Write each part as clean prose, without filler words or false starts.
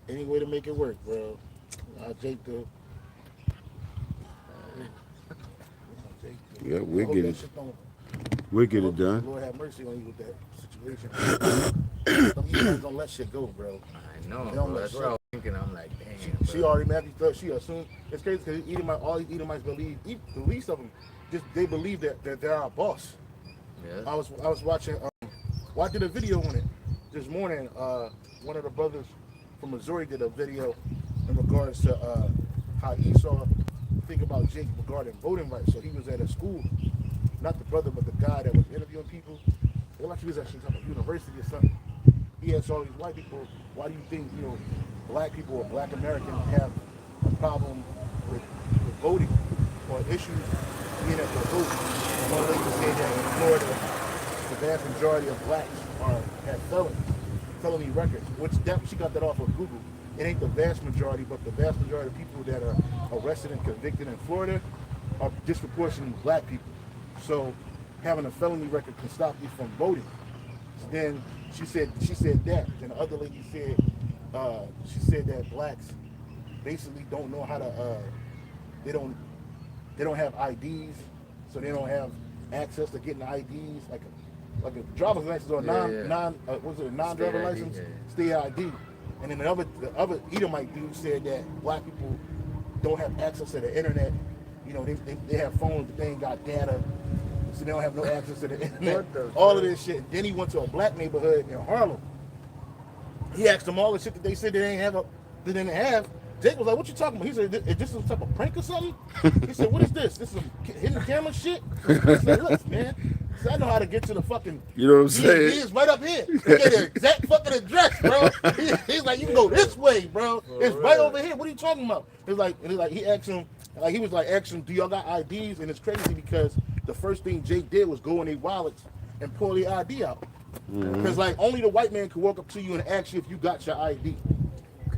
Any way to make it work, bro. Jake the. Yeah, we'll get it. We'll it done. Lord have mercy on you with that situation. Some Edomites don't let shit go, bro. I know, bro. That's what I was thinking. I'm like, damn. She already she assumed it's crazy because all these Edomites believe, the least of them, they believe that they're our boss. Yeah. I was watching. I did a video on it this morning. One of the brothers from Missouri did a video in regards to how Esau think about Jake regarding voting rights. So he was at a school, not the brother, but the guy that was interviewing people. It like he was actually talking about university or something. He asked all these white people, why do you think black people or black Americans have a problem with voting or issues being able to vote? One lady said that in Florida, the vast majority of blacks have felony records, which she got that off of Google. It ain't the vast majority, but the vast majority of people that are arrested and convicted in Florida are disproportionately black people. So having a felony record can stop you from voting. So then she said that. Then the other lady said she said that blacks basically don't know how to they don't have IDs, so they don't have access to getting IDs like a driver's license or a non-driver license, state ID. And then the other Edomite dude said that black people don't have access to the internet. They have phones, but they ain't got data, so they don't have no access to the internet. All of this shit. Then he went to a black neighborhood in Harlem. He asked them all the shit that they said they didn't have. Jake was like, "What you talking about?" He said, "Is this some type of prank or something?" He said, "What is this? This is some hidden camera shit?" He said, "Look, man. So I know how to get to the fucking. You know what I'm saying? He is right up here. He get the exact fucking address, bro. He's like, you can go this way, bro. It's right over here. What are you talking about?" He asked him, asking, "Do y'all got IDs?" And it's crazy because the first thing Jake did was go in their wallets and pull the ID out. Because only the white man could walk up to you and ask you if you got your ID.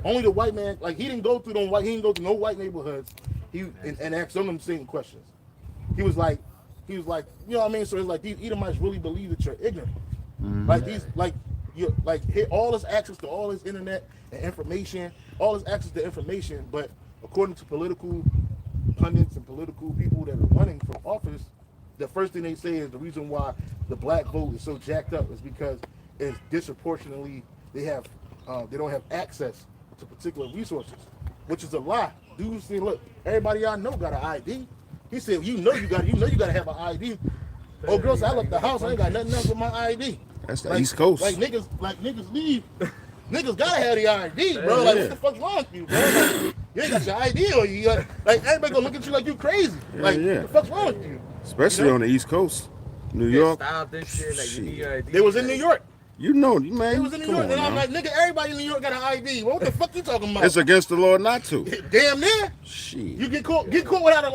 Only the white man, he didn't go through no white neighborhoods. And asked them the same questions. He was like, you know what I mean? So it's like these Edomites really believe that you're ignorant. All this access to all this internet and information, but according to political pundits and political people that are running for office, the first thing they say is the reason why the black vote is so jacked up is because it's disproportionately they don't have access to particular resources, which is a lie. Dude said, "Look, everybody I know got an ID." He said, you gotta have an ID. Oh, girl, I left the house. I ain't got nothing else with my ID. That's the East Coast. Niggas leave. Niggas gotta have the ID, bro. What the fuck's wrong with you, bro? You ain't got your ID, or you got everybody gonna look at you like you crazy. What the fuck's wrong with you? Especially on the East Coast, New York. This shit, you need your ID. They was in New York. Man. It was in New York, and I'm like, nigga, everybody in New York got an ID. What the fuck you talking about? It's against the law not to. Damn near. Shit. You get caught without a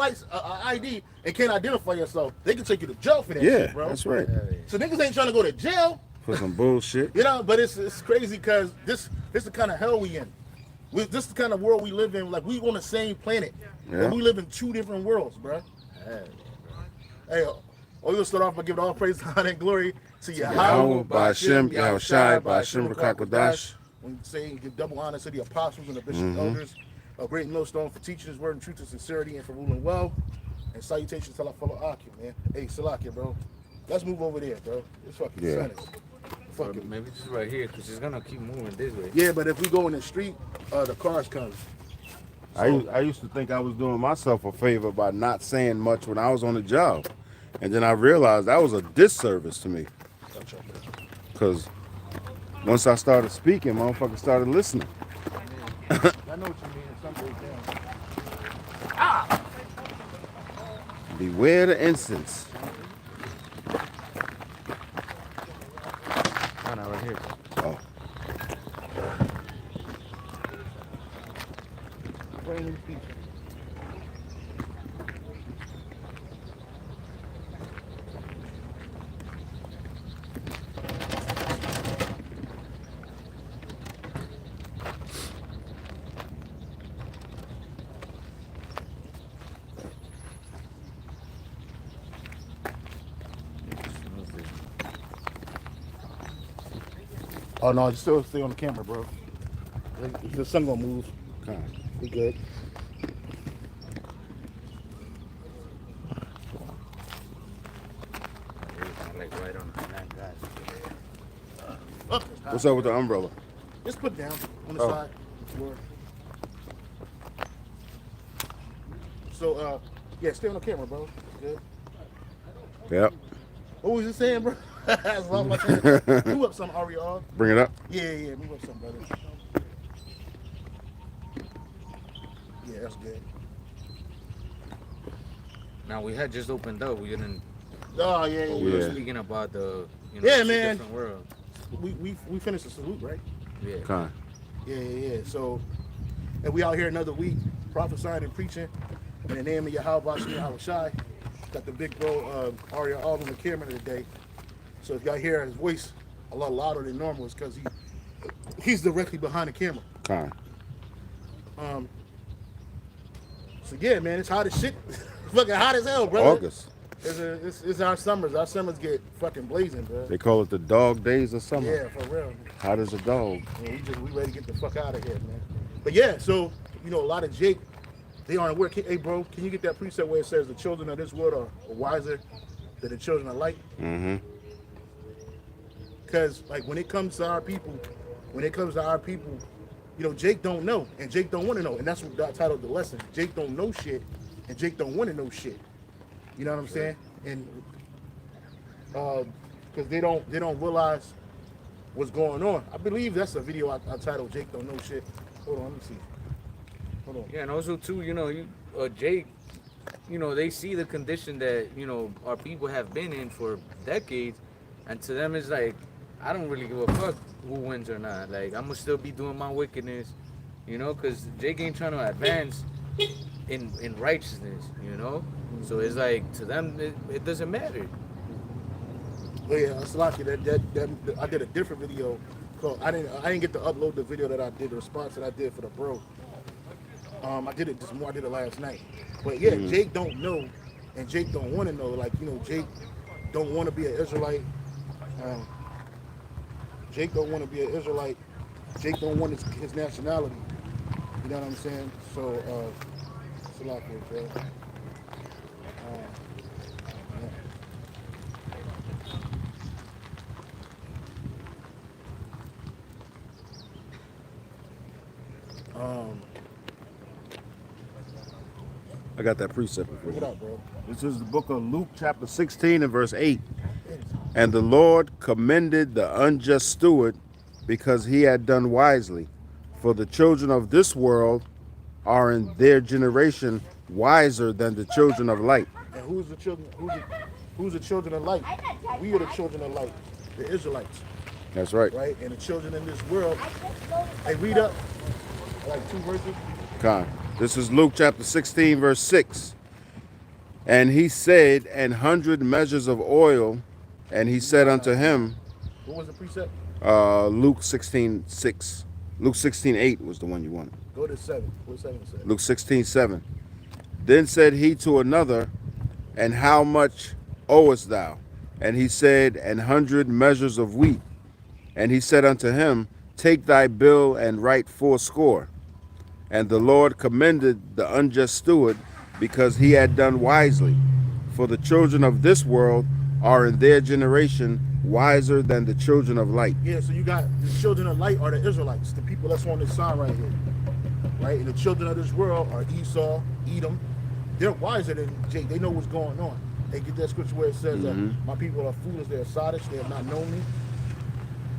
ID and can't identify yourself. They can take you to jail for that shit, bro. That's right. So niggas ain't trying to go to jail for some bullshit. But it's crazy because this is the kind of hell we in. This is the kind of world we live in. Like, we on the same planet, but we live in two different worlds, bro. Hey, we'll start off by giving all praise, honor, and glory to Yahweh, by Hashem, Yahushai, by Hashem, Rakakwadash. When you say you give double honor to the apostles and the bishop elders, a great millstone for teaching his word in truth and sincerity and for ruling well. And salutations to our fellow Akim, man. Hey, Salakia, bro. Let's move over there, bro. It's fucking sunny. Fucking. Maybe just right here, because it's going to keep moving this way. Yeah, but if we go in the street, the cars come. So, I used to think I was doing myself a favor by not saying much when I was on the job. And then I realized that was a disservice to me. Because once I started speaking, motherfuckers started listening. I know what you mean. Some goes down. Beware the incense. No, right here. Oh. Brand new feature. Oh no, you still stay on the camera, bro. The sun gonna move. Okay. We good. Like right on the flat guy. What's up with the umbrella? Just put down on the Oh. side floor. So yeah, stay on the camera, bro. Good. Yep. What was you saying, bro? That's what I was saying. Move up some, Ariel. Bring it up. Yeah, move up some, brother. Yeah, that's good. Now we had just opened up. We didn't. Oh yeah, But yeah. we were Yeah. speaking about the. Yeah, it's a man. Different world. We finished the salute, right? Yeah. Okay. Yeah. So, and we out here another week prophesying and preaching in the name of Yahweh Shai. Got the big bro Ariel all on the camera today. So if y'all hear his voice a lot louder than normal, it's because he's directly behind the camera. Okay. So yeah, man, it's hot as shit. Fucking hot as hell, brother. August. It's our summers. Our summers get fucking blazing, bro. They call it the dog days of summer. Yeah, for real. Hot as a dog. Man, we ready to get the fuck out of here, man. But yeah, so a lot of Jake, they aren't aware. Hey, bro, can you get that precept where it says the children of this world are wiser than the children of light? Mm-hmm. Because like when it comes to our people, Jake don't know, and Jake don't want to know, and that's what I titled the lesson. Jake don't know shit, and Jake don't want to know shit. You know what I'm saying? And because they don't realize what's going on. I believe that's a video I titled "Jake Don't Know Shit." Hold on, let me see. Hold on. Yeah, and also too, Jake, they see the condition that our people have been in for decades, and to them it's like, I don't really give a fuck who wins or not. Like, I'm gonna still be doing my wickedness, because Jake ain't trying to advance in righteousness, So it's like, to them it doesn't matter. Oh yeah, it's lucky that I did a different video called I didn't get to upload the video that I did, the response that I did for the bro. I did it this morning, I did it last night. But yeah, Jake don't know, and Jake don't want to know. Like, Jake don't want to be an Israelite. Jake don't want to be an Israelite. Jake don't want his nationality. You know what I'm saying? So, it's a lot for it, bro. I got that precept. Look it up, bro. This is the book of Luke, chapter 16 and verse 8. And the Lord commended the unjust steward because he had done wisely. For the children of this world are in their generation wiser than the children of light. And who's the children? Who's the children of light? We are the children of light, the Israelites, That's right. right? And the children in this world. Hey, read up like 2 verses. Con. This is Luke chapter 16, verse 6. And he said, 100 measures of oil, and he said unto him, What was the precept? Luke 16:6. Luke 16:8 was the one you wanted. Go to 7. What 7 say? Luke 16:7. Then said he to another, And how much owest thou? And he said, 100 measures of wheat. And he said unto him, Take thy bill and write 80. And the Lord commended the unjust steward because he had done wisely. For the children of this world are in their generation wiser than the children of light. Yeah, so you got the children of light are the Israelites, the people that's on this sign right here. Right? And the children of this world are Esau, Edom. They're wiser than Jake. They know what's going on. They get that scripture where it says that my people are foolish, they're sottish, they have not known me.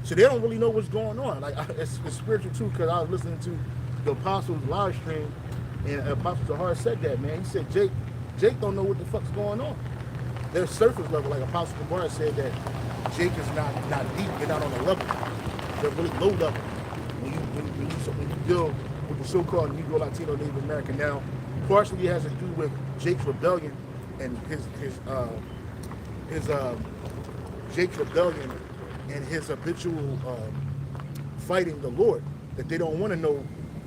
So they don't really know what's going on. Like, it's spiritual too, because I was listening to the Apostles live stream, and Apostle Zahar said that, man. He said Jake don't know what the fuck's going on. They're surface level, like Apostle Kamara said that Jake is not deep, they're not on the level. They're really low level. When you deal with the so-called Negro, Latino, Native American now, partially it has to do with Jake's rebellion and Jake's rebellion and his habitual fighting the Lord. That they don't want to know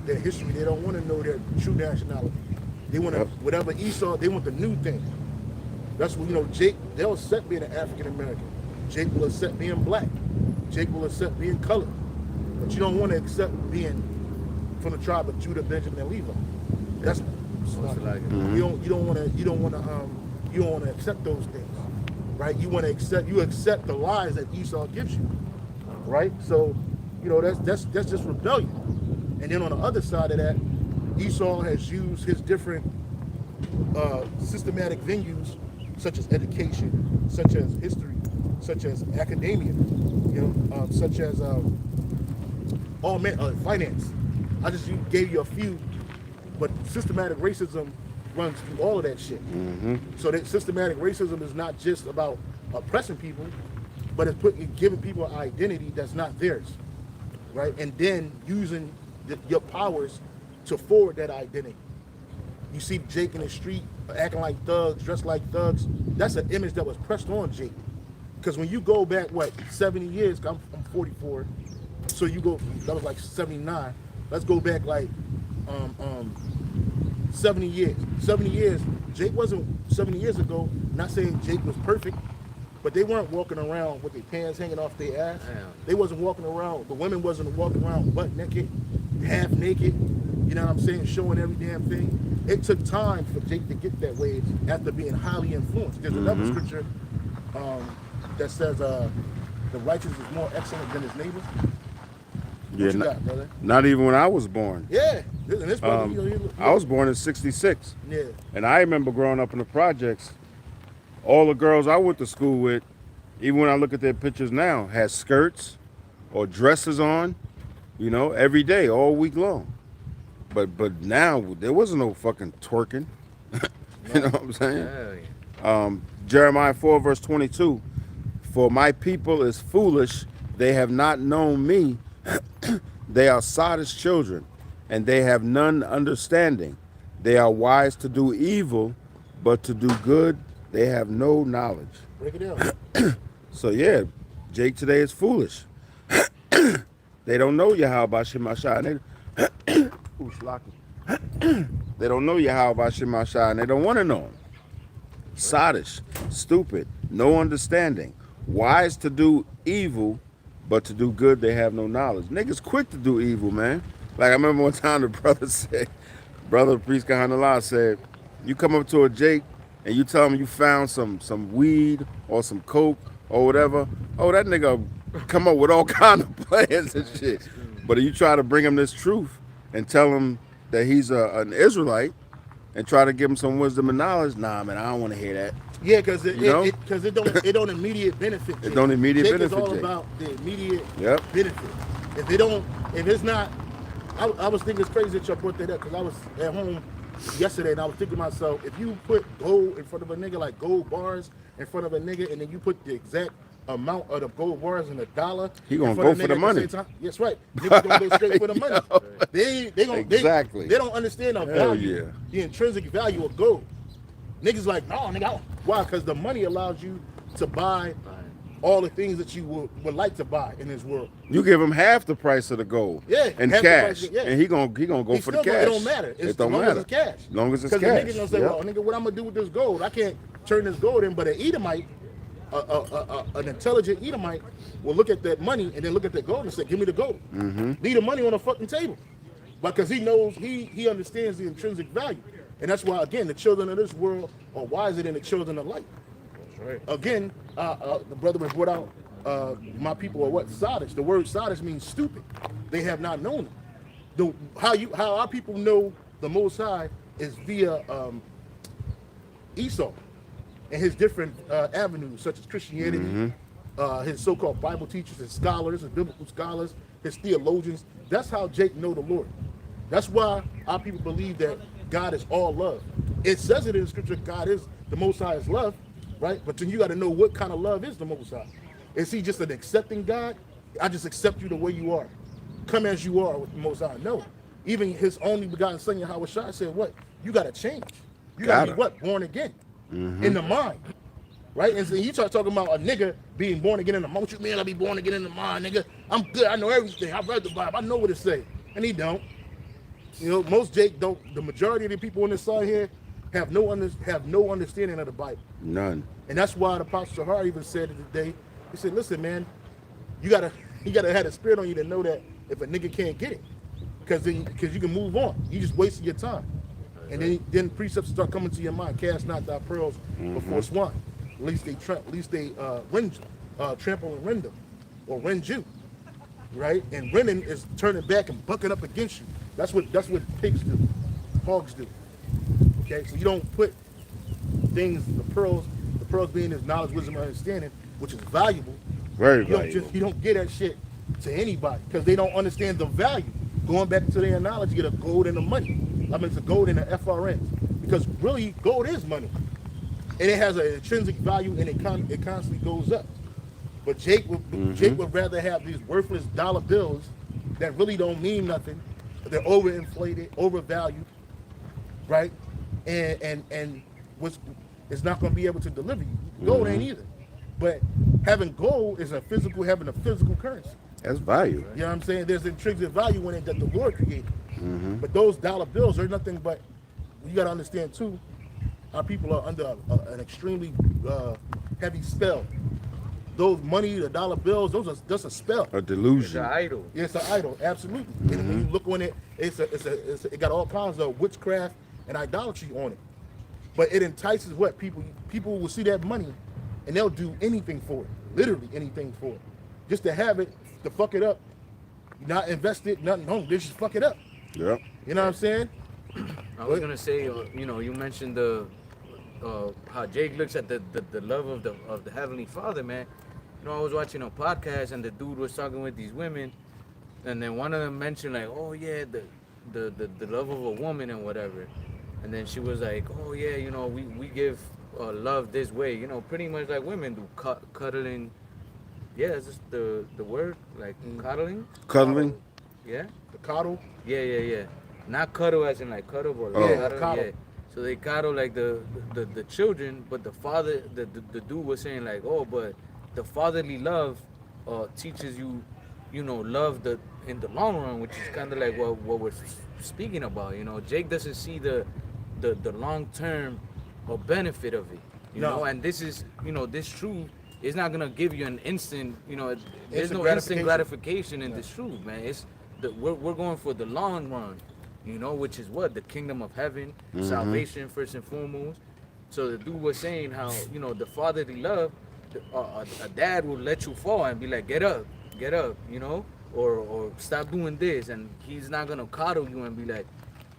their history. They don't want to know their true nationality. They want to, whatever Esau, they want the new thing. That's what, Jake, they'll accept being an African American. Jake will accept being black. Jake will accept being colored. but you don't want to accept being from the tribe of Judah, Benjamin, and Levi. That's you don't want to accept those things, right? You accept the lies that Esau gives you, right? So, that's just rebellion. And then on the other side of that, Esau has used his different systematic venues, such as education, such as history, such as academia, such as finance. I just gave you a few, but systematic racism runs through all of that shit. So that systematic racism is not just about oppressing people, but it's giving people an identity that's not theirs, right? And then using your powers to forward that identity. You see Jake in the street acting like thugs, dressed like thugs. That's an image that was pressed on Jake. Because when you go back, 70 years, I'm 44, so that was like 79. Let's go back 70 years. 70 years, Jake wasn't 70 years ago, not saying Jake was perfect, but they weren't walking around with their pants hanging off their ass. Damn. They wasn't walking around, the women wasn't walking around butt naked, half naked, you know what I'm saying, showing every damn thing. It took time for Jake to get that way after being highly influenced. There's another scripture that says the righteous is more excellent than his neighbor. Not even when I was born. Yeah. This brother, I was born in 66. Yeah. And I remember growing up in the projects, all the girls I went to school with, even when I look at their pictures now, had skirts or dresses on, every day, all week long. But now, there wasn't no fucking twerking. You know what I'm saying? Yeah. Jeremiah 4, verse 22, for my people is foolish, they have not known me. They are Sodom's children, and they have none understanding. They are wise to do evil, but to do good they have no knowledge. Break it down. So yeah, Jake today is foolish. They don't know Yahweh Shemashah. They don't know Yahweh Shemashah, and they don't want to know him. Sodish, stupid, no understanding, wise to do evil, but to do good they have no knowledge. Niggas quick to do evil, man. Like I remember one time the brother Priest Kahanallah said, you come up to a Jake and you tell him you found some weed or some coke or whatever, that nigga come up with all kind of plans and shit. But if you try to bring him this truth and tell him that he's an Israelite and try to give him some wisdom and knowledge, nah, man, I don't want to hear that. Yeah, because it don't immediate benefit. It don't immediate Jake benefit. Is all Jake. about the immediate Yep. benefit. If it's not, I was thinking it's crazy that you brought that up because I was at home yesterday and I was thinking to myself, if you put gold in front of a nigga, like gold bars in front of a nigga, and then you put the exact amount of the gold bars in a dollar, he gonna go for the money. Yes, right. Niggas gonna go straight for the money. Exactly. They don't understand the value, the intrinsic value of gold. Niggas like, no, nigga. Why? Because the money allows you to buy all the things that you would like to buy in this world. You give him half the price of the gold, and cash, and he gonna go for the cash. It don't matter. It don't matter. As it's cash. As long as it's cash. Because the nigga gonna say, well, nigga, what I'm gonna do with this gold? I can't turn this gold in. But an Edomite, an intelligent Edomite, will look at that money and then look at that gold and say, give me the gold. Leave the money on the fucking table, because he knows he understands the intrinsic value. And that's why, again, the children of this world are wiser than the children of light. That's right. Again, the brother brought out, my people are what? Sodish. The word Sodish means stupid. They have not known it. How our people know the Most High is via Esau and his different avenues, such as Christianity, his so-called Bible teachers, his scholars, his biblical scholars, his theologians. That's how Jake know the Lord. That's why our people believe that God is all love. It says it in the scripture, God is, the Most High is love, right? But then you got to know what kind of love is the Most High. Is he just an accepting God? I just accept you the way you are. Come as you are with the Most High. No. Even his only begotten son, Yahweh Shai, said what? You got to change. You got to be what? Born again. In the mind. Right? And so you start talking about a nigga being born again in the mind. What you mean I be born again in the mind, nigga? I'm good. I know everything. I read the Bible. I know what it say. And he don't. You know, most Jake don't. The majority of the people on this side here have no understanding of the Bible. None. And that's why the Apostle Shahar even said it today. He said, "Listen, man, you gotta You gotta have a spirit on you to know that if a nigga can't get it, because you can move on. You just wasting your time. And then precepts start coming to your mind. Cast not thy pearls before swine. At least they trample and rend them, or rend you, right? And rending is turning back and bucking up against you. That's what pigs do, hogs do. Okay, so you don't put things, the pearls being his knowledge, wisdom, and understanding, which is valuable. Very valuable. You don't get that shit to anybody because they don't understand the value. Going back to their analogy, you get a gold and the money. I mean, it's a gold and the FRNs, because really gold is money, and it has an intrinsic value, and it constantly goes up. But Jake would rather have these worthless dollar bills that really don't mean nothing. They're overinflated, overvalued, right? And it's not going to be able to deliver you. Gold ain't either. But having gold is having a physical currency. That's value. You know what I'm saying? There's intrinsic value in it that the Lord created. But those dollar bills are nothing but, you got to understand too, our people are under an extremely heavy spell. Those money, the dollar bills, that's a spell. A delusion. It's an idol. Yeah, it's an idol, absolutely. And when you look on it, it got all kinds of witchcraft and idolatry on it. But it entices what? People will see that money and they'll do anything for it. Literally anything for it. Just to have it, to fuck it up. Not invest it, nothing home. They just fuck it up. Yep. You know what I'm saying? I was gonna say, you mentioned the how Jake looks at the love of the Heavenly Father, man. You know, I was watching a podcast and the dude was talking with these women, and then one of them mentioned like, oh yeah, the love of a woman and whatever, and then she was like, oh yeah, we give love this way, pretty much like women do, cuddling. Yeah, is this the word, like cuddling? Cuddling. Yeah. The coddle. Yeah. Not cuddle as in like cuddle, but coddle. Yeah. So they coddle like the children, but the father, the dude was saying like, oh, but the fatherly love teaches you, love in the long run, which is kind of like what we're speaking about. Jake doesn't see the long term benefit of it. You know, and this is, this truth is not gonna give you an instant, there's no instant gratification in this truth, man. It's we're going for the long run. Which is what? The kingdom of heaven, salvation first and foremost. So the dude was saying how, the fatherly love, a dad will let you fall and be like, get up, or stop doing this. And he's not going to coddle you and be like,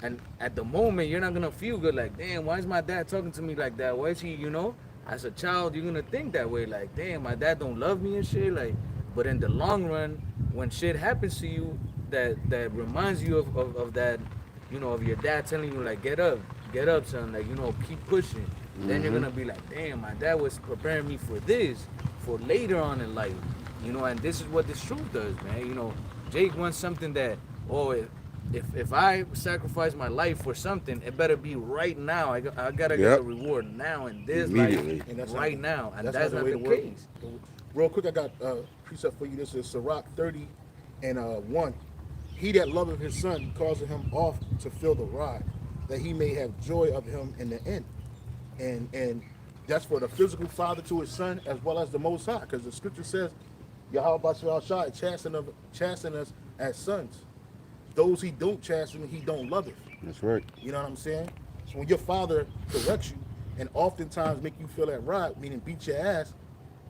and at the moment, you're not going to feel good. Like, damn, why is my dad talking to me like that? Why is he, as a child, you're going to think that way. Like, damn, my dad don't love me and shit. Like, but in the long run, when shit happens to you, that reminds you of that, of your dad telling you like, get up son, like, keep pushing. Then you're gonna be like, damn, my dad was preparing me for this, for later on in life, and this is what this truth does, man. Jake wants something that, if I sacrifice my life for something, it better be right now. I gotta get the reward now in this life, right now, and that's not the case. Real quick, I got a precept for you. This is Sirach 30:1. He that loveth his son causeth him oft to fill the rod, that he may have joy of him in the end. And that's for the physical father to his son as well as the Most High, because the scripture says, Yahweh shall chasten us as sons. Those he don't chasten, he don't love it. That's right. You know what I'm saying? So when your father corrects you and oftentimes make you feel that rod, meaning beat your ass,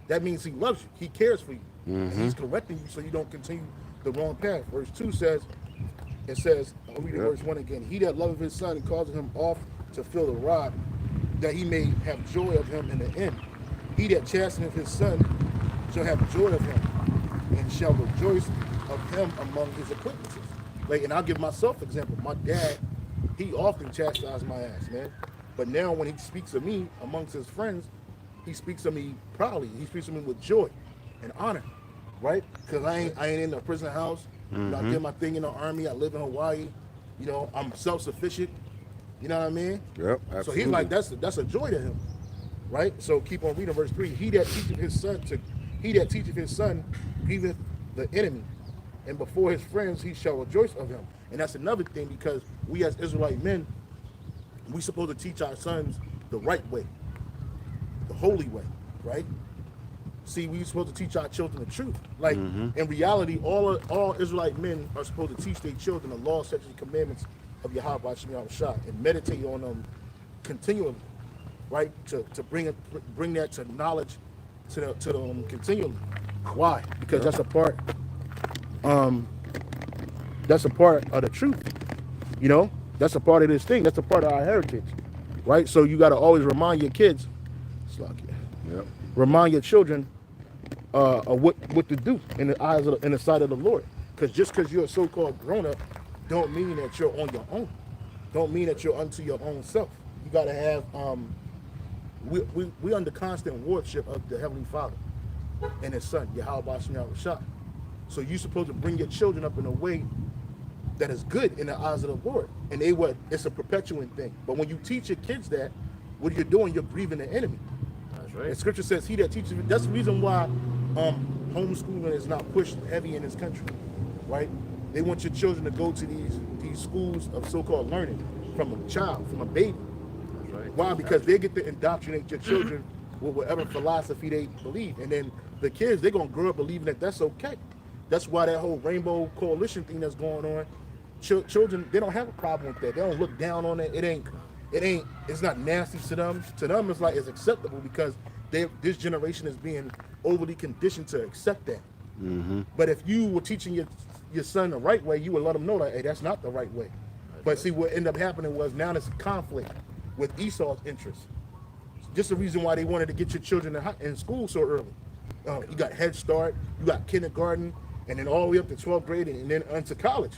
that means he loves you. He cares for you. And he's correcting you so you don't continue the wrong path. Verse 2 says, I'll read verse 1 again. He that loveth his son and causes him oft to fill the rod, that he may have joy of him in the end. He that chasteneth his son shall have joy of him, and shall rejoice of him among his acquaintances. Like, and I'll give myself example. My dad, he often chastised my ass, man. But now when he speaks of me amongst his friends, he speaks of me proudly. He speaks of me with joy and honor. Right? Because I ain't in a prison house. I did my thing in the army. I live in Hawaii. I'm self-sufficient. You know what I mean? Yep, absolutely. So he's like, that's a joy to him. Right? So keep on reading verse 3. He that teacheth his son grieveth the enemy, and before his friends he shall rejoice of him. And that's another thing, because we as Israelite men, we supposed to teach our sons the right way, the holy way, right? See, we supposed to teach our children the truth. Like in reality, all Israelite men are supposed to teach their children the law, statutes, and commandments of Yahweh Shah and meditate on them continually, right? To bring that to knowledge to them continually. Why? Because that's a part of the truth. You know, that's a part of this thing. That's a part of our heritage, right? So you got to always remind your kids, remind your children of what to do in the eyes of in the sight of the Lord. Because just because you're a so-called grown-up, don't mean that you're on your own. Don't mean that you're unto your own self. You got to have we under constant wardship of the Heavenly Father and His Son, Yahweh Shah. So you're supposed to bring your children up in a way that is good in the eyes of the Lord. And it's a perpetuating thing. But when you teach your kids that, what you're doing, you're grieving the enemy. That's right. And Scripture says, "He that teaches." That's the reason why homeschooling is not pushed heavy in this country, right? They want your children to go to these schools of so-called learning from a child, from a baby. That's right. Why? Because they get to indoctrinate your children with whatever philosophy they believe, and then the kids, they're gonna grow up believing that that's okay. That's why that whole rainbow coalition thing that's going on. Children, they don't have a problem with that. They don't look down on it. It's not nasty to them. To them, it's like it's acceptable because this generation is being overly conditioned to accept that. But if you were teaching your son the right way, you would let him know that, hey, that's not the right way. But see, what ended up happening was now there's a conflict with Esau's interests. Just the reason why they wanted to get your children in school so early. You got Head Start, you got kindergarten, and then all the way up to 12th grade and then into college.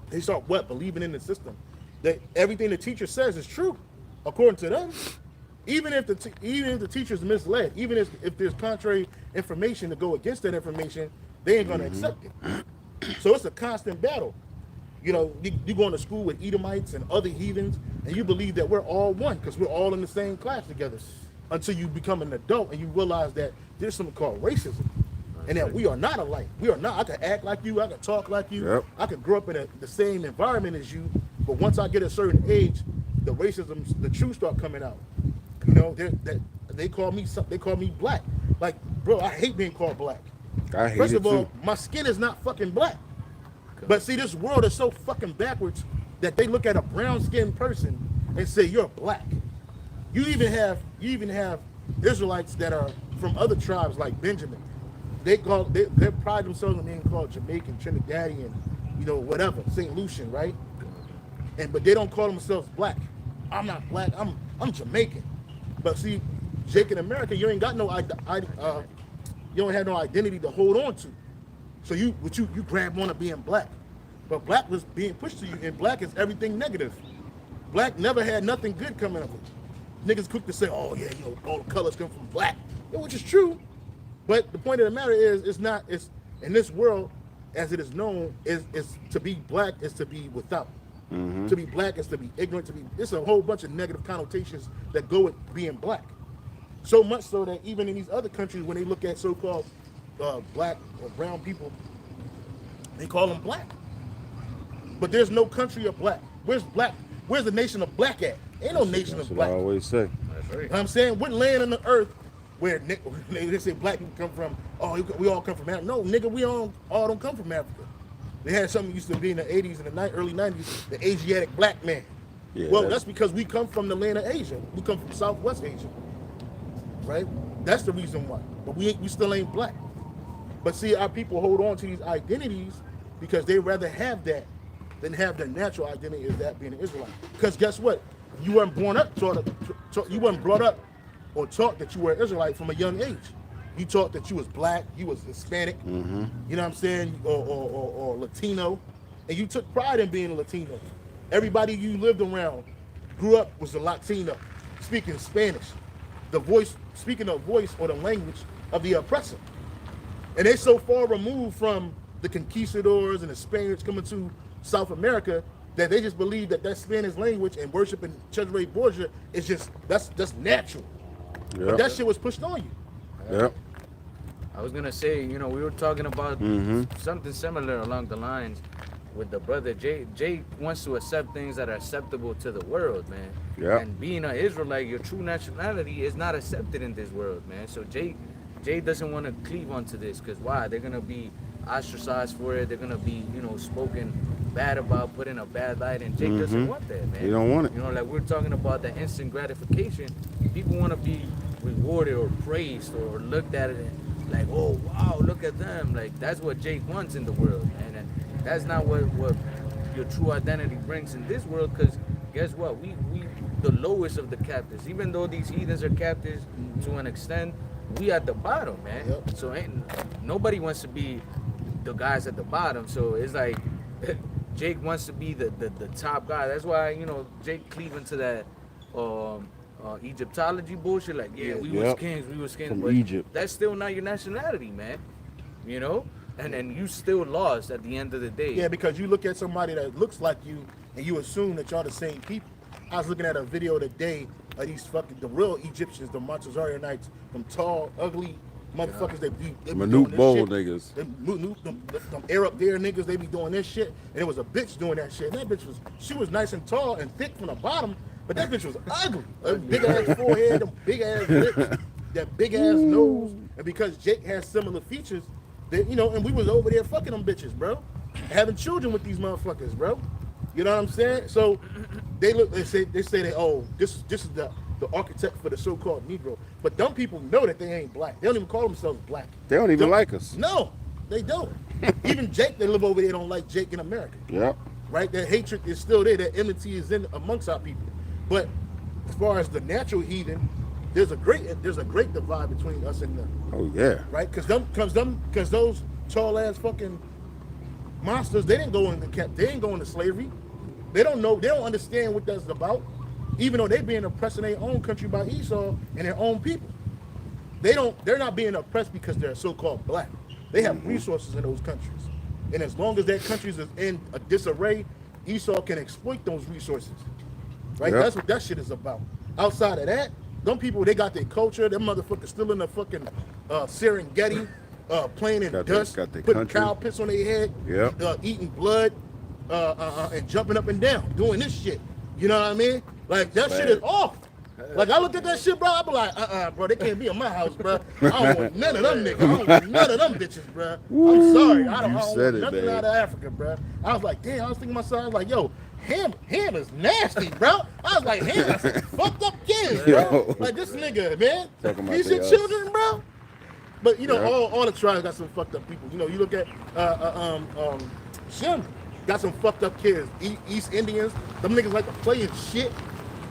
They start believing in the system. That everything the teacher says is true, according to them. Even if the teacher's misled, even if there's contrary information to go against that information, they ain't gonna accept it. So it's a constant battle. You know, you going to school with Edomites and other heathens, and you believe that we're all one because we're all in the same class together. Until you become an adult and you realize that there's something called racism. And that we are not alike. We are not. I could act like you. I could talk like you. Yep. I could grow up in the same environment as you. But once I get a certain age, the racism, the truth start coming out. You know, they call me black. Like, bro, I hate being called black. I hate First it of all, too. my skin is not fucking black. But see, this world is so fucking backwards that they look at a brown-skinned person and say you're black. You even have Israelites that are from other tribes like Benjamin. They pride themselves on being called Jamaican, Trinidadian, you know, whatever, St. Lucian, right? But they don't call themselves black. I'm not black. I'm Jamaican. But see, Jake, in America, you ain't got no you don't have no identity to hold on to. So you grab on to being black. But black was being pushed to you, and black is everything negative. Black never had nothing good coming of it. Niggas quick to say, oh yeah, you know, all the colors come from black, which is true. But the point of the matter is, it's in this world, as it is known, is to be black is to be without. To be black is to be ignorant. It's a whole bunch of negative connotations that go with being black. So much so that even in these other countries, when they look at so-called black or brown people, they call them black. But there's no country of black. Where's black? Where's the nation of black at? Ain't no nation of black. That's what I always say. That's right. You know what I'm saying? What land on the earth where they say black people come from? Oh, we all come from Africa. No, nigga, we all don't come from Africa. They had something used to be in the 80s and the early 90s, the Asiatic black man. Yeah, well, that's because we come from the land of Asia. We come from Southwest Asia, right? That's the reason why. But we still ain't black. But see, our people hold on to these identities because they rather have that than have their natural identity as that being an Israelite. Because guess what? You weren't brought up or taught that you were an Israelite from a young age. You taught that you was black, you was Hispanic, you know what I'm saying, or Latino, and you took pride in being a Latino. Everybody you lived around grew up was a Latino, speaking Spanish, speaking the voice or the language of the oppressor. And they so far removed from the conquistadors and the Spaniards coming to South America that they just believe that Spanish language and worshiping Cesare Borgia is just that's natural. Yep. But that shit was pushed on you. Yep. I was gonna say, you know, we were talking about something similar along the lines with the brother Jay. Jay wants to accept things that are acceptable to the world, man. Yeah. And being an Israelite, your true nationality is not accepted in this world, man. So Jay Jay doesn't want to cleave onto this because why? They're gonna be ostracized for it. They're gonna be, spoken bad about, put in a bad light, and Jake doesn't want that, man. You don't want it. Like we're talking about the instant gratification. People want to be rewarded or praised or looked at it like, oh wow, look at them. Like that's what Jake wants in the world, man. And that's not what your true identity brings in this world. Because guess what? We the lowest of the captives. Even though these heathens are captives to an extent, we at the bottom, man. Yep. So nobody wants to be the guys at the bottom. So it's like Jake wants to be the top guy. That's why Jake cleaving to that Egyptology bullshit. Like we was kings, From but Egypt. that's still not your nationality, man. And then you still lost at the end of the day. Yeah, because you look at somebody that looks like you and you assume that y'all the same people. I was looking at a video today of these the real Egyptians, the Montezarianites, them tall, ugly motherfuckers. They be Manute Bol shit. niggas. Them Arab there niggas, they be doing this shit. And it was a bitch doing that shit. And that bitch she was nice and tall and thick from the bottom, but that bitch was ugly. A big ass forehead, them big ass lips, that big ass nose. And because Jake has similar features, and we was over there fucking them bitches, bro. Having children with these motherfuckers, bro. You know what I'm saying? So they say that this is the architect for the so-called Negro. But dumb people know that they ain't black. They don't even call themselves black. They don't even like us. No, they don't. Even Jake, they live over there, don't like Jake in America. Yep. Right? That hatred is still there. That enmity is in amongst our people. But as far as the natural heathen, there's a great divide between us and them. Oh yeah. Right? Because those tall ass fucking monsters, they didn't go into slavery. They don't know. They don't understand what that's about. Even though they being oppressed in their own country by Esau and their own people, they're not being oppressed because they're so-called black. They have resources in those countries, and as long as that countries is in a disarray, Esau can exploit those resources. Right? Yep. That's what that shit is about. Outside of that, them people, they got their culture. Them motherfuckers still in the fucking Serengeti, playing in dust, putting cow piss on their head, eating blood, and jumping up and down, doing this shit. You know what I mean? Like that shit is off. Like I look at that shit, bro. I be like, bro, they can't be in my house, bro. I don't want none of them niggas. I don't want none of them bitches, bro. I'm sorry. I don't want nothing out of Africa, bro. I was like, damn. I was thinking to myself, I was like, yo, ham is nasty, bro. I was like, ham is some fucked up kids, bro. Like this nigga, man. These your children, bro. But all the tribes got some fucked up people. You look at Shem got some fucked up kids. East Indians, them niggas like to play in shit.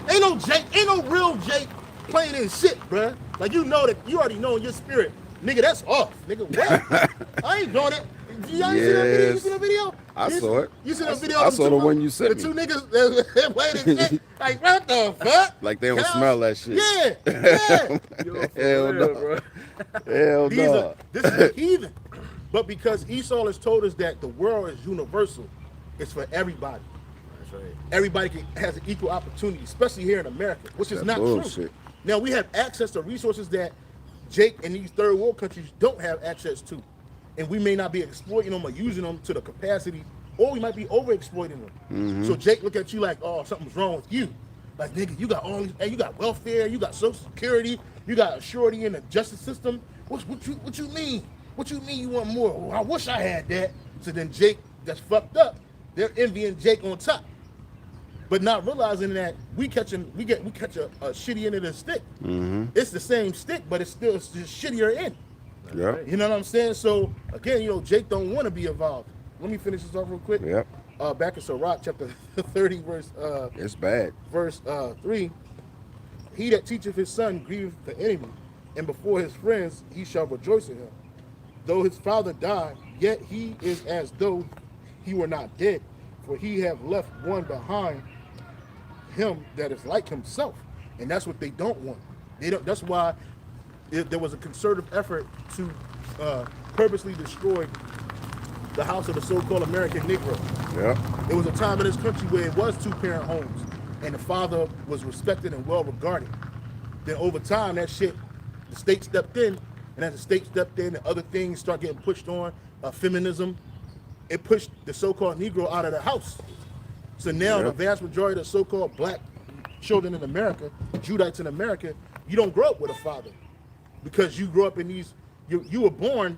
Ain't no real Jake playing in shit, bruh. Like you already know in your spirit, nigga, that's off. Nigga, what? I ain't doing it. Y'all see that video? You see the video? I saw it. You see the video? I saw the one you sent me. The two niggas that playing in shit. Like, what the fuck? Like they don't smell that shit. Yeah. Hell no. Bro. Hell no. This is a heathen. But because Esau has told us that the world is universal, it's for everybody. That's right. Everybody has an equal opportunity, especially here in America, which is not true. Now we have access to resources that Jake and these third world countries don't have access to. And we may not be exploiting them or using them to the capacity, or we might be overexploiting them. So Jake look at you like, oh, something's wrong with you. Like, nigga, you got all these, you got welfare, you got Social Security, you got a surety in the justice system. What you mean? What you mean you want more? Oh, I wish I had that. So then Jake, that's fucked up. They're envying Jake on top, but not realizing that we catch a shitty end of the stick. It's the same stick, but it's just shittier end. Yeah. You know what I'm saying? So again, Jake don't want to be involved. Let me finish this off real quick. Yep. Back in Sirach chapter 30, verse it's bad. Verse 3. He that teacheth his son grieveth the enemy, and before his friends he shall rejoice in him. Though his father die, yet he is as though he were not dead, for he have left one behind him that is like himself. And that's what they don't want. That's why there was a concerted effort to purposely destroy the house of the so-called American Negro. Yeah. There was a time in this country where it was two-parent homes, and the father was respected and well regarded. Then over time, that shit, the state stepped in, and as the state stepped in, and other things start getting pushed on, feminism, it pushed the so-called Negro out of the house. So now the vast majority of the so-called black children in America, Judites in America, you don't grow up with a father, because you grow up in these You were born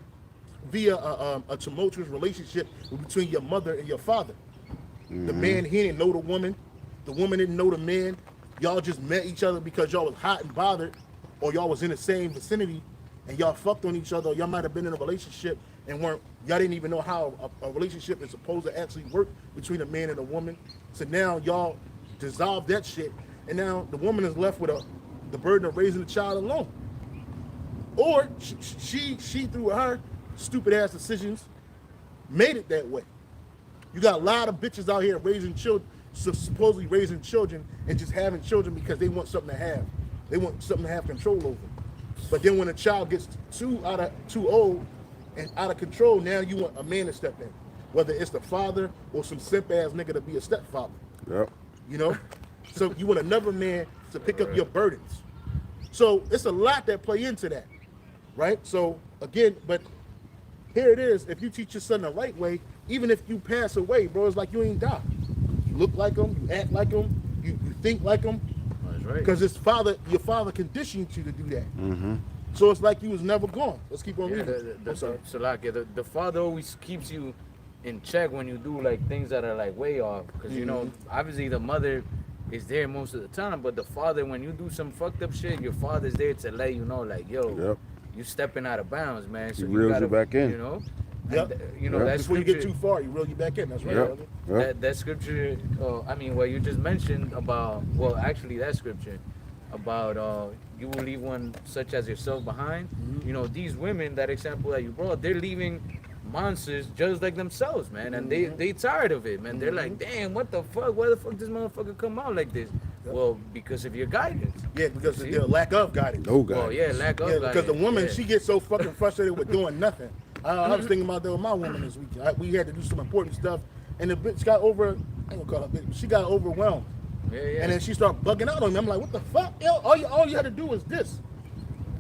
via a tumultuous relationship between your mother and your father. The man, he didn't know the woman didn't know the man. Y'all just met each other because y'all was hot and bothered, or y'all was in the same vicinity and y'all fucked on each other, or y'all might have been in a relationship and y'all didn't even know how a relationship is supposed to actually work between a man and a woman. So now y'all dissolve that shit, and now the woman is left with the burden of raising the child alone. Or she through her stupid ass decisions made it that way. You got a lot of bitches out here raising children, supposedly raising children and just having children because they want something to have. They want something to have control over. But then when a child gets too old and out of control, now you want a man to step in. Whether it's the father or some simp ass nigga to be a stepfather. Yep. You know? So you want another man to pick up your burdens. So it's a lot that play into that. Right? So again, but here it is. If you teach your son the right way, even if you pass away, bro, it's like you ain't die. You look like him, you act like him, you think like him. That's right. Because your father conditioned you to do that. Mm-hmm. So it's like you was never gone. Let's keep on reading. The father always keeps you in check when you do like things that are like way off. Because you know, obviously the mother is there most of the time, but the father, when you do some fucked up shit, your father's there to let you know, like, yo, you stepping out of bounds, man. So he reels you back in. You know. Yep. You know, that's before you get too far, you reel you back in. That's right. Yep. That scripture, I mean, what you just mentioned about, well, actually that scripture about you will leave one such as yourself behind. You know, these women, that example that you brought, they're leaving monsters just like themselves, man, and they tired of it, man. They're like, damn, what the fuck? Why the fuck this motherfucker come out like this? Well, because of your guidance. Yeah, because of their lack of guidance. No guidance. Well, yeah, lack of guidance. Because the woman, she gets so fucking frustrated with doing nothing. I was thinking about that with my woman this weekend. We had to do some important stuff, and the bitch got I ain't gonna call her bitch, she got overwhelmed. Yeah. And then she started bugging out on me. I'm like, what the fuck? Yo, all you had to do was this.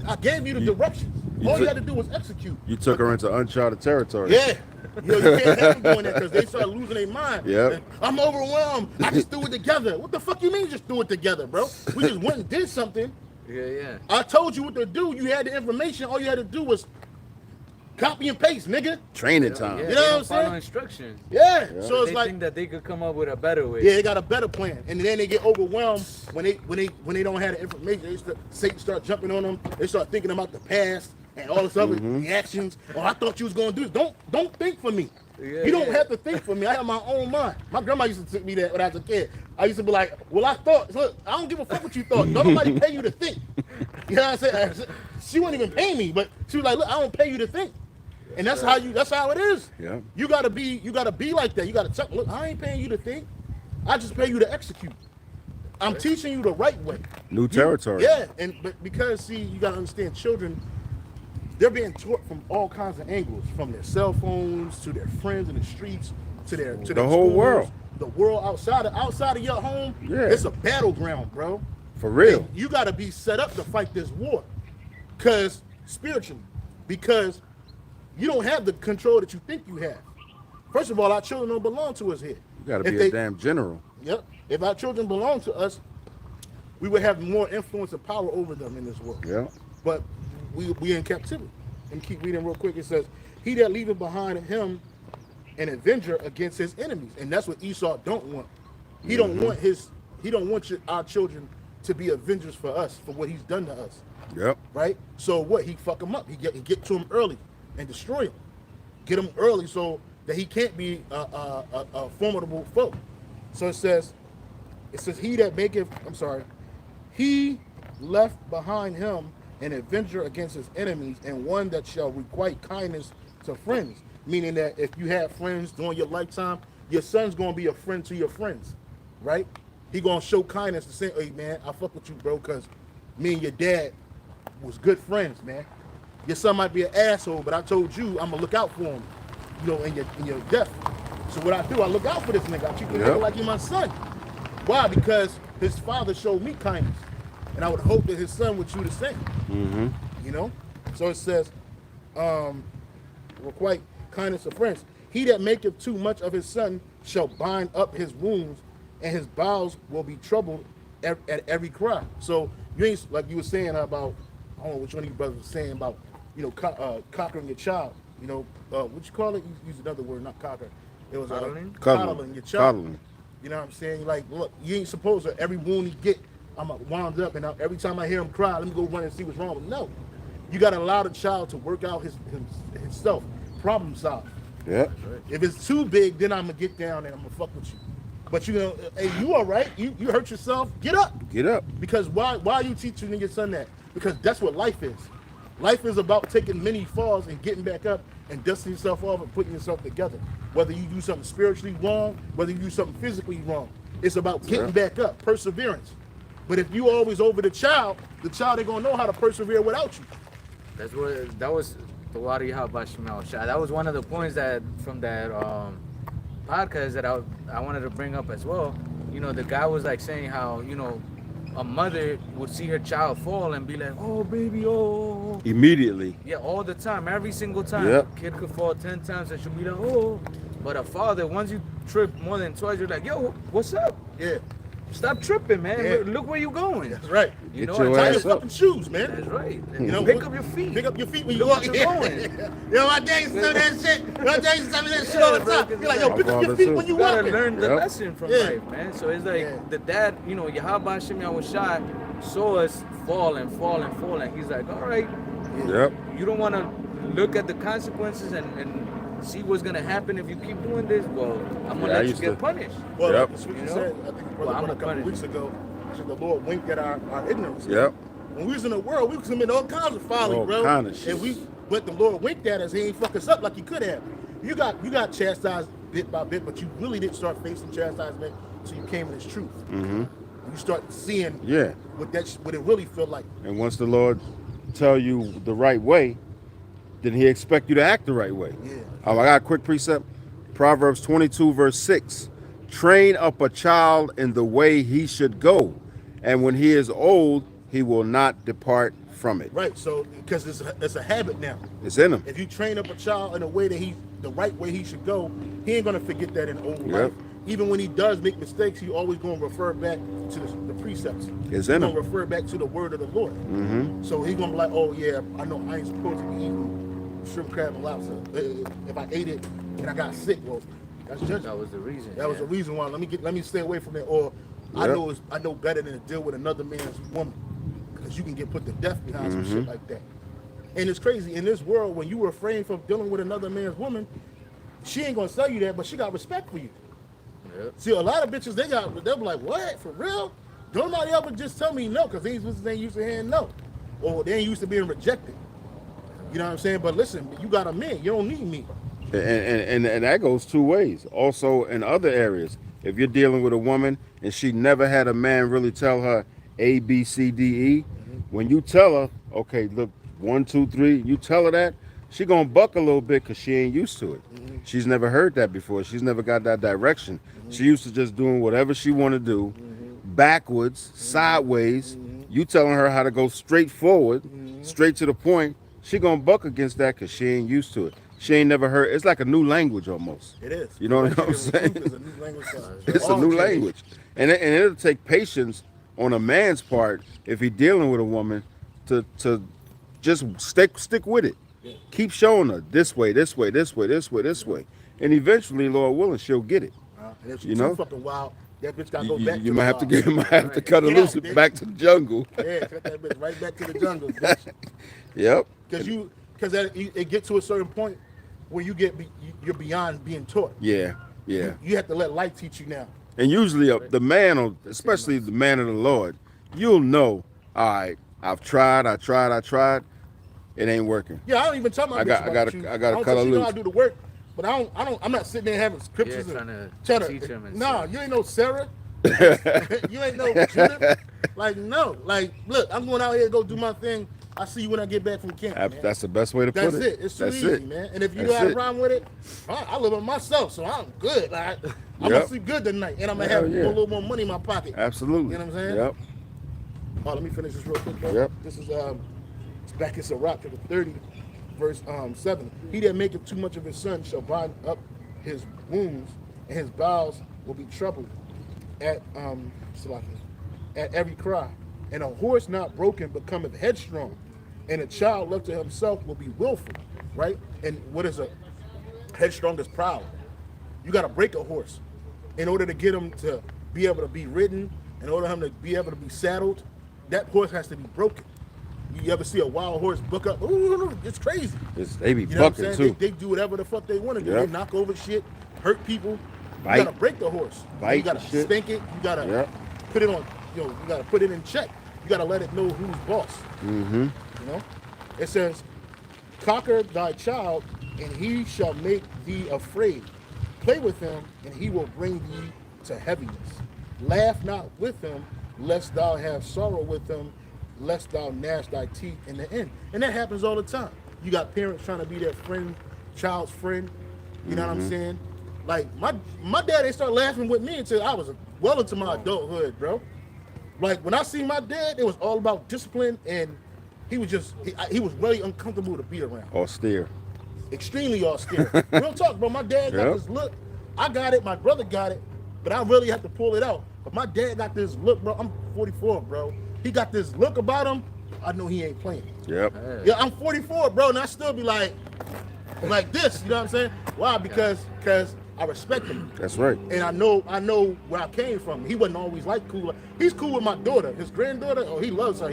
I gave you the directions. All you had to do was execute. You took her into uncharted territory. Yeah. Yo, you can't have them doing that because they start losing their mind. Yep. I'm overwhelmed. I just threw it together. What the fuck you mean just threw it together, bro? We just went and did something. Yeah. I told you what to do. You had the information. All you had to do was copy and paste, nigga. Training time. Yeah, You know what I'm follow saying? instructions. Yeah. So it's They like think that they could come up with a better way. yeah, they got a better plan, and then they get overwhelmed when they don't have the information. Satan start jumping on them. They start thinking about the past and all this other reactions. Oh, I thought you was gonna do this. Don't think for me. You don't have to think for me. I have my own mind. My grandma used to tell me that when I was a kid. I used to be like, well, I thought. Look, I don't give a fuck what you thought. Don't nobody pay you to think. You know what I'm saying? She wouldn't even pay me, but she was like, look, I don't pay you to think. And that's how it is. Yeah. You gotta be like that. You gotta tell, look, I ain't paying you to think. I just pay you to execute. I'm teaching you the right way. New territory. But because see, you gotta understand, children, they're being taught from all kinds of angles, from their cell phones to their friends in the streets to their the their whole schools, world. The world outside of your home. Yeah. It's a battleground, bro. For real. And you gotta be set up to fight this war, because spiritually, because you don't have the control that you think you have. First of all, our children don't belong to us here. You gotta be a damn general. Yep. If our children belong to us, we would have more influence and power over them in this world. Yeah. But we in captivity. And keep reading real quick. It says, he that leaveth behind him an avenger against his enemies. And that's what Esau don't want. He don't want our children to be avengers for us, for what he's done to us. Yep. Right? So what? He fuck him up. He get to him early and destroy him. Get him early so that he can't be a formidable foe. So it says he left behind him an avenger against his enemies, and one that shall requite kindness to friends. Meaning that if you have friends during your lifetime, your son's gonna be a friend to your friends, right? He gonna show kindness to say, hey man, I fuck with you, bro, because me and your dad was good friends, man. Your son might be an asshole, but I told you I'm gonna look out for him, you know, in your death. So what I do, I look out for this nigga. I treat the nigga like he's my son. Why? Because his father showed me kindness, and I would hope that his son would do the same. You know. So it says, requite kindness of friends. He that maketh too much of his son shall bind up his wounds, and his bowels will be troubled at every cry. So you ain't, like you were saying about, I don't know which one of you brothers was saying about conquering your child. What you call it? You use another word, not conquer. It was coddling your child. Coddling. You know what I'm saying? Like, look, you ain't supposed to every wound he get, I'm wound up, and every time I hear him cry, let me go run and see what's wrong with him. No, you got to allow the child to work out himself, problem solve. Yeah. If it's too big, then I'm gonna get down and I'm gonna fuck with you. But hey, you all right? You hurt yourself? Get up. Get up. Because why are you teaching your son that? Because that's what life is. Life is about taking many falls and getting back up and dusting yourself off and putting yourself together. Whether you do something spiritually wrong, whether you do something physically wrong, it's about getting back up, perseverance. But if you always over the child ain't gonna know how to persevere without you. That was the Wadi Habashimel shot. That was one of the points that from that podcast that I wanted to bring up as well. The guy was like saying how, a mother would see her child fall and be like, oh baby, oh. Immediately. Yeah, all the time, every single time. Yep. A kid could fall 10 times and she'll be like, oh. But a father, once you trip more than twice, you're like, yo, what's up? Yeah. Stop tripping, man. Yeah. Look where you going. That's right. Get Tie your your ass up. fucking shoes, man. That's right. Pick up your feet. Pick up your feet when you Look walk. where you're going. My dad used to tell me that shit. My dad used to tell me that shit all the time. You're like, yo, pick up your feet when you You gotta walk. learn the lesson from life, man. So it's like the dad, Yahaba Shimon was shot, saw us fall and fall and fall, and he's like, all right, Yep. you don't want to look at the consequences and see what's gonna happen if you keep doing this. Well, I'm gonna let you get punished. Well, Yep. that's what you said. I think a couple weeks ago, the Lord winked at our ignorance. Yep. When we was in the world, we was committing all kinds of folly, bro. Kind of shit. But the Lord winked at us. He ain't fuck us up like he could have. You got chastised bit by bit, but you really didn't start facing chastisement until you came to this truth. Mm-hmm. You start seeing what it really feel like. And once the Lord tell you the right way, then he expect you to act the right way. Yeah. I got a quick precept. Proverbs 22 verse 6. Train up a child in the way he should go, and when he is old, he will not depart from it. Right. So because it's a habit now. It's in him. If you train up a child in a way that the right way he should go, he ain't gonna forget that in old life. Even when he does make mistakes, he always gonna refer back to the precepts. It's He's in gonna him. refer back to the word of the Lord. Mm-hmm. So he's gonna be like, oh yeah, I know I ain't supposed to be eating shrimp, crab, and lobster. If I ate it and I got sick, well, that's judgment. That was the reason. That was the reason why. Let me stay away from it. Or I know better than to deal with another man's woman, because you can get put to death behind some shit like that. And it's crazy in this world when you refrain from dealing with another man's woman, she ain't gonna tell you that, but she got respect for you. Yep. See, a lot of bitches they'll be like, what, for real? Don't nobody ever just tell me no, because these bitches ain't used to hearing no, or they ain't used to being rejected. You know what I'm saying? But listen, you got a man, you don't need me. And that goes two ways. Also in other areas, if you're dealing with a woman and she never had a man really tell her A, B, C, D, E, when you tell her, okay, look, 1, 2, 3, you tell her that, she gonna buck a little bit because she ain't used to it. She's never heard that before. She's never got that direction. She used to just doing whatever she want to do, backwards, sideways. You telling her how to go straight forward, straight to the point. She gonna buck against that because she ain't used to it. She ain't never heard. It's like a new language almost. It is. You know what I'm saying? It's a new language. It's a new language, and it'll take patience on a man's part if he's dealing with a woman to just stick with it. Yeah. Keep showing her this way, this way, this way, this way, this way, and eventually, Lord willing, she'll get it. And if she's too fucking wild, that bitch gotta go back. You might have to cut her loose back to the jungle. Yeah, cut that bitch right back to the jungle, bitch. Yep. Because it gets to a certain point where you're beyond being taught. Yeah. You have to let life teach you now. And usually the man, especially the man of the Lord, you'll know, all right, I've tried. It ain't working. Yeah, I don't even tell my bitch about you. I got to cut her loose. You know I do the work, but I'm not sitting there having scriptures trying to teach him. No, you ain't no Sarah. You ain't no Judith. Like, look, I'm going out here to go do my thing. I see you when I get back from camp, man. That's the best way to put it. That's it. It's too easy, man. And if you got a problem with it, I live on myself, so I'm good. Like, I'm gonna sleep good tonight, and I'm gonna have a little more money in my pocket. Absolutely. You know what I'm saying? Yep. Oh, let me finish this real quick, bro. Yep. This is it's back in Sirach, chapter 30, verse 7. He that maketh too much of his son shall bind up his wounds, and his bowels will be troubled at every cry. And a horse not broken becometh headstrong, And a child left to himself will be willful, right? And what is a headstrong is proud. You got to break a horse in order to get him to be able to be ridden, in order for him to be able to be saddled. That horse has to be broken. You ever see a wild horse buck up? Ooh, it's crazy. They be bucking too. They do whatever the fuck they want to do. Yep. They knock over shit, hurt people. Bite. You gotta break the horse. Bite you gotta shit. spank it. You gotta put it on. You gotta put it in check. You gotta let it know who's boss. Mm-hmm. You know, it says, "Conquer thy child, and he shall make thee afraid. Play with him, and he will bring thee to heaviness. Laugh not with him, lest thou have sorrow with him, lest thou gnash thy teeth in the end." And that happens all the time. You got parents trying to be their friend, child's friend. You know what I'm saying? Like my dad, they start laughing with me until I was well into my adulthood, bro. Like when I see my dad, it was all about discipline, and he was just he was really uncomfortable to be around. Austere. Extremely austere. Real talk, bro. My dad got this look. I got it. My brother got it, but I really have to pull it out. But my dad got this look, bro. I'm 44, bro. He got this look about him. I know he ain't playing. Yep. Yeah, I'm 44, bro, and I still be like this. You know what I'm saying? Why? Because I respect him. That's right. And I know where I came from. He wasn't always like cool. He's cool with my daughter, his granddaughter. Oh, he loves her.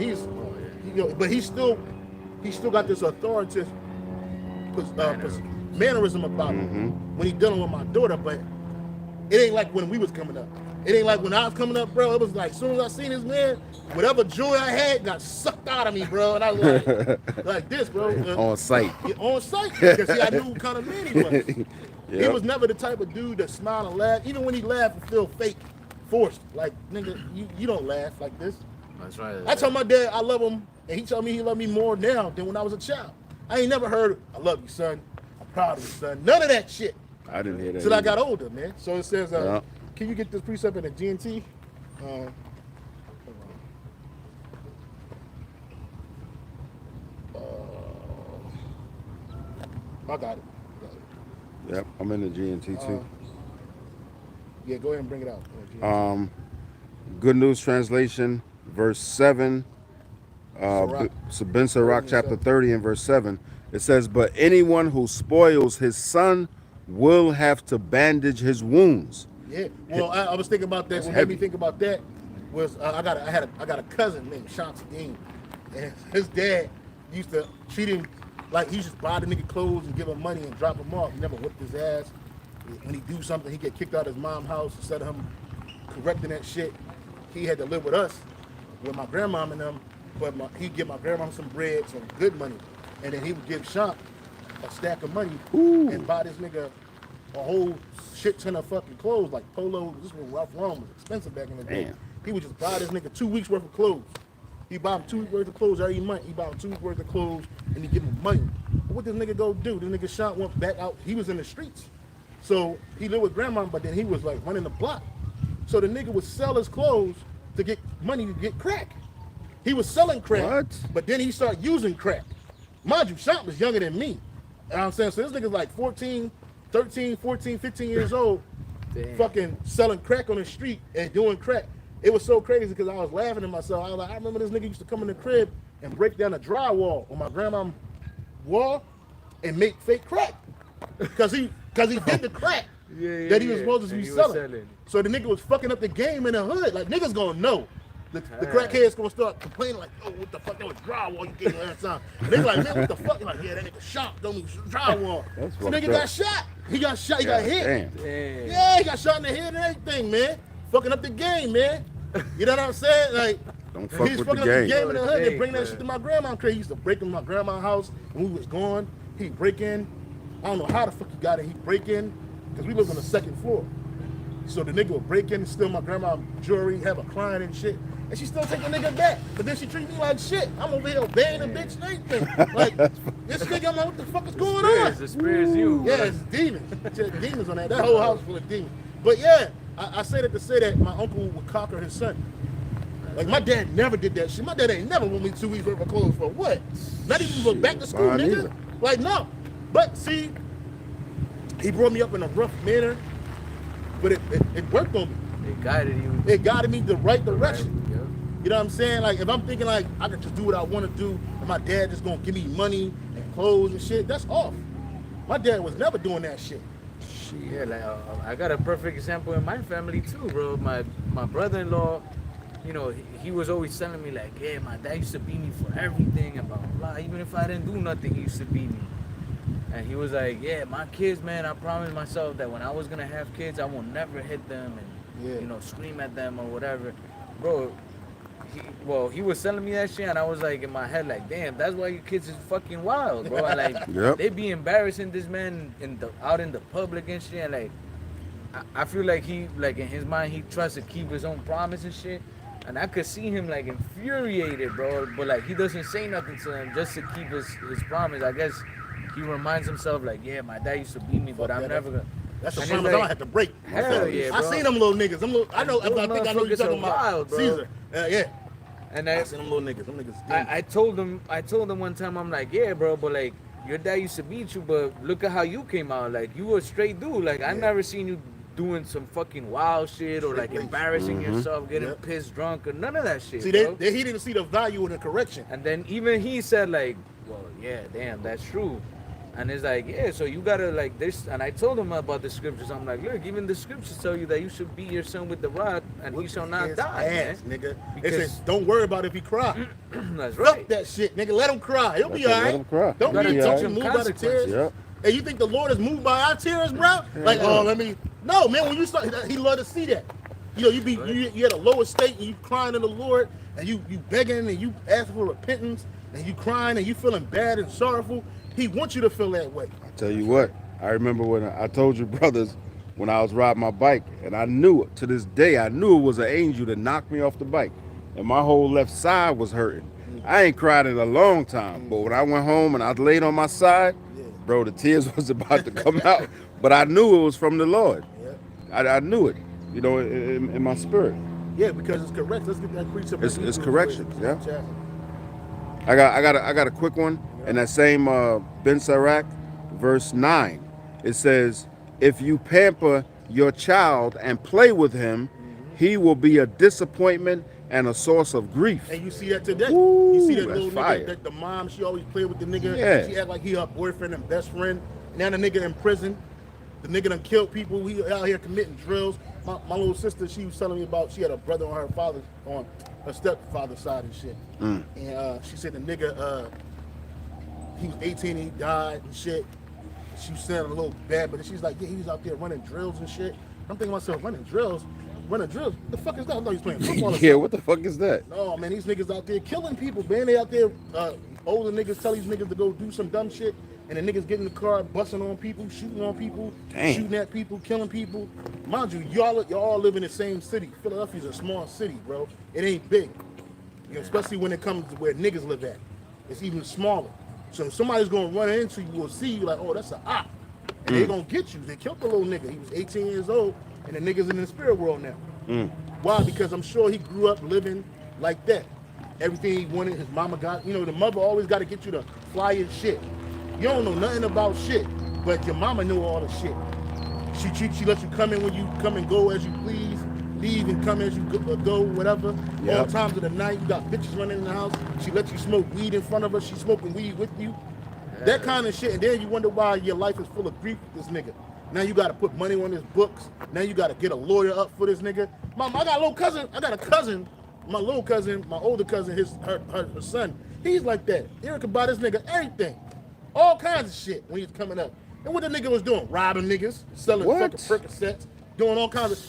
But he still got this authoritative mannerism about him when he dealing with my daughter. But it ain't like when we was coming up. It ain't like when I was coming up, bro. It was like as soon as I seen this man, whatever joy I had got sucked out of me, bro. And I was like this, bro. On sight. Yeah, on sight. Because see, I knew what kind of man he was. Yep. He was never the type of dude that smile and laugh. Even when he laughed, it feel fake, forced. Like, nigga, you don't laugh like this. That's right. I told my dad I love him, and he told me he loved me more now than when I was a child. I ain't never heard, "I love you, son. I'm proud of you, son." None of that shit. I didn't hear that. Till I got older, man. So it says, can you get this precept in the GNT? I got it. Yep, I'm in the GNT too. Yeah, go ahead and bring it out. Good News Translation, verse 7. Ben Sirach chapter 30 and verse 7. It says, "But anyone who spoils his son will have to bandage his wounds." Yeah. Well, I was thinking about that. What made me think about that was I got a cousin named Shanti Dean, and his dad used to treat him like he just buy the nigga clothes and give him money and drop him off. He never whipped his ass. When he do something, he get kicked out of his mom's house. Instead of him correcting that shit, he had to live with us, with my grandmom and them. But he'd give my grandmom some bread, some good money, and then he would give Shanti a stack of money and buy this nigga a whole shit ton of fucking clothes, like polos. This was Ralph Lauren, was expensive back in the day. Damn. He would just buy this nigga 2 weeks worth of clothes. He buy him 2 weeks worth of clothes every month. He buy him 2 weeks worth of clothes, and he give him money. But what this nigga go do? This nigga Sean went back out. He was in the streets, so he lived with grandma, but then he was like running the block. So the nigga would sell his clothes to get money to get crack. He was selling crack, but then he started using crack. Mind you, Sean was younger than me. You know what I'm saying? So this nigga's like 13, 14, 15 years old, fucking selling crack on the street and doing crack. It was so crazy because I was laughing at myself. I was like, I remember this nigga used to come in the crib and break down a drywall on my grandma's wall and make fake crack. Because he did the crack that he was supposed to be selling. So the nigga was fucking up the game in the hood. Like, niggas gonna know. The crackhead's gonna start complaining like, "Oh, what the fuck? That was drywall you gave me last time." And they like, "Man, what the fuck?" Like, "Yeah, that nigga shot. Don't mean drywall." So nigga got shot. He got shot. He got hit. Damn. Yeah, he got shot in the head and everything, man. Fucking up the game, man. You know what I'm saying? Like, don't fuck he's with fucking the up game. the game in the hood and bring that shit to my grandma's crib. He used to break in my grandma's house when we was gone. He'd break in. I don't know how the fuck he got it. He'd break in because we lived on the second floor. So the nigga would break in and steal my grandma's jewelry, have her crying and shit. And she still take the nigga back. But then she treat me like shit. I'm over here obeying the bitch and everything. Like, this nigga, I'm like, what the fuck is going on? The spirit is you. Yeah, it's demons. Demons on that. That whole house full of demons. But yeah, I say that to say that my uncle would conquer his son. Like, my dad never did that shit. My dad ain't never want me 2 weeks worth of clothes for what? Not even for back to school, nigga. Either. Like, no. But see, he brought me up in a rough manner, but it worked on me. It guided you. It guided me the right direction. Yep. You know what I'm saying? Like, if I'm thinking like I can just do what I want to do my dad just gonna give me money and clothes and shit. That's off. My dad was never doing that shit. Yeah, like I got a perfect example in my family too, bro. My brother-in-law, you know, he was always telling me like, yeah, my dad used to beat me for everything and blah blah blah. Even if I didn't do nothing, he used to beat me. And he was like, yeah, my kids, man, I promised myself that when I was gonna have kids, I will never hit them and you know, scream at them or whatever, bro. He was telling me that shit, and I was like in my head, like, damn, that's why your kids is fucking wild, bro. And, like, they be embarrassing this man out in the public and shit. And like, I feel like he, like in his mind, he tries to keep his own promise and shit. And I could see him like infuriated, bro. But like, he doesn't say nothing to him just to keep his promise. I guess he reminds himself, like, yeah, my dad used to beat me, but I'm never gonna. That's a promise like, I don't have to break. Hell yeah, bro. I seen them little niggas. I think I know you're talking about wild, bro. Caesar. Yeah. And I seen them little niggas. Them niggas. I told him one time, I'm like, yeah, bro, but like, your dad used to beat you, but look at how you came out. Like, you were a straight dude. Like, I never seen you doing some fucking wild shit or like embarrassing yourself, getting pissed drunk or none of that shit. See, he didn't see the value in the correction. And then even he said like, well, yeah, damn, that's true. And it's like, yeah, so you gotta like this. And I told him about the scriptures. I'm like, look, even the scriptures tell you that you should beat your son with the rod and he shall not die, ass, man. Nigga. Because it says, don't worry about if he cry. That's right. Fuck that shit, nigga. Let him cry. He'll be all right. Let him cry. Don't be moved by the tears. Yep. Hey, you think the Lord is moved by our tears, bro? Like, no, man. When you start, he love to see that. You know, you at a lower state and you crying to the Lord and you begging and you asking for repentance and you crying and you feeling bad and sorrowful. He wants you to feel that way. I tell you what, I remember when I told you brothers when I was riding my bike, and I knew it to this day. I knew it was an angel that knocked me off the bike, and my whole left side was hurting. I ain't cried in a long time, but when I went home and I laid on my side, bro, the tears was about to come out. But I knew it was from the Lord. I knew it, you know, in my spirit. Yeah, because it's correct. Let's get that precept. It's correction. Yeah. I got a quick one. In that same Ben Sirach, verse 9, it says, if you pamper your child and play with him, he will be a disappointment and a source of grief. And you see that today. Ooh, you see that little nigga, that the mom, she always played with the nigga. Yeah. She act like he her boyfriend and best friend. Now the nigga in prison. The nigga done killed people. He out here committing drills. My little sister, she was telling me about, she had a brother on her stepfather's side and shit. And she said the nigga, he was 18 and he died and shit. She was sounding a little bad, but she's like, yeah, he was out there running drills and shit. I'm thinking to myself, running drills? What the fuck is that? I thought he was playing football. Yeah, what the fuck is that? No, man, these niggas out there killing people, man. They out there, older niggas tell these niggas to go do some dumb shit, and the niggas get in the car, busting on people, shooting on people, shooting at people, killing people. Mind you, y'all all live in the same city. Philadelphia's a small city, bro. It ain't big. You know, especially when it comes to where niggas live at. It's even smaller. So if somebody's gonna run into you or see you like, oh, that's an op. And they're gonna get you. They killed the little nigga. He was 18 years old, and the nigga's in the spirit world now. Why? Because I'm sure he grew up living like that. Everything he wanted, his mama got. You know, the mother always got to get you the flyest shit. You don't know nothing about shit, but your mama knew all the shit. She lets you come in when you come and go as you please, leave and come as you go, whatever. Yep. All times of the night, you got bitches running in the house. She lets you smoke weed in front of her. She's smoking weed with you. Yeah. That kind of shit. And then you wonder why your life is full of grief with this nigga. Now you got to put money on his books. Now you got to get a lawyer up for this nigga. Mom, I got a little cousin. I got a cousin. My little cousin, my older cousin, her son. He's like that. Eric could buy this nigga everything. All kinds of shit when he's coming up. And what the nigga was doing? Robbing niggas, selling fucking Percocets, doing all kinds of.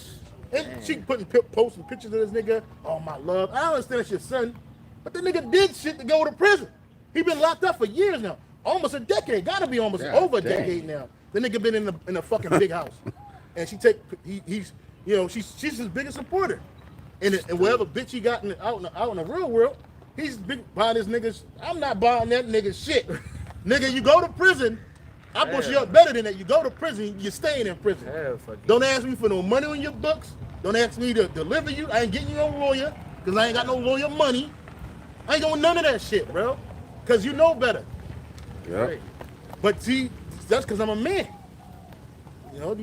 And she posting pictures of this nigga. Oh my love. I understand it's your son, but the nigga did shit to go to prison. He been locked up for years now, almost a decade. Got to be almost over a decade now. The nigga been in a fucking big house, and he's you know she's his biggest supporter. And whatever bitch he got out in the real world, he's big buying his niggas. I'm not buying that nigga shit. Nigga, you go to prison. I push you up better than that. You go to prison, you're staying in prison. Don't ask me for no money on your books. Don't ask me to deliver you. I ain't getting you no lawyer, because I ain't got no lawyer money. I ain't doing none of that shit, bro. Because you know better. Yeah. Right. But see, that's because I'm a man. You know,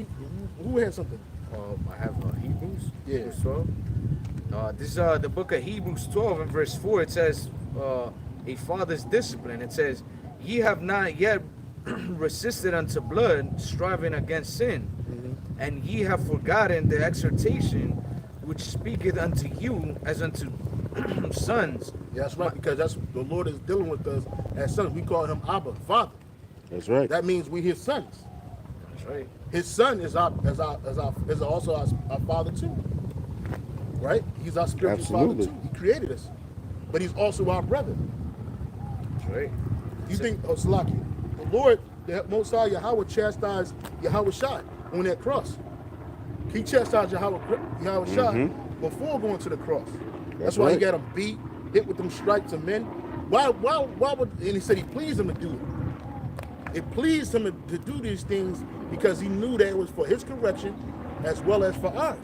who had something? I have Hebrews. Yeah. Hebrews 12. This is the book of Hebrews 12 and verse 4. It says, a father's discipline. It says, ye have not yet resisted unto blood, striving against sin, and ye have forgotten the exhortation which speaketh unto you as unto sons. Yeah, that's right, because that's the Lord is dealing with us as sons. We call him Abba, Father. That's right. That means we his sons. That's right. His son is also our father too. Right? He's our spiritual Absolutely. father too. He created us. But he's also our brother. That's right. You think, Salaki, the Lord, the Most High Yahweh chastised Yahweh Shai on that cross. He chastised Yahweh Shai before going to the cross. That's why right. he got him beat, hit with them stripes of men. Why would, and he said he pleased him to do it. It pleased him to do these things because he knew that it was for his correction as well as for ours.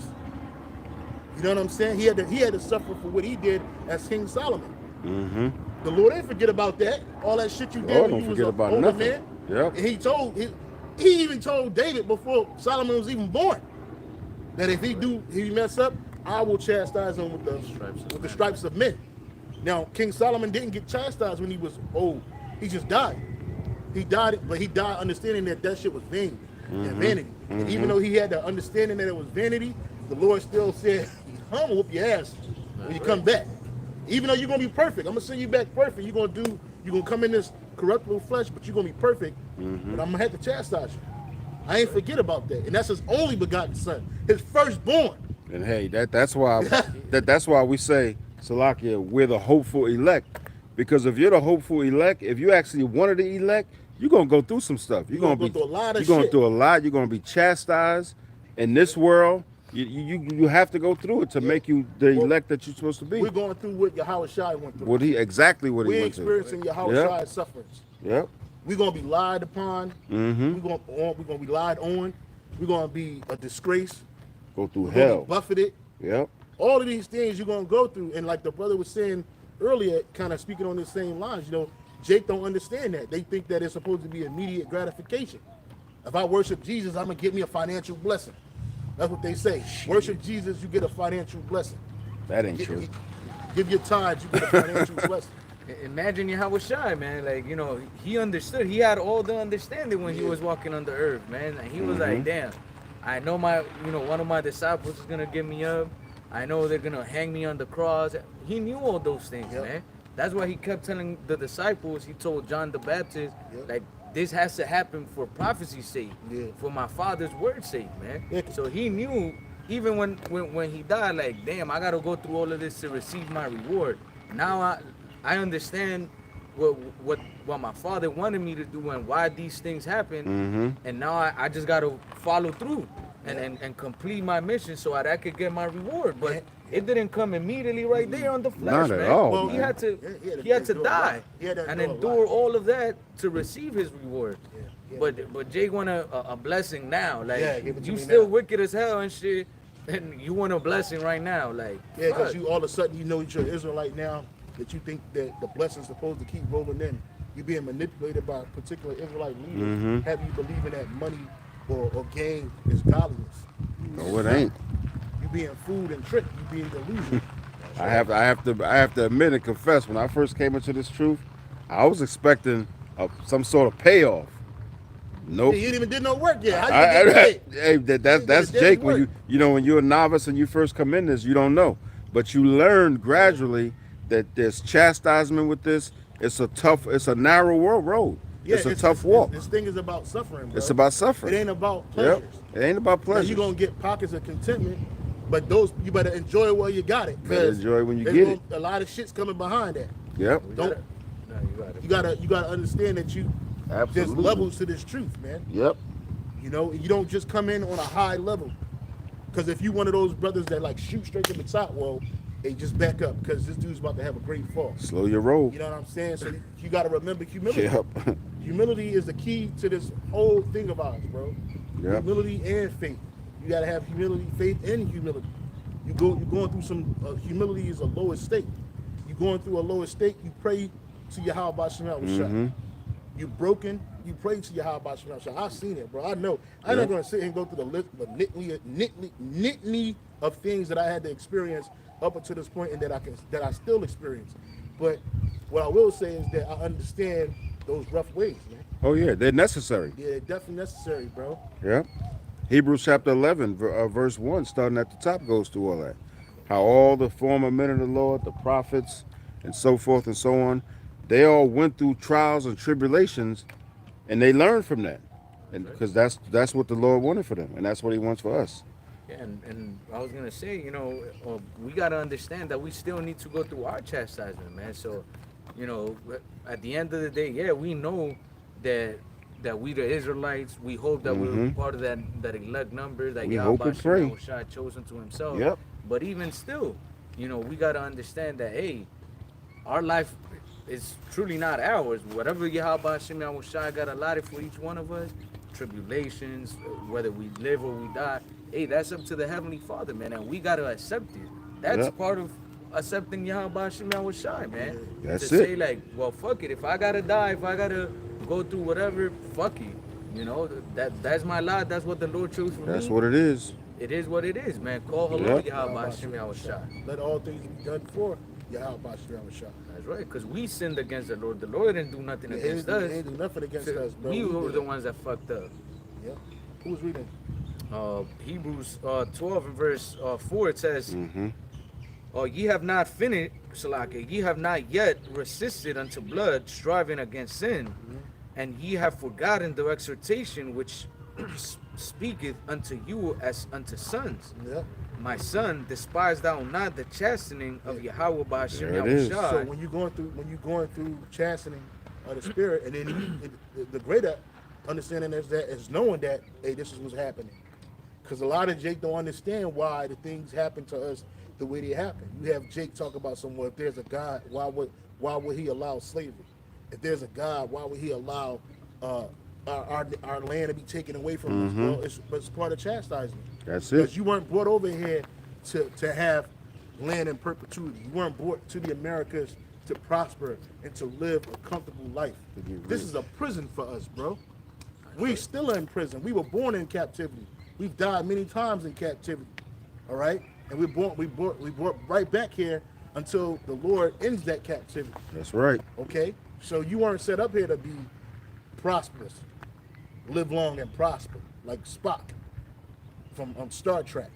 You know what I'm saying? He had to suffer for what he did as King Solomon. Mm-hmm. The Lord ain't forget about that. All that shit you did Lord when don't you was forget an about older nothing. man. Yep. And he even told David before Solomon was even born that if he mess up, I will chastise him with the stripes of men. Now, King Solomon didn't get chastised when he was old. He just died. He died, but he died understanding that shit was vain and vanity. And even though he had the understanding that it was vanity, the Lord still said, I'm gonna whoop your ass when you come back. Even though you're gonna be perfect, I'm gonna send you back perfect. You're gonna come in this corruptible flesh, but you're gonna be perfect. But I'm gonna have to chastise you. I ain't forget about that. And that's his only begotten son, his firstborn. And hey, that's why that's why we say, Salakia, we're the hopeful elect. Because if you're the hopeful elect, if you actually one of the elect, you're gonna go through some stuff. You're gonna go through a lot of You're going shit. through a lot. You're gonna be chastised in this world. You have to go through it to make you the elect that you're supposed to be. We're going through what Yahweh Shai went through. What he went We're through. experiencing Yahweh Shai's sufferings. Yep. We're gonna be lied upon. We're gonna be lied on. We're gonna be a disgrace. Go through We're hell. gonna be buffeted. Yep. All of these things you're gonna go through, and like the brother was saying earlier, kind of speaking on the same lines, Jake don't understand that. They think that it's supposed to be immediate gratification. If I worship Jesus, I'm gonna get me a financial blessing. That's what they say. Worship Jesus, you get a financial blessing. That ain't true. Give your tithes, you get a financial blessing. Imagine Yahweh Shai, man. Like, he understood. He had all the understanding when he was walking on the earth, man. And he was like, damn, I know one of my disciples is going to give me up. I know they're going to hang me on the cross. He knew all those things, man. That's why he kept telling the disciples, he told John the Baptist, like, this has to happen for prophecy's sake, for my Father's word's sake, man. So he knew, even when he died, like, damn, I got to go through all of this to receive my reward. Now I understand what my Father wanted me to do and why these things happen, and now I just got to follow through and complete my mission so that I could get my reward. But it didn't come immediately right there on the flesh, Not at man. all, Well, man. he had to die and endure all of that to receive his reward. But Jake want a blessing now. Like, give it to you me still now. wicked as hell and shit, and you want a blessing right now. Like, because fuck. you all of a sudden you're an Israelite now, that you think that the blessing's supposed to keep rolling in. You're being manipulated by particular Israelite leaders, have you believing that money or gain is godliness. No, it ain't. You being fooled and tricked. You being delusional. I have to admit and confess, when I first came into this truth, I was expecting some sort of payoff. Nope. You ain't even did no work yet. How you get paid? Hey, that's Jake. When when you're a novice and you first come in this, you don't know, but you learn gradually that there's chastisement with this. It's a narrow road. It's a tough walk. This thing is about suffering, bro. It's about suffering. It ain't about pleasures. It ain't about pleasures. You're going to get pockets of contentment, but you better enjoy it while you got it. Better enjoy it when you get it. A lot of shit's coming behind that. Yep. You gotta understand that there's levels to this truth, man. Yep. You don't just come in on a high level. Because if you one of those brothers that like shoot straight to the top, well, they just back up because this dude's about to have a great fall. Slow your roll. You know what I'm saying? So you got to remember humility. Yep. Humility is the key to this whole thing of ours, bro. Yep. Humility and faith. You got to have humility, faith, and humility. You're going through some humility is a lower state. You're going through a lower state. You pray to Yahweh Shai. You're broken. You pray to Yahweh Shai. I've seen it, bro. I know. I'm not going to sit and go through the list, the litany of things that I had to experience up until this point, and that I still experience. But what I will say is that I understand those rough ways, man. Oh yeah, they're necessary. Yeah, they're definitely necessary, bro. Yeah. Hebrews chapter 11, verse 1, starting at the top, goes through all that. How all the former men of the Lord, the prophets, and so forth and so on, they all went through trials and tribulations, and they learned from that. And because that's what the Lord wanted for them, and that's what He wants for us. Yeah, and I was gonna say, we gotta understand that we still need to go through our chastisement, man. So, at the end of the day, yeah, we know that we the Israelites, we hope that we're part of that elect number that We hope and pray. Yahweh had chosen to Himself. Yep. But even still, we gotta understand that hey, our life is truly not ours. Whatever Yahweh Shai got allotted for each one of us, tribulations, whether we live or we die, hey, that's up to the Heavenly Father, man, and we gotta accept it. That's part of accepting Yahweh Shai, man. That's to it. say like, well, fuck it. If I gotta die, if I gotta go through whatever, fuck it. That's my lot. That's what the Lord chose for me. That's what it is. It is what it is, man. Call hello, Yahweh Shai. Let all things be done for Yahweh Shai. That's right, because we sinned against the Lord. The Lord didn't do nothing against us. He ain't do nothing against us, bro. We were the ones that fucked up. Yeah. Who's reading? Hebrews 12 and verse 4, it says, ye have not finished, Salaki, ye have not yet resisted unto blood, striving against sin, and ye have forgotten the exhortation which speaketh unto you as unto sons. Yeah. My son, despise thou not the chastening of Yahweh by Hashem There it is. Yahushua. So when you're going through chastening of the spirit, and then the greater understanding is knowing that, hey, this is what's happening. Because a lot of Jake don't understand why the things happen to us the way they happen. You have Jake talk about somewhere, if there's a God, why would He allow slavery? If there's a God, why would He allow our land to be taken away from us? Well, it's part of chastisement. That's it. Because you weren't brought over here to have land in perpetuity. You weren't brought to the Americas to prosper and to live a comfortable life. This is a prison for us, bro. We still in prison. We were born in captivity. We've died many times in captivity. All right? And we brought right back here until the Lord ends that captivity. That's right. Okay? So you weren't set up here to be prosperous. Live long and prosper, like Spock from Star Trek.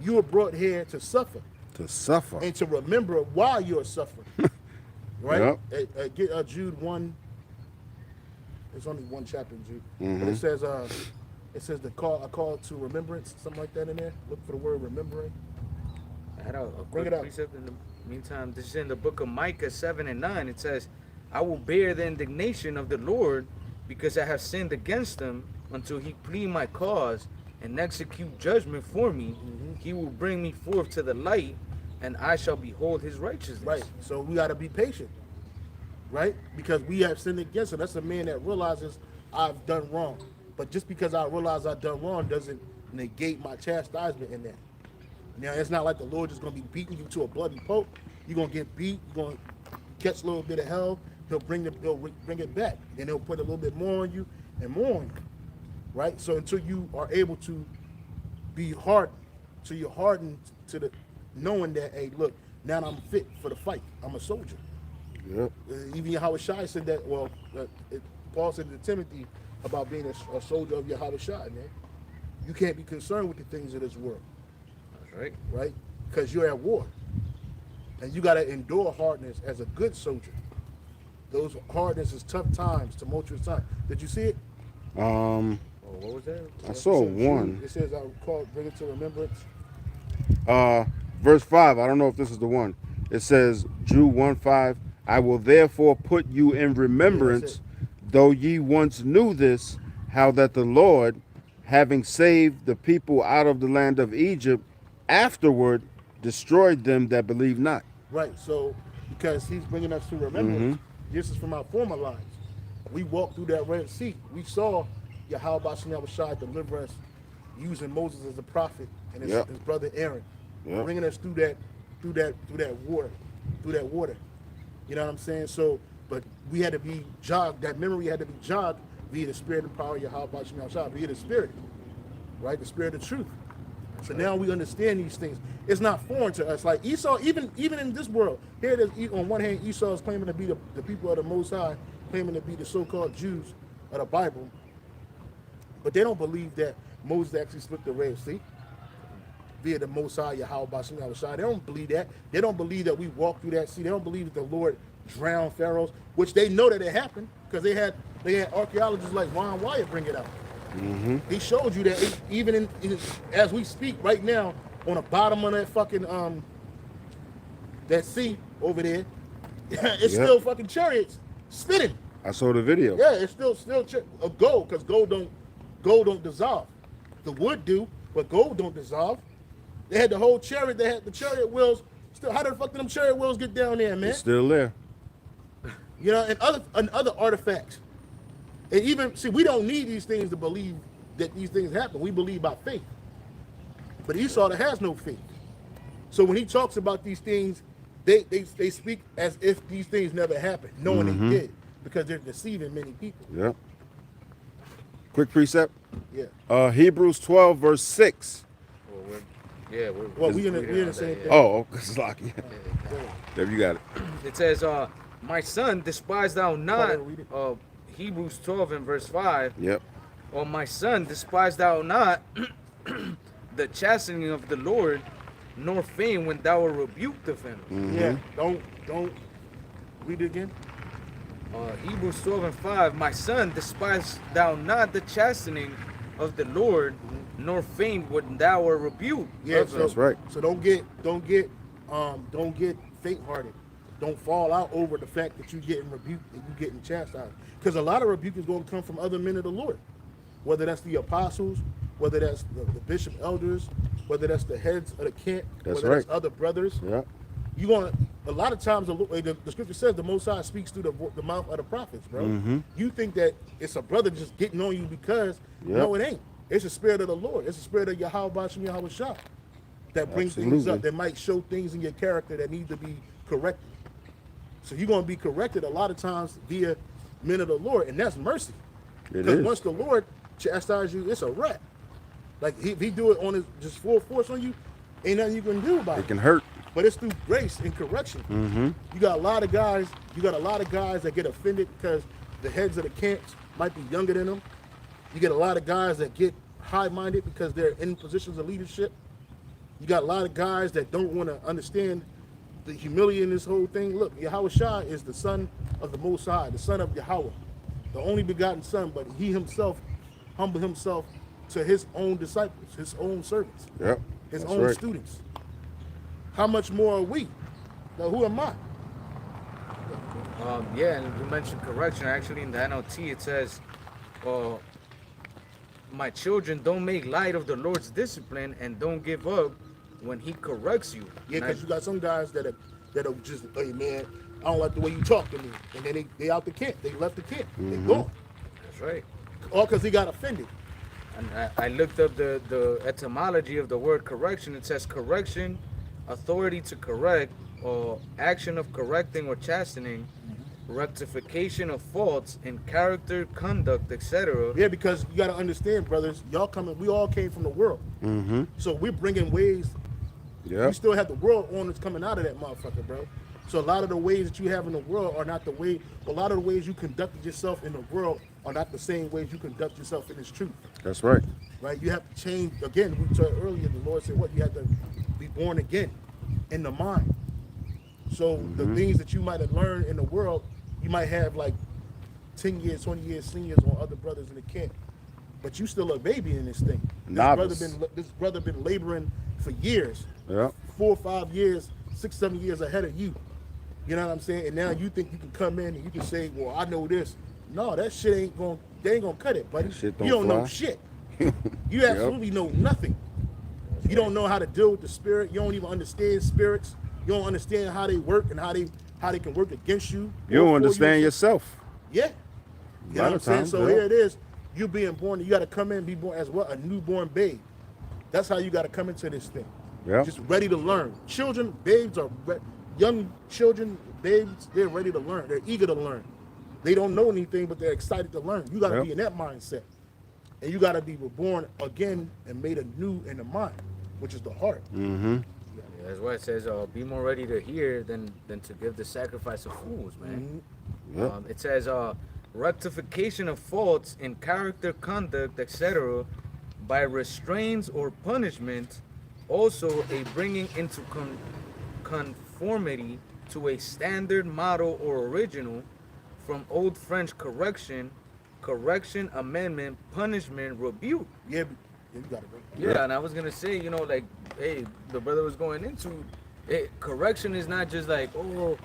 You were brought here to suffer. To suffer. And to remember why you're suffering. Right? Yep. Get Jude 1. There's only one chapter in Jude. But it says a call to remembrance, something like that in there. Look for the word remembering. I had a Bring quick it up. precept in the meantime. This is in the book of Micah 7 and 9. It says, I will bear the indignation of the Lord because I have sinned against him until he plead my cause and execute judgment for me. He will bring me forth to the light and I shall behold his righteousness. Right. So we got to be patient. Right? Because we have sinned against him. That's a man that realizes I've done wrong. But just because I realize I've done wrong doesn't negate my chastisement in that. Now, it's not like the Lord is going to be beating you to a bloody pulp. You're going to get beat. You're going to catch a little bit of hell. He'll bring it back. Then he'll put a little bit more on you and more on you. Right? So until you are able to be hardened, so you're hardened to the knowing that, hey, look, now I'm fit for the fight. I'm a soldier. Yep. Even Yahweh Shai said that, Paul said to Timothy about being a soldier of Yahweh Shai, man. You can't be concerned with the things of this world. That's right. Right? Because you're at war. And you got to endure hardness as a good soldier. Those hardness is tough times, tumultuous times. Did you see it? Oh, what was that? I saw one. It says, I'll bring it to remembrance. Verse 5, I don't know if this is the one. It says, Jude 1:5, I will therefore put you in remembrance, though ye once knew this, how that the Lord, having saved the people out of the land of Egypt, afterward destroyed them that believe not. Right, so because he's bringing us to remembrance, this is from our former lives. We walked through that Red Sea. We saw Yahweh Shai deliver us using Moses as a prophet and his brother Aaron, bringing us through that water. You know what I'm saying? So, but we had to be jogged. That memory had to be jogged via the spirit and power of Yahweh Shai, via the spirit, right? The spirit of truth. So now we understand these things. It's not foreign to us. Like Esau, even in this world, here it is. On one hand, Esau is claiming to be the people of the Most High, claiming to be the so-called Jews of the Bible, but they don't believe that Moses actually split the Red Sea via the Most High, Yahweh Bashim Yahushua. They don't believe that. They don't believe that we walked through that sea. They don't believe that the Lord drowned pharaohs, which they know that it happened because they had archaeologists like Ron Wyatt bring it out. Mm-hmm. He showed you that even as we speak right now, on the bottom of that fucking that sea over there, it's still fucking chariots spinning. I saw the video. Yeah, it's still gold, because gold don't dissolve. The wood do, but gold don't dissolve. They had the whole chariot. They had the chariot wheels. Still, how the fuck did them chariot wheels get down there, man? It's still there. You know, and other artifacts. And even we don't need these things to believe that these things happen. We believe by faith. But Esau that has no faith. So when he talks about these things, they speak as if these things never happened, knowing they did, because they're deceiving many people. Yep. Quick precept. Yeah. Hebrews 12 verse 6. We in the same thing. Oh, it's like there you got it. It says, "My son, despise thou not." Hebrews 12 and verse 5. Yep. "Oh, my son, despise thou not the chastening of the Lord, nor faint when thou art rebuked of him." Yeah. Don't read it again. Hebrews 12 and 5. "My son, despise thou not the chastening of the Lord, nor faint when thou art rebuked." Yeah, that's right. So don't get faint-hearted. Don't fall out over the fact that you're getting rebuked and you're getting chastised. Because a lot of rebuke is going to come from other men of the Lord, whether that's the apostles, whether that's the bishop elders, whether that's the heads of the camp, whether that's other brothers. Yeah. You want a lot of times the scripture says the Most High speaks through the mouth of the prophets, bro. You think that it's a brother just getting on you because no, it ain't. It's the spirit of the Lord. It's the spirit of Yahweh Bashim Yahushua that brings things up, that might show things in your character that need to be corrected. So you're going to be corrected a lot of times via men of the Lord, and that's mercy. Because once the Lord chastises you, it's a wrap. Like if he do it on his just full force on you, ain't nothing you can do about it. It can hurt. But it's through grace and correction. You got a lot of guys that get offended because the heads of the camps might be younger than them. You get a lot of guys that get high-minded because they're in positions of leadership. You got a lot of guys that don't want to understand the humility in this whole thing. Look, Yahushua is the son of the Most High, the son of Yahweh, the only begotten son, but he himself humbled himself to his own disciples, his own servants, his own students. How much more are we? Now, who am I? And you mentioned correction. Actually, in the NLT, it says, "My children, don't make light of the Lord's discipline and don't give up when he corrects you." Yeah, because you got some guys that are just, hey man, I don't like the way you talk to me, and then they out the camp, they left the camp, they gone. That's right. All because he got offended. And I looked up the etymology of the word correction. It says correction, authority to correct, or action of correcting or chastening, rectification of faults in character, conduct, etc. Yeah, because you got to understand, brothers, we all came from the world. So we're bringing ways. We still have the world on that's coming out of that motherfucker, bro. So a lot of the ways that you have in the world are not the way, a lot of the ways you conducted yourself in the world are not the same ways you conduct yourself in this truth. That's right. Right? You have to change. Again, we said earlier, the Lord said, you have to be born again in the mind. So the things that you might have learned in the world, you might have like 10 years, 20 years seniors on other brothers in the camp. But you still a baby in this thing. This brother been laboring for years. 4 or 5 years, 6, 7 years ahead of you. You know what I'm saying? And now you think you can come in and you can say, well, I know this. No, that shit they ain't gonna cut it, buddy. You don't know shit. You absolutely know nothing. You don't know how to deal with the spirit. You don't even understand spirits. You don't understand how they work and how they can work against you. You don't understand yourself. Yeah. You know what I'm saying? So here it is. You being born, you got to come in and be born as what? A newborn babe. That's how you got to come into this thing. Just ready to learn. Children, babes are young children, babes, they're ready to learn. They're eager to learn. They don't know anything, but they're excited to learn. You got to be in that mindset. And you got to be reborn again and made anew in the mind. which is the heart. Mm-hmm. Yeah, that's why it says, be more ready to hear than to give the sacrifice of fools, man. Yep. It says, rectification of faults in character, conduct, etc., by restraints or punishment, also a bringing into conformity to a standard, model, or original, from Old French correction, amendment, punishment, rebuke. Yeah, you got it, bro. Yeah, and I was gonna say, like, hey, the brother was going into it. Correction is not just like, oh,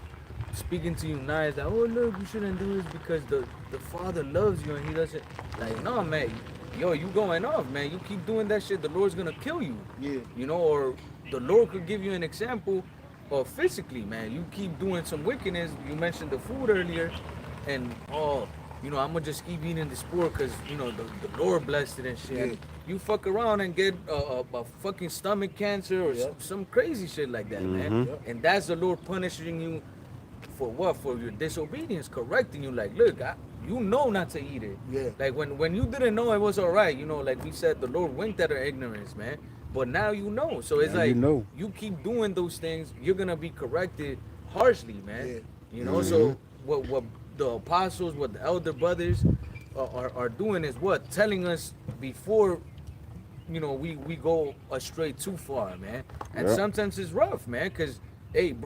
speaking to you nice, like, oh, look, you shouldn't do this because the Father loves you and He doesn't. Like, no, man, yo, you going off, man. You keep doing that shit, the Lord's gonna kill you. Yeah. Or the Lord could give you an example of physically, man. You keep doing some wickedness. You mentioned the food earlier, and I'm gonna just keep eating this pork because the Lord blessed it and shit. Yeah. And you fuck around and get a fucking stomach cancer or some crazy shit like that, man. Yep. And that's the Lord punishing you for what? For your disobedience, correcting you. Like, look, you know not to eat it. Yeah. Like when you didn't know it was all right, like we said, the Lord winked at our ignorance, man. But now you know. So it's Now like you know. you keep doing those things, you're gonna be corrected harshly, man. Yeah. So what the apostles, what the elder brothers are doing is what? Telling us before we go astray too far, man. And sometimes it's rough, man, because hey,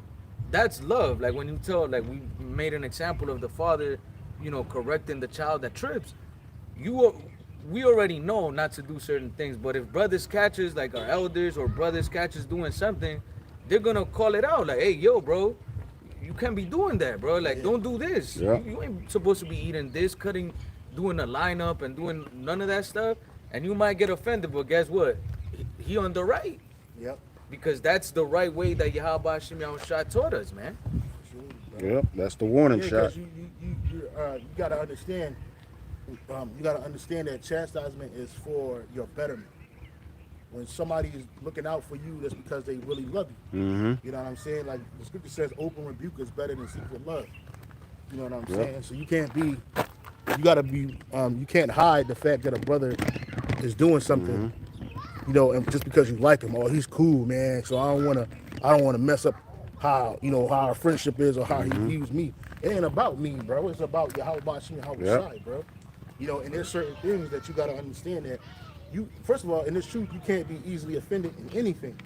that's love. Like when you tell, like we made an example of the father, correcting the child that trips. We already know not to do certain things, but if brothers catches, like our elders or brothers catches doing something, they're gonna call it out. Like, hey, yo, bro, you can't be doing that, bro. Like, don't do this. Yeah. You ain't supposed to be eating this, doing a lineup and doing none of that stuff. And you might get offended, but guess what? He on the right. Yep. Because that's the right way that Yahweh Shem Yahushua taught us, man. Yep. That's the warning shot. You gotta understand. You gotta understand that chastisement is for your betterment. When somebody is looking out for you, that's because they really love you. Mm-hmm. You know what I'm saying? Like the scripture says, open rebuke is better than secret love. You know what I'm saying? So you gotta be, you can't hide the fact that a brother is doing something, and just because you like him, he's cool, man. So I don't wanna mess up how our friendship is or how he views me. It ain't about me, bro. It's about Yahweh Shem Yahushua, bro. And there's certain things that you gotta understand that you, first of all, in this truth, you can't be easily offended in anything.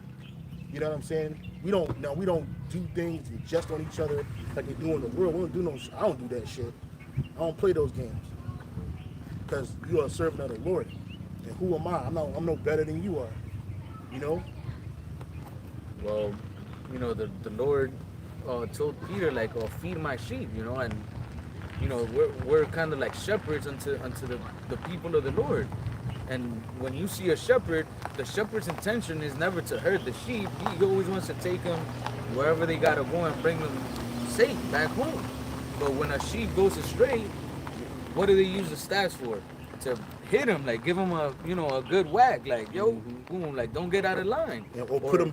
You know what I'm saying? We don't do things just on each other like they do in the world. We don't do I don't do that shit. I don't play those games because you are a servant of the Lord. And who am I? I'm no better than you are. Well, the Lord told Peter, like, feed my sheep, and we're kind of like shepherds unto the people of the Lord. And when you see a shepherd, the shepherd's intention is never to hurt the sheep. He always wants to take them wherever they gotta go and bring them safe back home. But when a sheep goes astray, what do they use the staffs for? To hit him, like give him a good whack, like yo, boom, like don't get out of line. Or put them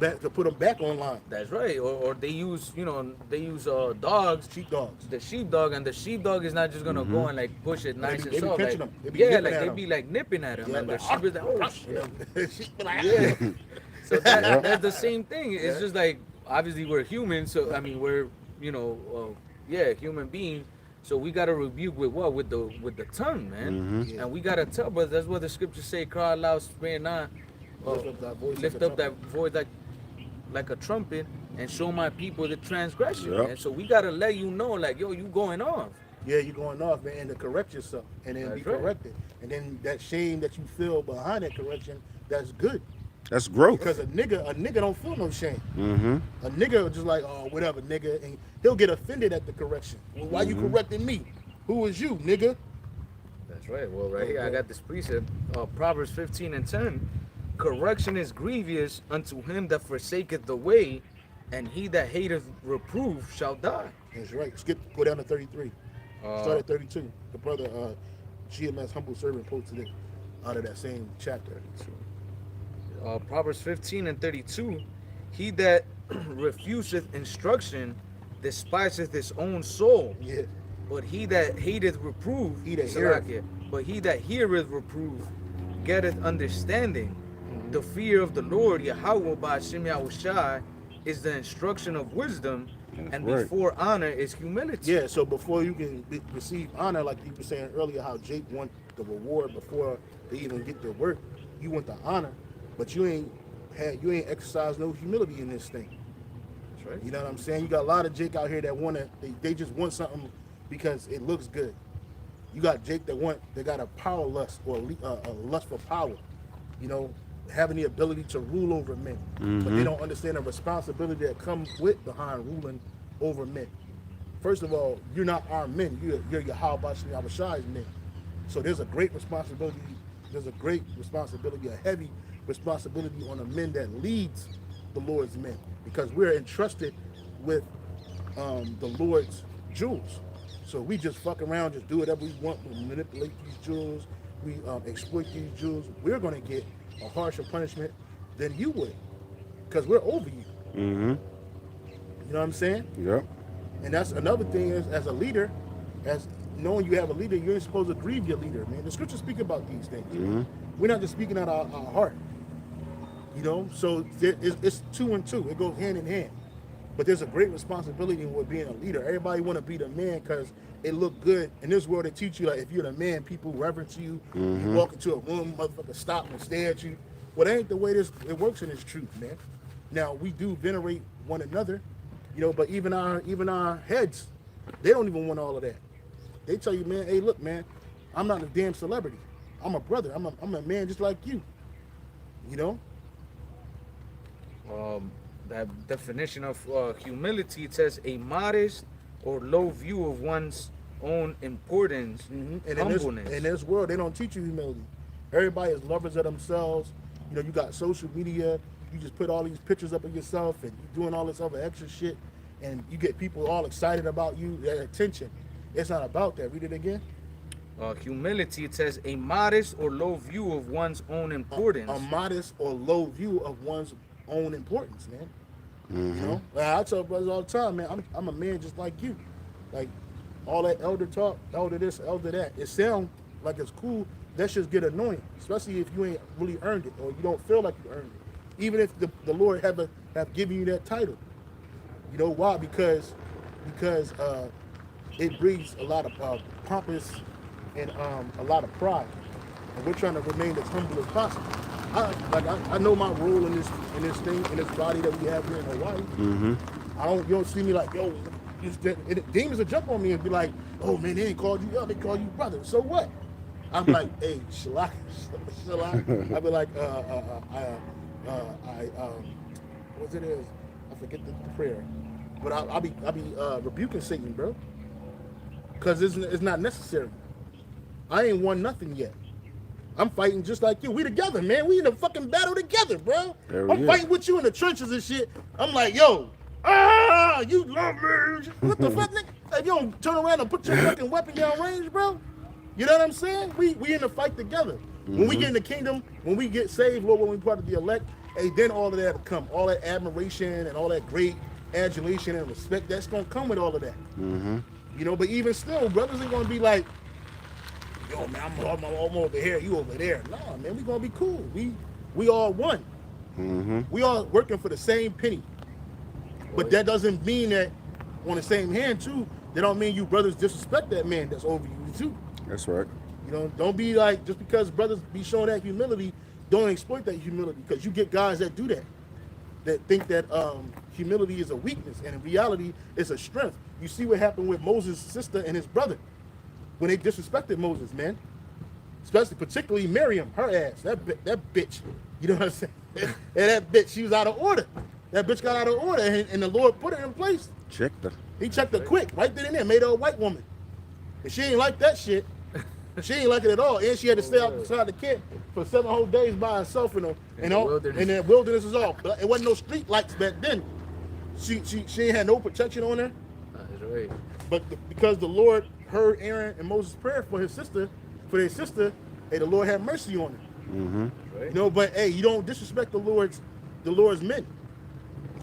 back on line. That's right. Or they use dogs, Sheepdogs. the sheepdog, and the sheepdog is not just gonna go and like push it nice and soft. catching Like, them. they be like nipping at him, and the sheep is like, oh shit. Sheep be like, Yeah. So that's the same thing. It's just like obviously we're humans, so I mean we're human beings. So we gotta rebuke with what? With the tongue, man. And we gotta tell, but that's what the scriptures say, cry aloud, spare not. Lift up that voice like a trumpet and show my people the transgression, man. So we gotta let you know, like, yo, you going off. Yeah, you're going off, man, and to correct yourself and then be corrected. And then that shame that you feel behind that correction, that's good. That's growth. Because a nigga don't feel no shame. A nigga just like, oh, whatever, nigga, and he'll get offended at the correction. Well, why you correcting me? Who is you, nigga? That's right. Well, right here I got this precept, Proverbs 15:10. Correction is grievous unto him that forsaketh the way, and he that hateth reproof shall die. That's right. Go down to 33. Start at 32. The brother GMS Humble Servant posted it out of that same chapter. Proverbs 15:32, he that refuseth instruction despiseth his own soul. Yeah. But he that hateth reproof, He that heareth. but he that heareth reproof getteth understanding. the fear of the Lord, Yahweh Ba'Shem Yahushai, is the instruction of wisdom, and right. before honor is humility. Yeah, so before you can receive honor, like you were saying earlier, how Jake want the reward before they even get their work, you want the honor, but you ain't exercised no humility in this thing. That's right. You know what I'm saying? You got a lot of Jake out here that they just want something because it looks good. You got Jake that got a power lust or a lust for power. You know, having the ability to rule over men, but they don't understand the responsibility that comes behind ruling over men. First of all, you're not our men. You're Yahweh Ba'Shem Yahushai's men. So there's a great responsibility. There's a great responsibility, a heavy responsibility on the men that leads the Lord's men, because we're entrusted with the Lord's jewels. So we just fuck around, just do whatever we want, we manipulate these jewels, we exploit these jewels. We're going to get a harsher punishment than you would, because we're over you. Mm-hmm. You know what I'm saying? Yep. And that's another thing is, as a leader, as knowing you have a leader, you're supposed to grieve your leader, man. The scriptures speak about these things. Mm-hmm. We're not just speaking out our heart. You know, so it's 2 and 2. It goes hand in hand. But there's a great responsibility with being a leader. Everybody want to be the man because it look good. In this world, they teach you, like, if you're the man, people reverence you. You walk into a room, motherfucker stop and stare at you. Well, that ain't the way it works in this truth, man. Now, we do venerate one another, you know, but even our heads, they don't even want all of that. They tell you, man, hey, look, man, I'm not a damn celebrity. I'm a brother. I'm a man just like you. You know? That definition of humility, it says a modest or low view of one's own importance, And humbleness. in this world, they don't teach you humility. Everybody is lovers of themselves. You know, you got social media. You just put all these pictures up of yourself, and you're doing all this other extra shit, and you get people all excited about you, their attention. It's not about that. Read it again. Humility, it says a modest or low view of one's own importance. A modest or low view of one's own importance, man. You know, like I tell brothers all the time, man, I'm a man just like you. Like all that elder talk, elder this, elder that, it sounds like it's cool. That should get annoying, especially if you ain't really earned it or you don't feel like you earned it. Even if the Lord have given you that title. You know why? Because it breeds a lot of pompous and a lot of pride, and we're trying to remain as humble as possible. I know my role in this thing, in this body that we have here in Hawaii. You don't see me like, yo, demons will jump on me and be like, oh man, they ain't called you up, they call you brother. So what? I'm like, hey, shalak. I be like, what's it is? I forget the prayer, but I'll be rebuking Satan, bro, because it's not necessary. I ain't won nothing yet. I'm fighting just like you. We together, man. We in a fucking battle together, bro. I'm fighting with you in the trenches and shit. I'm like, yo, you love me. What the fuck, nigga? If you don't turn around and put your fucking weapon down range, bro. You know what I'm saying? We in the fight together. When we get in the kingdom, when we get saved, Lord, when we part of the elect, hey, then all of that will come. All that admiration and all that great adulation and respect, that's gonna come with all of that. You know, but even still, brothers ain't gonna be like, yo, man, I'm over here, you over there. Nah, man, we gonna be cool. We all one. We all working for the same penny. But that doesn't mean that on the same hand too, that don't mean you brothers disrespect that man that's over you too. That's right. You know, don't be like, just because brothers be showing that humility, don't exploit that humility, because you get guys that do that think that humility is a weakness, and in reality, it's a strength. You see what happened with Moses' sister and his brother when they disrespected Moses, man. Particularly Miriam, her ass, that bitch. You know what I'm saying? And that bitch, she was out of order. That bitch got out of order, and the Lord put her in place. Checked her. He checked her quick, right then and there, made her a white woman. And she ain't like that shit. She ain't like it at all. And she had to stay outside the camp for 7 whole days by herself in that wilderness is all. It wasn't no street lights back then. She ain't had no protection on her. That's right. But because the Lord heard Aaron and Moses' prayer for their sister, hey, the Lord had mercy on her. Right. You know, but hey, you don't disrespect the Lord's men.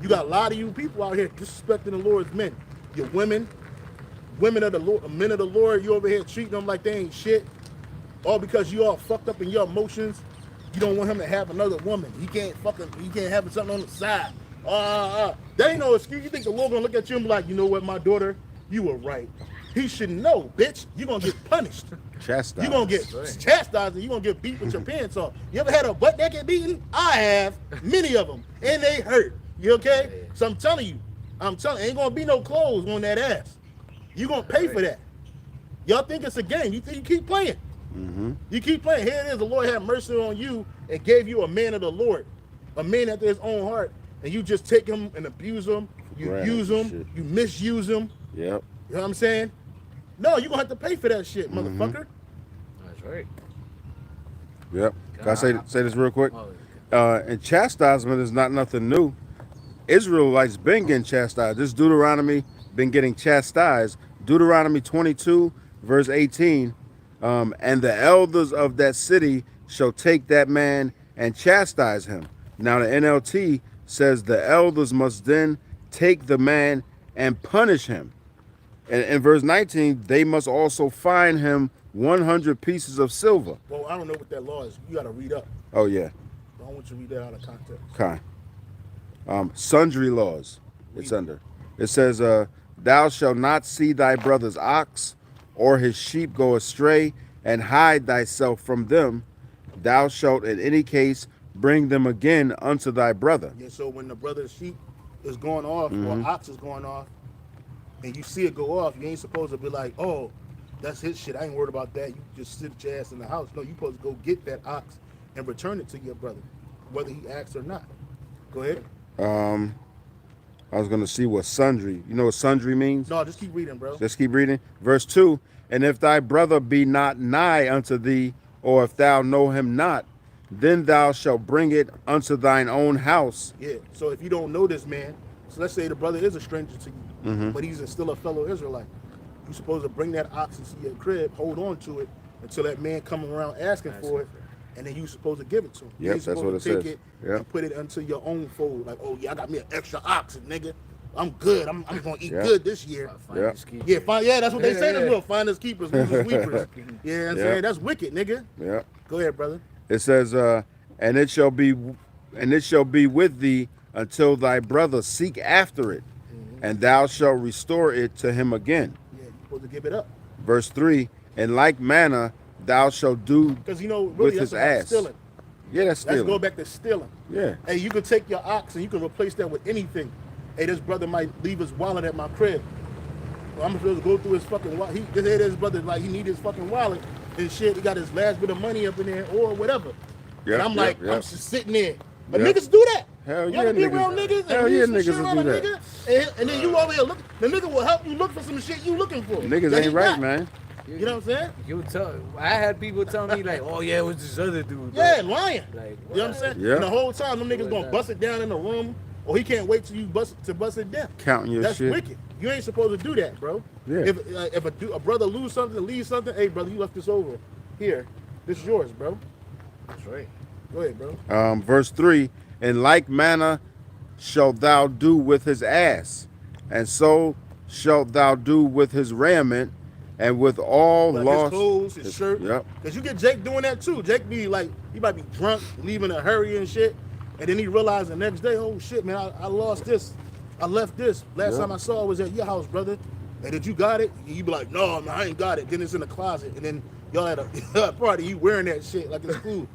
You got a lot of you people out here disrespecting the Lord's men. Your women of the Lord, men of the Lord, you over here treating them like they ain't shit. All because you all fucked up in your emotions. You don't want him to have another woman. He can't have something on the side. There ain't no excuse. You think the Lord gonna look at you and be like, you know what, my daughter, you were right. He should know, bitch. You're gonna get punished. Chastised. You're gonna get chastised and you're gonna get beat with your pants off. You ever had a butt that get beaten? I have, many of them, and they hurt. You okay? So I'm telling you, ain't gonna be no clothes on that ass. You gonna pay for that. Y'all think it's a game. You think you keep playing. Mm-hmm. You keep playing. Here it is. The Lord had mercy on you and gave you a man of the Lord, a man after his own heart, and you just take him and abuse him. You use him. You misuse him. Yep. You know what I'm saying? No, you're going to have to pay for that shit, motherfucker. That's right. Yep. Can I say this real quick? And chastisement is not nothing new. Israelites been getting chastised. This Deuteronomy been getting chastised. Deuteronomy 22, verse 18. And the elders of that city shall take that man and chastise him. Now the NLT says the elders must then take the man and punish him. And in verse 19, they must also fine him 100 pieces of silver. Well, I don't know what that law is. You got to read up. Oh, yeah. I don't want you to read that out of context. Okay. Sundry laws. It's under. It says, thou shalt not see thy brother's ox or his sheep go astray, and hide thyself from them. Thou shalt in any case bring them again unto thy brother. Yeah, so when the brother's sheep is going off or ox is going off, and you see it go off, you ain't supposed to be like, oh, that's his shit. I ain't worried about that. You just sit your ass in the house. No, you supposed to go get that ox and return it to your brother, whether he asks or not. Go ahead. I was going to see what sundry. You know what sundry means? No, just keep reading, bro. Just keep reading. Verse 2, and if thy brother be not nigh unto thee, or if thou know him not, then thou shalt bring it unto thine own house. Yeah, so if you don't know this man, so let's say the brother is a stranger to you, but he's still a fellow Israelite. You're supposed to bring that ox into your crib, hold on to it until that man come around asking for it, and then you're supposed to give it to him. Yep, that's what it says. Take it and put it into your own fold. Like, oh yeah, I got me an extra ox, nigga. I'm good. I'm gonna eat good this year. Yeah, that's what they say as well. Finders keepers, losers weepers. Yeah, I'm saying that's wicked, nigga. Yeah. Go ahead, brother. It says, and it shall be with thee until thy brother seek after it, and thou shalt restore it to him again. Yeah, you're supposed to give it up. Verse 3, in like manner thou shalt do because really with his ass. Stealing. Yeah, that's stealing. Let's go back to stealing. Yeah. Hey, you can take your ox and you can replace that with anything. Hey, this brother might leave his wallet at my crib. Well, I'm supposed to go through his fucking wallet. His brother, like, he need his fucking wallet and shit. He got his last bit of money up in there or whatever. Yep, and I'm like, I'm just sitting there. But niggas do that. Hell you yeah, ever be around niggas? Hell yeah, niggas will do that. And then you over here look. The nigga will help you look for some shit you looking for. Niggas ain't right, man. You know what I'm saying? I had people tell me like, oh yeah, it was this other dude. Yeah, lying. Like, you know what I'm saying? Yeah. And the whole time, them niggas gonna bust it down in the room, or he can't wait till you bust it down. Counting your shit. That's wicked. You ain't supposed to do that, bro. Yeah. If a brother leaves something, hey brother, you left this over. Here, this is yours, bro. That's right. Go ahead, bro. Verse 3, in like manner shalt thou do with his ass, and so shalt thou do with his raiment, and with all lost his clothes, his shirt. Yep. Because you get Jake doing that too. Jake be like, he might be drunk, leaving in a hurry and shit, and then he realized the next day, oh shit, man, I lost this. I left this. Last time I saw it was at your house, brother. And did you got it? And you be like, no, man, I ain't got it. Then it's in the closet. And then y'all at a party, you wearing that shit like it's cool.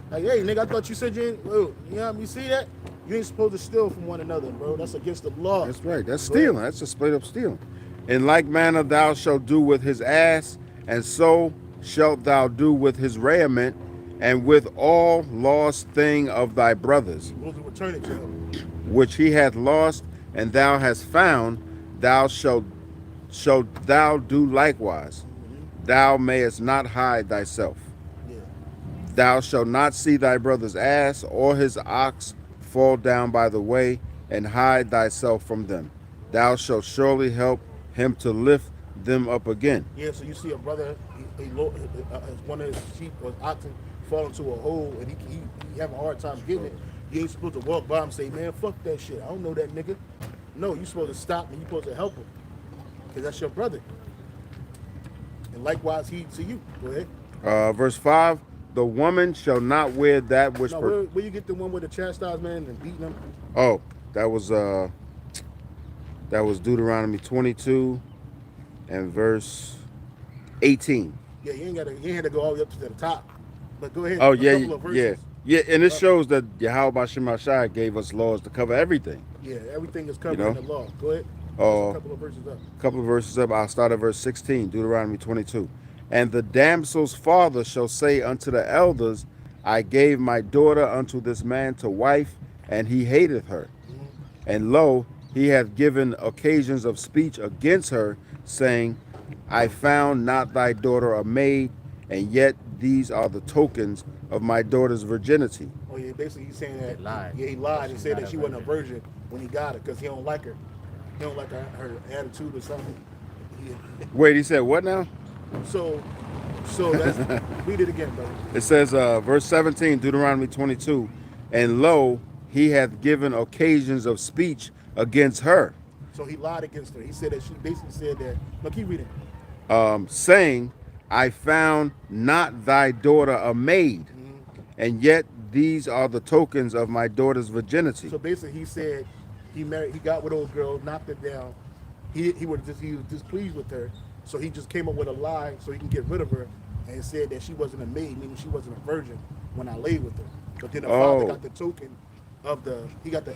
Like, hey, nigga, I thought you said you ain't, you know, you see that? You ain't supposed to steal from one another, bro. That's against the law. That's right. That's stealing. That's just straight up stealing. In like manner thou shalt do with his ass, and so shalt thou do with his raiment, and with all lost thing of thy brothers, return it to him, which he hath lost, and thou hast found, thou shalt thou do likewise. Thou mayest not hide thyself. Thou shalt not see thy brother's ass or his ox fall down by the way, and hide thyself from them. Thou shalt surely help him to lift them up again. Yeah, so you see a brother, one of his sheep or oxen fall into a hole, and he having a hard time getting it. You ain't supposed to walk by him and say, man, fuck that shit. I don't know that nigga. No, you supposed to stop and you supposed to help him, because that's your brother. And likewise, he to you. Go ahead. Verse 5, the woman shall not wear that which. No, where you get the one with the chastisement and beating them? Oh, that was Deuteronomy 22 and verse 18. Yeah, you ain't had to go all the way up to the top. But go ahead. Oh a yeah, couple of verses. yeah, and it shows that Yahweh Shemashai gave us laws to cover everything. Yeah, everything is covered in the law. Go ahead. A couple of verses up. I'll start at verse 16, Deuteronomy 22. And the damsel's father shall say unto the elders, I gave my daughter unto this man to wife, and he hateth her. Mm-hmm. And lo, he hath given occasions of speech against her, saying, I found not thy daughter a maid, and yet these are the tokens of my daughter's virginity. Oh yeah, basically he's saying that. He lied. Yeah, he lied. He said that she wasn't a virgin when he got her because he don't like her. He don't like her attitude or something. Wait, he said what now? So that's read it again, brother. It says, verse 17, Deuteronomy 22, and lo, he hath given occasions of speech against her. So he lied against her. He said that she basically said that. Look, keep reading. Saying, I found not thy daughter a maid, and yet these are the tokens of my daughter's virginity. So basically, he said he got with old girl, knocked her down. He was displeased with her, so he just came up with a lie so he can get rid of her, and said that she wasn't a maid, meaning she wasn't a virgin when I laid with her. But then the father got the token of the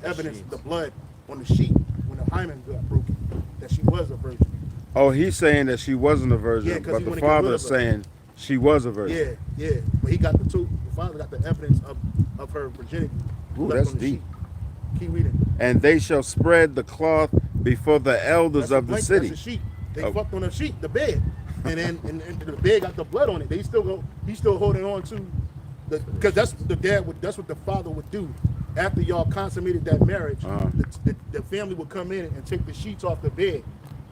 evidence, the blood on the sheet when the hymen got broken, that she was a virgin. Oh, he's saying that she wasn't a virgin, but the father is saying she was a virgin. Yeah. But he got the father got the evidence of her virginity. Ooh, that's deep. Keep reading. And they shall spread the cloth before the elders of the city. That's a sheet. They fucked on the sheet, the bed. And then and the bed got the blood on it. He's still holding on to because that's what the father would do. After y'all consummated that marriage, the family would come in and take the sheets off the bed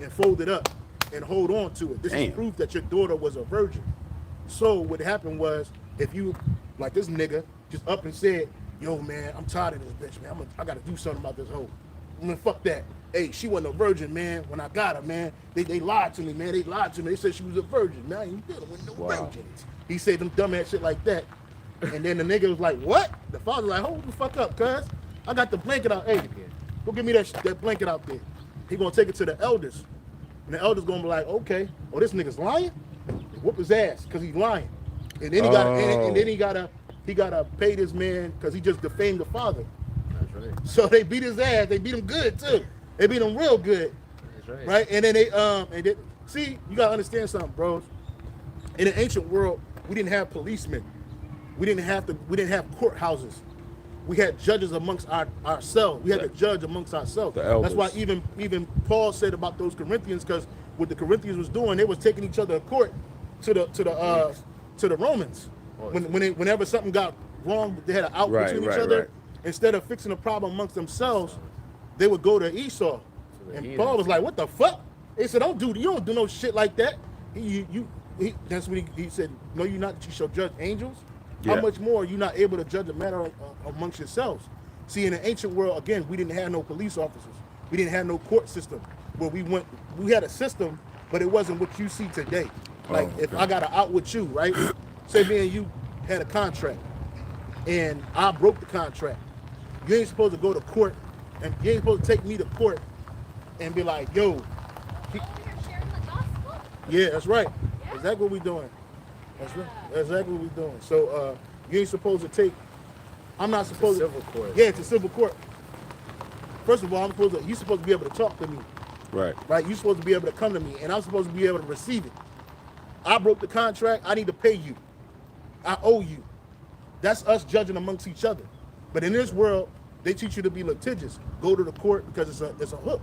and fold it up and hold on to it. This is proof that your daughter was a virgin. So what happened was, if you, like this nigga, just up and said, yo man, I'm tired of this bitch, man. I gotta do something about this hoe. Man, fuck that. Hey, she wasn't a virgin, man. When I got her, man, they lied to me, man. They lied to me. They said she was a virgin. Man, I ain't dealing with no virgins. He said them dumbass shit like that. And then the nigga was like, what? The father was like, hold the fuck up, cuz. I got the blanket out. Hey, go give me that blanket out there. He gonna take it to the elders. And the elders gonna be like, okay, oh, this nigga's lying? Whoop his ass, cause he's lying. And then he gotta pay this man because he just defamed the father. That's right. So they beat his ass. They beat him good too. They beat him real good. That's right. And then see, you gotta understand something, bros. In the ancient world, we didn't have policemen. We didn't have courthouses. We had judges amongst ourselves. We had to judge amongst ourselves. That's why even Paul said about those Corinthians, because what the Corinthians was doing, they was taking each other to court to the Romans. Whenever something got wrong, they had an out between each other. Right. Instead of fixing the problem amongst themselves, they would go to Esau. And Paul was like, "What the fuck?" They said, you don't do no shit like that." That's what he said. No, you're not. You shall judge angels. Yeah. How much more are you not able to judge a matter amongst yourselves? See, in the ancient world, again, we didn't have no police officers. We didn't have no court system. Where we had a system, but it wasn't what you see today. Like, if I got to out with you, right? Say me and you had a contract, and I broke the contract. You ain't supposed to go to court, and you ain't supposed to take me to court and be like, yo. Yeah, that's right. Yeah. Exactly what we doing. That's right. That's exactly what we're doing. So you ain't supposed to take. I'm not supposed to. Civil court. Yeah, it's a civil court. First of all, you're supposed to be able to talk to me. Right. Right. You're supposed to be able to come to me, and I'm supposed to be able to receive it. I broke the contract. I need to pay you. I owe you. That's us judging amongst each other. But in this world, they teach you to be litigious. Go to the court because it's a hook.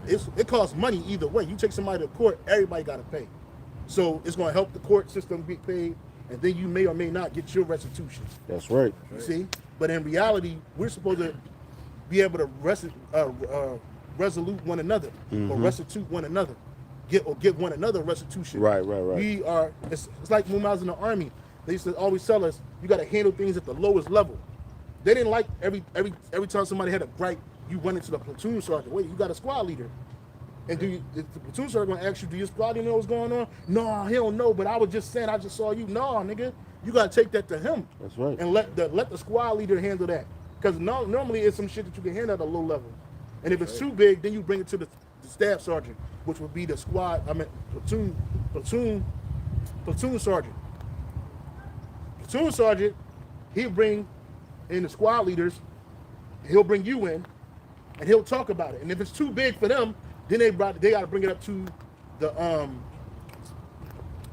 It costs money either way. You take somebody to court, everybody got to pay. So it's going to help the court system get paid, and then you may or may not get your restitution. That's right. You see? But in reality, we're supposed to be able to resolute one another, or restitute one another, give one another restitution. Right. We are. It's like when I was in the army. They used to always tell us you got to handle things at the lowest level. They didn't like every time somebody had a gripe, you went into the platoon sergeant. Wait, you got a squad leader. And the platoon sergeant gonna ask you, do your squad leader know what's going on? No, he don't know, but I was just saying, I just saw you. No, nigga, you got to take that to him. That's right. And let the squad leader handle that. Because normally it's some shit that you can handle at a low level. And if it's too big, then you bring it to the staff sergeant, which would be the platoon sergeant. Platoon sergeant, he'll bring in the squad leaders, he'll bring you in, and he'll talk about it. And if it's too big for them, then they got to bring it up to the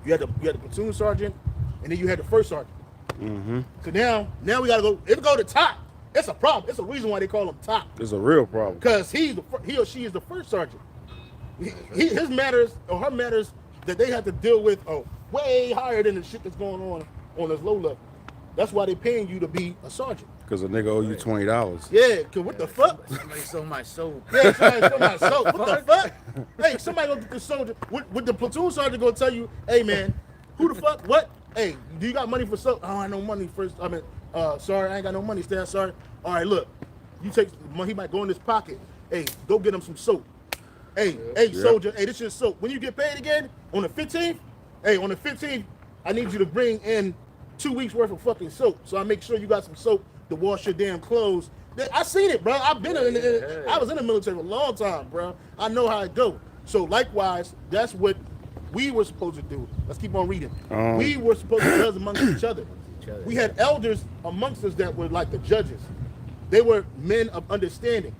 you had the platoon sergeant, and then you had the first sergeant. Mm-hmm. So now we got to go. If it go to top, it's a problem. It's a reason why they call him top. It's a real problem. Because he or she is the first sergeant. His matters or her matters that they have to deal with are way higher than the shit that's going on this low level. That's why they paying you to be a sergeant. Because a nigga owe you $20. Yeah, cause what the fuck? Somebody sold my soul. Yeah, somebody stole my soap. What the fuck? Hey, somebody go get the soldier. What the platoon sergeant gonna tell you? Hey man, who the fuck? What? Hey, do you got money for soap? Oh, I ain't no money first. I mean, sorry, I ain't got no money, Staff. Sorry. All right, look, you take money. He might go in his pocket. Hey, go get him some soap. Hey, soldier. Hey, this is soap. When you get paid again on the 15th, hey, on the 15th, I need you to bring in 2 weeks worth of fucking soap. So I make sure you got some soap to wash your damn clothes. I seen it, bro. I've been I was in the military a long time, bro. I know how it go. So likewise, that's what we were supposed to do. Let's keep on reading. We were supposed to judge amongst each other. We had elders amongst us that were like the judges. They were men of understanding.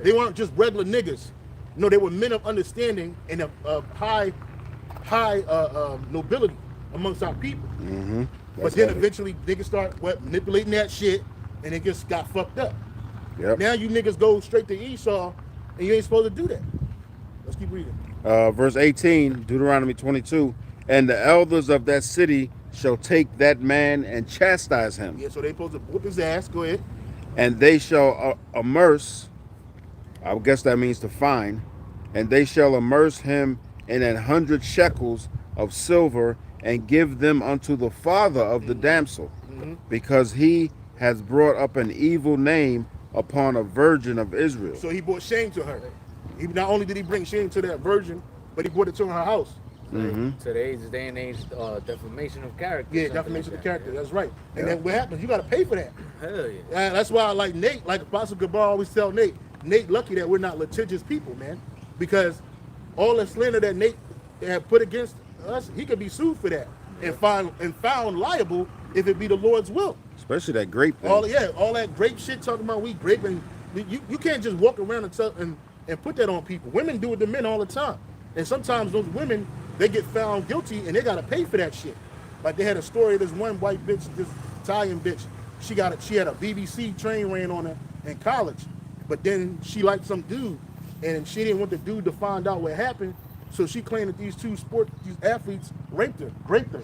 They weren't just regular niggas. No, they were men of understanding and of high nobility amongst our people. Mm-hmm. But then eventually niggas start manipulating that shit and it just got fucked up. Yep. Now you niggas go straight to Esau and you ain't supposed to do that. Let's keep reading. Verse 18, Deuteronomy 22, and the elders of that city shall take that man and chastise him. Yeah, so they supposed to whoop his ass. Go ahead. And they shall immerse, I guess that means to fine, and they shall immerse him in 100 shekels of silver and give them unto the father of the damsel, because he has brought up an evil name upon a virgin of Israel. So he brought shame to her. He not only did he bring shame to that virgin, but he brought it to her house. Today's day and age, defamation of character. Yeah, defamation of character. That's right. And then what happens? You got to pay for that. Hell yeah. That's why, like Nate, like Apostle Gabar always tell Nate, lucky that we're not litigious people, man, because all the slander that Nate had put against us, he could be sued for that and found liable if it be the Lord's will. Especially that grape thing. All that grape shit talking about we graping. You can't just walk around and put that on people. Women do it to men all the time, and sometimes those women, they get found guilty and they gotta pay for that shit. Like they had a story of this one white bitch, this Italian bitch. She had a BBC train ran on her in college, but then she liked some dude, and she didn't want the dude to find out what happened. So she claimed that these athletes raped her,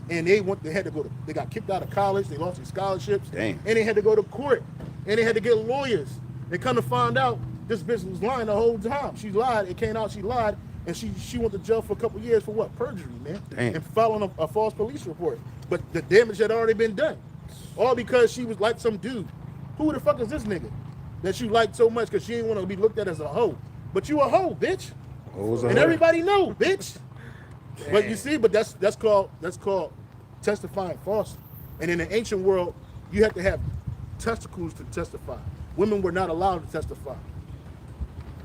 and they got kicked out of college. They lost their scholarships, Damn. And they had to go to court, and they had to get lawyers. They come to find out this bitch was lying the whole time. She lied. It came out she lied, and she went to jail for a couple years for what? Perjury, man. Damn. And filing a false police report. But the damage had already been done, all because she was like some dude. Who the fuck is this nigga that you liked so much because she didn't want to be looked at as a hoe? But you a hoe, bitch. And everybody know, bitch. But you see, but that's called testifying falsely. And in the ancient world, you had to have testicles to testify. Women were not allowed to testify.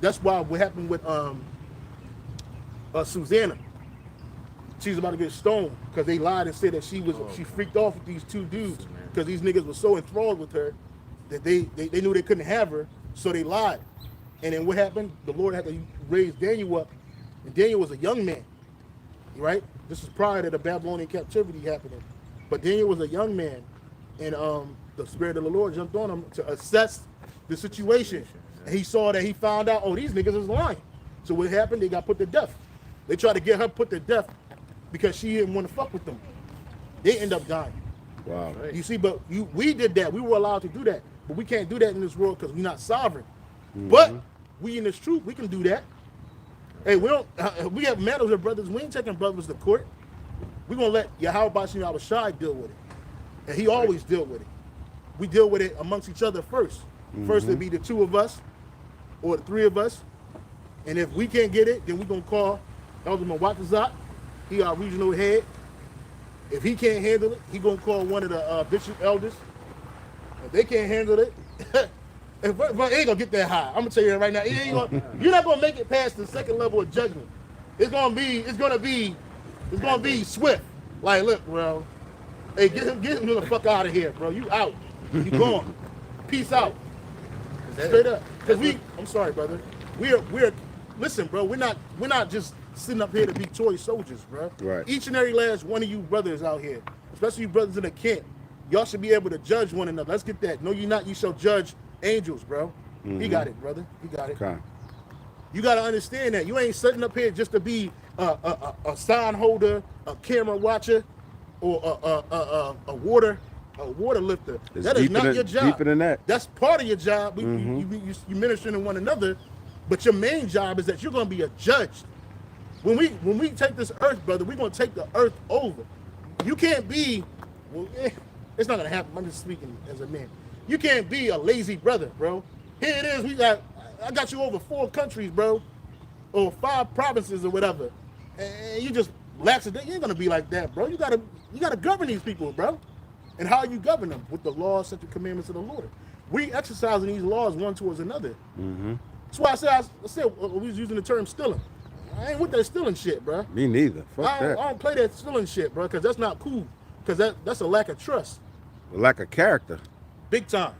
That's why what happened with Susanna. She's about to get stoned because they lied and said that she freaked off with these two dudes because these niggas were so enthralled with her that they knew they couldn't have her, so they lied. And then what happened? The Lord had to raise Daniel up, and Daniel was a young man, right? This is prior to the Babylonian captivity happening. But Daniel was a young man, and the Spirit of the Lord jumped on him to assess the situation. And he saw that he found out, oh, these niggas is lying. So what happened? They got put to death. They tried to get her put to death because she didn't want to fuck with them. They end up dying. Wow. You see, but we did that. We were allowed to do that. But we can't do that in this world because we're not sovereign. But we in this truth, we can do that. Hey, we don't. We have matters with brothers. We ain't taking brothers to court. We're gonna let Yahweh Bashim Abishai deal with it, and he always deal with it. We deal with it amongst each other first. First, it'd be the two of us or the three of us, and if we can't get it, then we're gonna call Elder Mwatazak. He our regional head, If he can't handle it, he gonna call one of the bishop elders. If they can't handle it, it ain't gonna get that high. I'm gonna tell you that right now. You're not gonna make it past the second level of judgment. It's gonna be swift. Like, look, bro. Hey, get him the fuck out of here, bro. You out. You gone. Peace out. Straight up. Cause I'm sorry, brother. We're listen, bro. We're not just sitting up here to be toy soldiers, bro. Right. Each and every last one of you brothers out here, especially you brothers in the camp, y'all should be able to judge one another. Let's get that. No, you're not. You shall judge angels, bro. He got it, brother. He got it. Okay. You got to understand that. You ain't sitting up here just to be a sign holder, a camera watcher, or a water lifter. It's that is not your job. Deeper than that. That's part of your job. You ministering to one another, but your main job is that you're going to be a judge. When we take this earth, brother, we're going to take the earth over. You can't be, it's not going to happen. I'm just speaking as a man. You can't be a lazy brother, bro. Here it is. I got you over 4 countries, bro, or 5 provinces or whatever, and you just lax it. You ain't gonna be like that, bro. You gotta govern these people, bro. And how you govern them? With the laws, such the commandments of the Lord. We exercising these laws one towards another. That's why I said we was using the term stealing. I ain't with that stealing shit, bro. Me neither. Fuck that. I don't play that stealing shit, bro, because that's not cool. Because that's a lack of trust. A lack of character. Big time.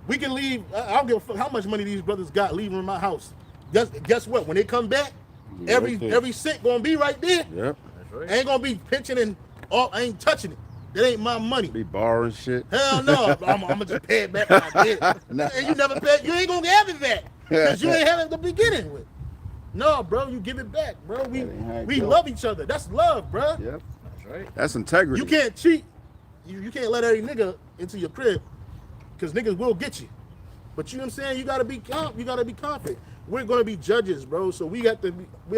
We can leave. I don't give a fuck how much money these brothers got leaving my house. Guess what? When they come back, every cent gonna be right there. Yep. That's right. Ain't gonna be pinching and I ain't touching it. That ain't my money. Be borrowing shit. Hell no. I'm gonna just pay it back when I did. Nah. And you never pay. You ain't gonna have it back because you ain't have it at the beginning with. No, bro. You give it back, bro. We love each other. That's love, bro. Yep. That's right. That's integrity. You can't cheat. You can't let every nigga into your crib. Because niggas will get you. But you know what I'm saying? You gotta be confident. We're gonna be judges, bro. So we're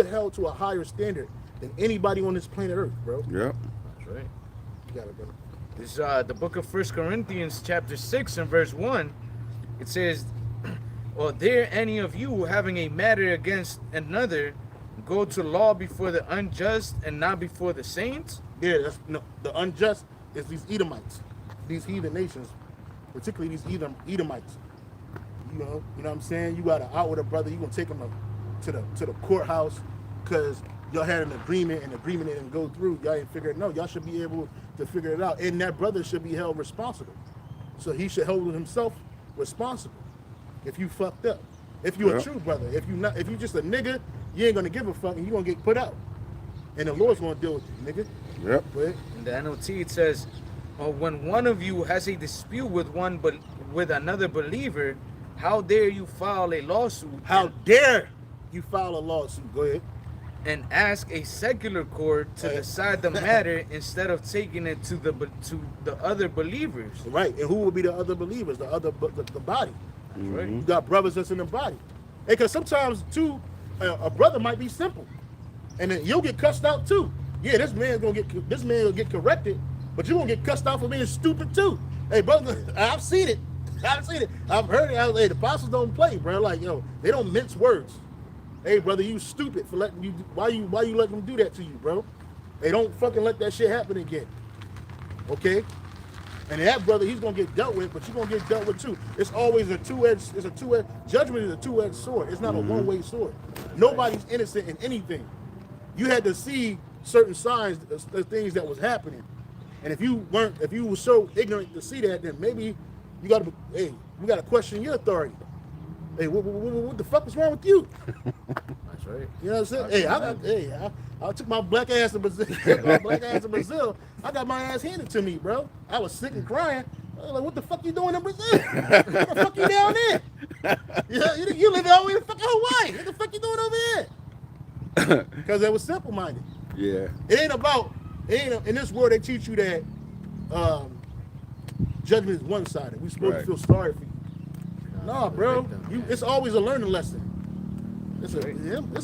held to a higher standard than anybody on this planet Earth, bro. Yep. That's right. You got it, brother. This the book of 1 Corinthians chapter 6 and verse 1. It says, or dare any of you having a matter against another go to law before the unjust and not before the saints? Yeah, the unjust is these Edomites, these heathen nations, particularly these Edomites. You know what I'm saying? You got to out with a brother. You gonna take him to the courthouse because y'all had an agreement and the agreement didn't go through. Y'all ain't figured it. No, y'all should be able to figure it out, and that brother should be held responsible. So he should hold himself responsible. If you fucked up, if you a true brother, if you just a nigga, you ain't gonna give a fuck and you gonna get put out, and the Lord's gonna deal with you, nigga. Yep. But In the NOT it says, when one of you has a dispute with another believer, how dare you file a lawsuit? how dare you file a lawsuit? Go ahead. And ask a secular court to decide the matter instead of taking it to the other believers. Right, and who will be the other believers? The body. That's right. You got brothers that's in the body. And because sometimes too, a brother might be simple, and then you'll get cussed out too. Yeah, this man will get corrected, but you're gonna get cussed out for being stupid too. Hey, brother, I've seen it. I've heard it. Hey, the apostles don't play, bro. Like, they don't mince words. Hey, brother, you stupid for letting you. Why you let them do that to you, bro? They don't fucking let that shit happen again. Okay? And that brother, he's gonna get dealt with, but you're gonna get dealt with too. It's always a two-edged. Judgment is a two-edged sword. It's not a one-way sword. Nobody's innocent in anything. You had to see certain signs of things that was happening, and if you were so ignorant to see that, then maybe we gotta question your authority. Hey, what the fuck is wrong with you? That's right. You know what I'm saying? I took my black ass to Brazil. I got my ass handed to me, bro. I was sick and crying. I was like, what the fuck you doing in Brazil? What the fuck you down there? You live all the way in fucking Hawaii. What the fuck you doing over there? Because they was simple-minded. Yeah. In this world they teach you that judgment is one-sided. We're supposed to feel sorry for you. Nah, bro. It's always a learning lesson. It's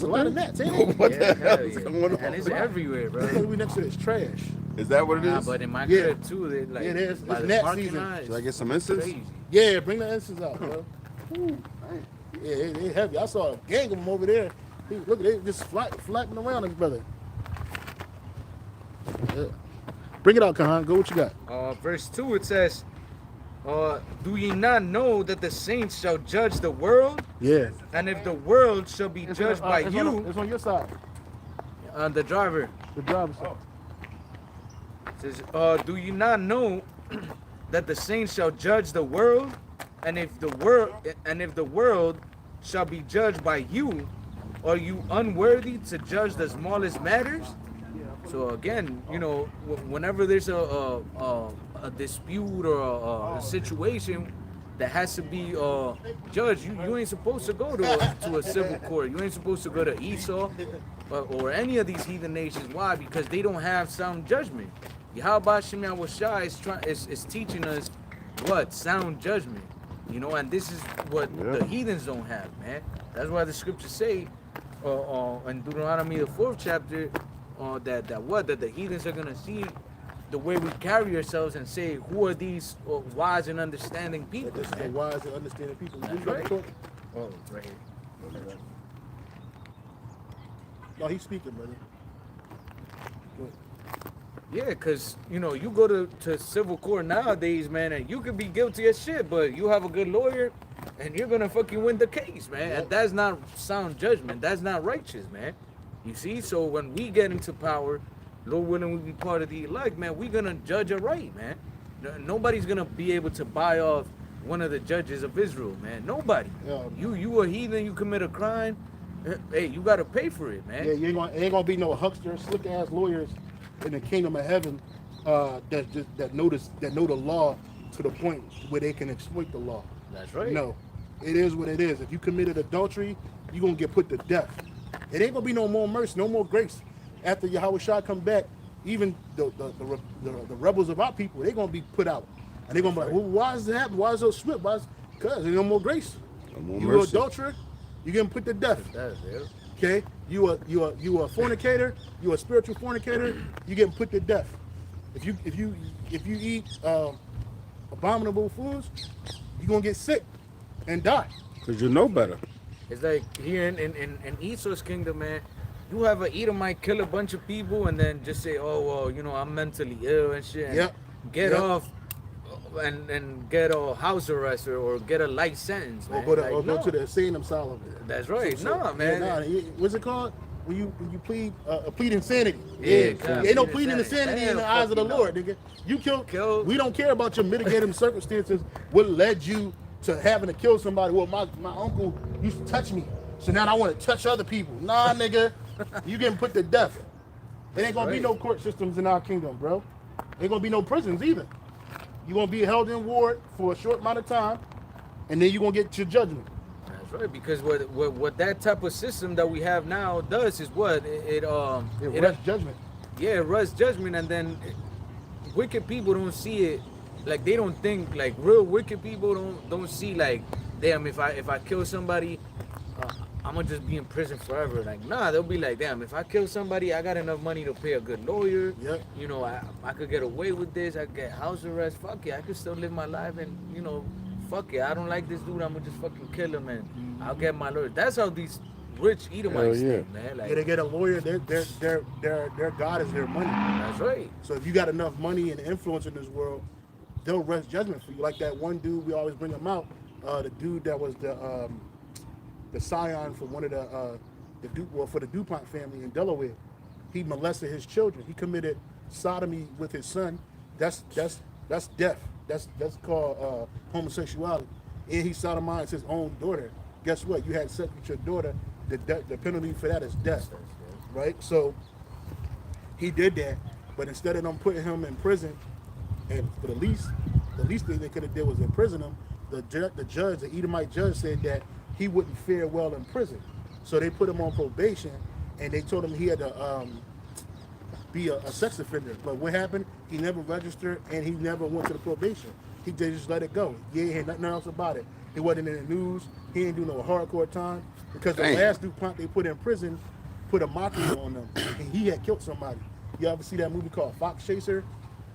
a lot of gnats, ain't it? What the hell is Yeah. going on? And it's everywhere, bro. We next to this trash. Is that what it is? But in my Yeah. crib too, they like Yeah, it is. by It's the gnat parking season. lot, Should I it's get some incense? crazy. Yeah, bring the incense out, bro. Yeah, they heavy. I saw a gang of them over there. Look, they just flapping around us, brother. Yeah. Bring it out, Kahan. Go what you got. Verse 2, it says, do ye not know that the saints shall judge the world? Yeah. And if the world shall be judged by you, It's on your side. the driver, The driver's side. says, do you not know that the saints shall judge the world? And if the world shall be judged by you, are you unworthy to judge the smallest matters? So again, you know, whenever there's a dispute or a situation that has to be judged, you ain't supposed to go to a civil court. You ain't supposed to go to Esau or any of these heathen nations. Why? Because they don't have sound judgment. Yahweh Shai is teaching us what? Sound judgment. You know, and this is what the heathens don't have, man. That's why the scriptures say in Deuteronomy, the 4th chapter, that the heathens are gonna see the way we carry ourselves and say, who are these wise and understanding people? This is the wise and understanding people. That's right. Oh, right here. No, he's speaking, brother. Yeah, because, you know, you go to civil court nowadays, man, and you could be guilty as shit, but you have a good lawyer, and you're going to fucking win the case, man. Yep. And that's not sound judgment. That's not righteous, man. You see? So when we get into power, Lord willing, we be part of the elect, man, we're going to judge it right, man. Nobody's going to be able to buy off one of the judges of Israel, man. Nobody. Yeah. You a heathen, you commit a crime, hey, you got to pay for it, man. Yeah, ain't going to be no huckster, slick-ass lawyers in the kingdom of heaven that know the law to the point where they can exploit the law. That's right. No, it is what it is. If you committed adultery, you're going to get put to death. It ain't going to be no more mercy, no more grace. After Yahweh Shai come back, even the rebels of our people, they're going to be put out. And they're going to be like, well, why is that happening? Why is it so swift? Because there's no more grace. No more mercy. You adulterer, you're getting put to death. Okay? You a fornicator, you a spiritual fornicator, you getting put to death. If you eat abominable foods, you're gonna get sick and die. Cause you know better. It's like here in Esau's kingdom, man, you have an Edomite kill a bunch of people and then just say, oh well, you know, I'm mentally ill and shit. And get off and get a house arrest or get a light sentence, man. Or go to the insane asylum. That's right. No, man. What's it called? When you plead insanity. Yeah. Ain't no pleading insanity in the eyes of the Lord, nigga. You kill. We don't care about your mitigating circumstances. What led you to having to kill somebody? Well, my uncle used to touch me, so now I want to touch other people. Nah, nigga, you getting put to death. There ain't gonna be no court systems in our kingdom, bro. Ain't gonna be no prisons either. You're going to be held in ward for a short amount of time, and then you're going to get your judgment. That's right, because what that type of system that we have now does is what? It rusts judgment. Yeah, it rusts judgment, and then wicked people don't see it, like they don't think, like real wicked people don't see like, damn, if I kill somebody, I'm gonna just be in prison forever. Like, nah, they'll be like, damn, if I kill somebody, I got enough money to pay a good lawyer. Yep. You know, I could get away with this. I could get house arrest. Fuck it, I could still live my life and, you know, fuck it. I don't like this dude. I'm gonna just fucking kill him and I'll get my lawyer. That's how these rich Edomites think, man. Like, they get a lawyer. Their God is their money. That's right. So if you got enough money and influence in this world, they'll rest judgment for you. Like that one dude, we always bring him out. The dude that was the scion for one of for the DuPont family in Delaware. He molested his children. He committed sodomy with his son. That's death. That's called homosexuality. And he sodomized his own daughter. Guess what? You had sex with your daughter. The penalty for that is death, right? So he did that, but instead of them putting him in prison, and for the least thing they could have did was imprison him. The Edomite judge, said that he wouldn't fare well in prison. So they put him on probation, and they told him he had to be a sex offender. But what happened? He never registered, and he never went to the probation. They just let it go. He ain't had nothing else about it. He wasn't in the news. He didn't do no hardcore time. Because the last DuPont they put in prison put a mockery on them, and he had killed somebody. You ever see that movie called Fox Chaser?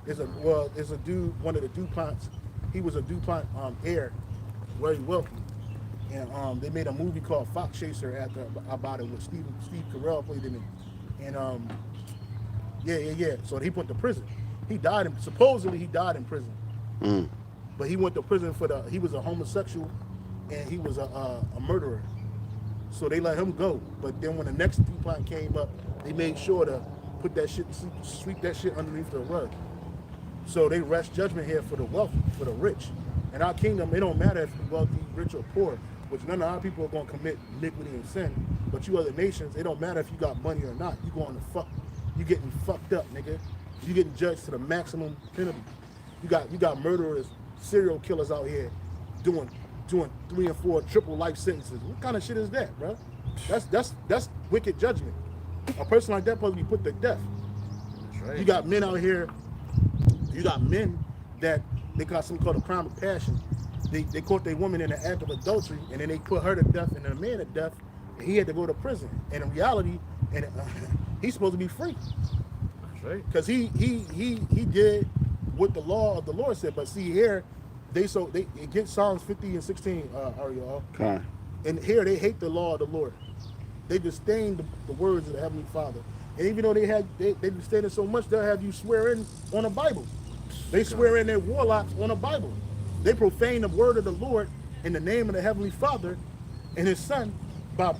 It's a dude, one of the DuPonts. He was a DuPont heir, very wealthy. And they made a movie called Fox Chaser about it with Steve Carell played in it. And yeah. So he put to prison. He died supposedly he died in prison. Mm. But he went to prison he was a homosexual and he was a murderer. So they let him go. But then when the next plot came up, they made sure to put that shit, sweep that shit underneath the rug. So they rest judgment here for the wealthy, for the rich. In our kingdom, it don't matter if you're wealthy, rich, or poor, which none of our people are going to commit iniquity and sin. But you other nations, it don't matter if you got money or not. You getting fucked up, nigga. You getting judged to the maximum penalty. You got murderers, serial killers out here doing 3 and 4 triple life sentences. What kind of shit is that, bro? That's wicked judgment. A person like that supposed to be put to death. That's right. You got men out here. You got men that they got something called a crime of passion. They caught their woman in the act of adultery, and then they put her to death and the man to death. And he had to go to prison. And in reality, he's supposed to be free. That's right. Because he did what the law of the Lord said. But see here, they get Psalms 50 and 16, Ariel. Okay. And here they hate the law of the Lord. They disdain the words of the Heavenly Father. And even though they disdain it so much, they'll have you swear in on a Bible. They swear in their warlocks on a Bible. They profane the word of the Lord in the name of the Heavenly Father and His Son by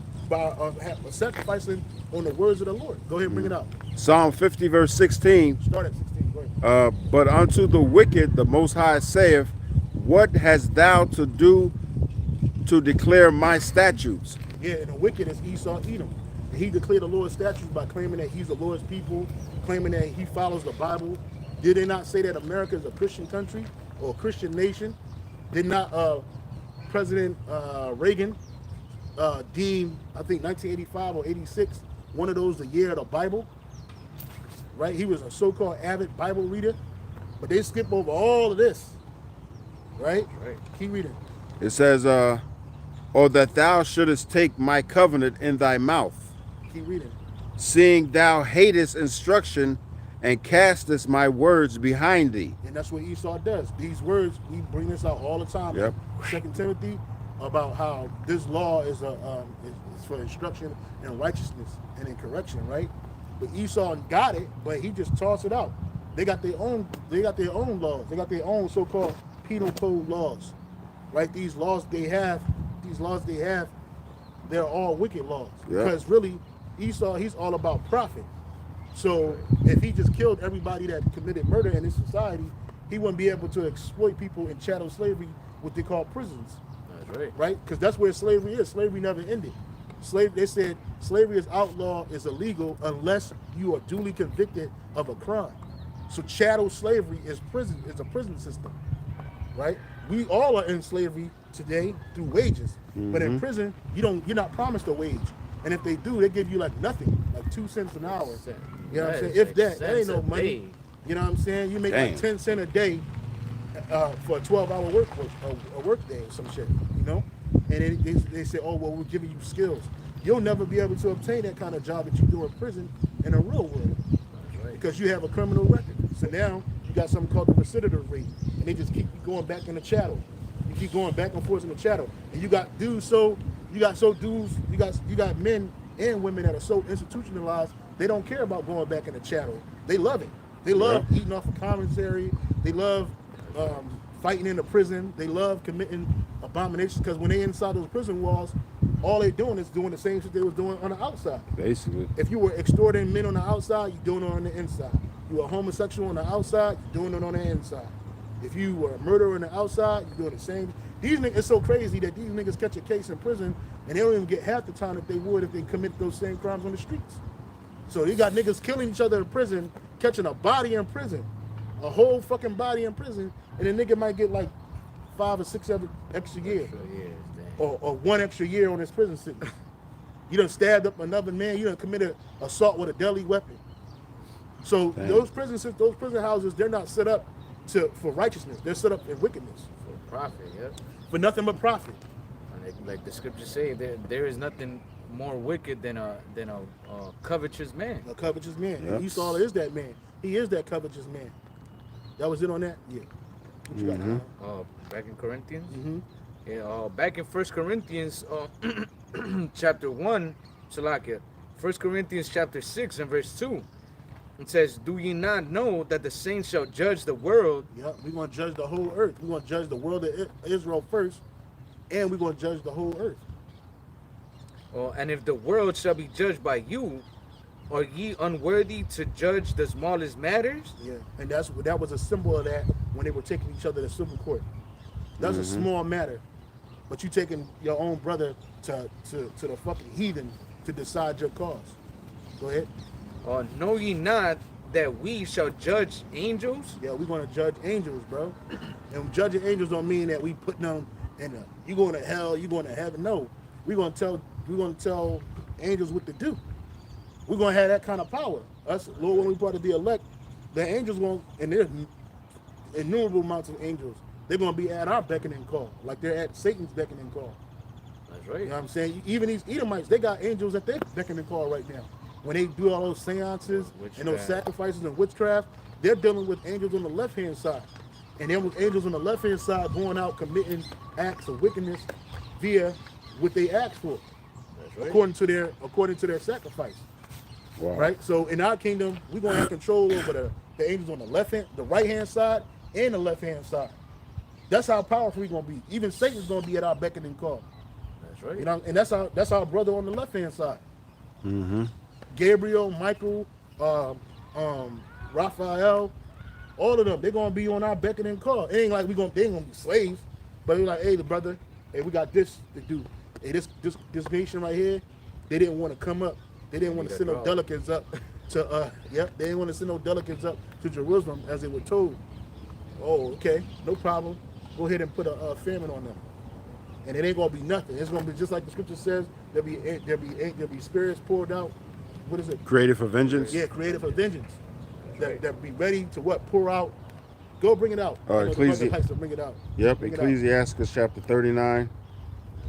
sacrificing on the words of the Lord. Go ahead and bring it out. Psalm 50 verse 16. Start at 16. Go ahead. But unto the wicked the Most High saith, what hast thou to do to declare my statutes? Yeah, and the wicked is Esau, Edom. And he declared the Lord's statutes by claiming that he's the Lord's people, claiming that he follows the Bible. Did they not say that America is a Christian country or a Christian nation? Did not President Reagan deem, I think 1985 or 86, one of those the year of the Bible? Right? He was a so-called avid Bible reader, but they skip over all of this. Right? Keep reading. It says, or that thou shouldest take my covenant in thy mouth. Keep reading. Seeing thou hatest instruction and castest my words behind thee. And that's what Esau does. These words, we bring this out all the time. Yep. 2 Timothy, about how this law is for instruction and righteousness and in correction, right? But Esau got it, but he just tossed it out. They got their own laws. They got their own so-called penal code laws, right? These laws they have, they're all wicked laws. Yep. Because really, Esau, he's all about profit. So if he just killed everybody that committed murder in this society, he wouldn't be able to exploit people in chattel slavery, what they call prisons. That's right. Right? Because that's where slavery is. Slavery never ended. They said slavery is outlawed, is illegal, unless you are duly convicted of a crime. So chattel slavery is prison, is a prison system. Right? We all are in slavery today through wages. Mm-hmm. But in prison, you're not promised a wage. And if they do, they give you like nothing, like 2 cents an hour. You know what I'm saying? If that ain't no money. You know what I'm saying? You make like 10 cents a day for a 12-hour work day or some shit, you know? And they say, oh, well, we're giving you skills. You'll never be able to obtain that kind of job that you do in prison in the real world. Because you have a criminal record. So now you got something called the recidivism rate. And they just keep you going back in the chattel. You keep going back and forth in the chattel. And you got men and women that are so institutionalized, they don't care about going back in the chattel. They love it. They love eating off of commissary. They love fighting in the prison. They love committing abominations because when they inside those prison walls, all they're doing is doing the same shit they was doing on the outside. Basically. If you were extorting men on the outside, you're doing it on the inside. You were a homosexual on the outside, you're doing it on the inside. If you were a murderer on the outside, you're doing the same. These niggas, it's so crazy that these niggas catch a case in prison and they don't even get half the time that they would if they commit those same crimes on the streets. So you got niggas killing each other in prison, catching a body in prison, a whole fucking body in prison, and a nigga might get like 5 or 6 extra years. Or 1 extra year on his prison sentence. You done stabbed up another man, you done committed assault with a deadly weapon. So those prison houses, they're not set up for righteousness. They're set up in wickedness. For profit, yeah. For nothing but profit. Like the scriptures say, there is nothing more wicked than a covetous man. A covetous man. Yep. And Esau is that man. He is that covetous man. That was it on that? Yeah. What you got now? Back in Corinthians? Mm-hmm. Yeah, back in 1 Corinthians chapter 1, Salakia, 1 Corinthians chapter 6 and verse 2. It says, "Do ye not know that the saints shall judge the world?" Yep, we're going to judge the whole earth. We're going to judge the world of Israel first, and we're going to judge the whole earth. And if the world shall be judged by you, are ye unworthy to judge the smallest matters? Yeah, and that was a symbol of that when they were taking each other to civil court. That's a small matter, but you taking your own brother to the fucking heathen to decide your cause. Go ahead. Know ye not that we shall judge angels? Yeah, we're going to judge angels, bro. And judging angels don't mean that we putting them you going to hell, you going to heaven. No, we're going to tell angels what to do. We're going to have that kind of power. Us, Lord, when we part of the elect, the angels won't, and there's innumerable amounts of angels. They're going to be at our beckoning call, like they're at Satan's beckoning call. That's right. You know what I'm saying? Even these Edomites, they got angels at their beckoning call right now. When they do all those seances and those sacrifices and witchcraft, they're dealing with angels on the left-hand side. And then with angels on the left-hand side going out committing acts of wickedness via what they asked for. That's right. According to their sacrifice. Wow. Right? So in our kingdom, we're going to have control over the angels on the right-hand side and the left-hand side. That's how powerful we're going to be. Even Satan's going to be at our beckoning call. That's right. You know, and that's our brother on the left-hand side. Mm-hmm. Gabriel, Michael, Raphael, all of them, they're gonna be on our beckoning call. It ain't like they ain't gonna be slaves, but they're like, hey, the brother, hey, we got this to do. Hey, this nation right here, they didn't want to come up. They didn't want to send no delegates up to they didn't want to send no delegates up to Jerusalem as they were told. Oh, okay, no problem. Go ahead and put a famine on them. And it ain't gonna be nothing. It's gonna be just like the scripture says, there'll be spirits poured out. What is it? Created for vengeance? Yeah, created for vengeance. That be ready to what? Pour out. Go bring it out. Ecclesiastes. Bring it out. Yep, bring Ecclesiastes chapter 39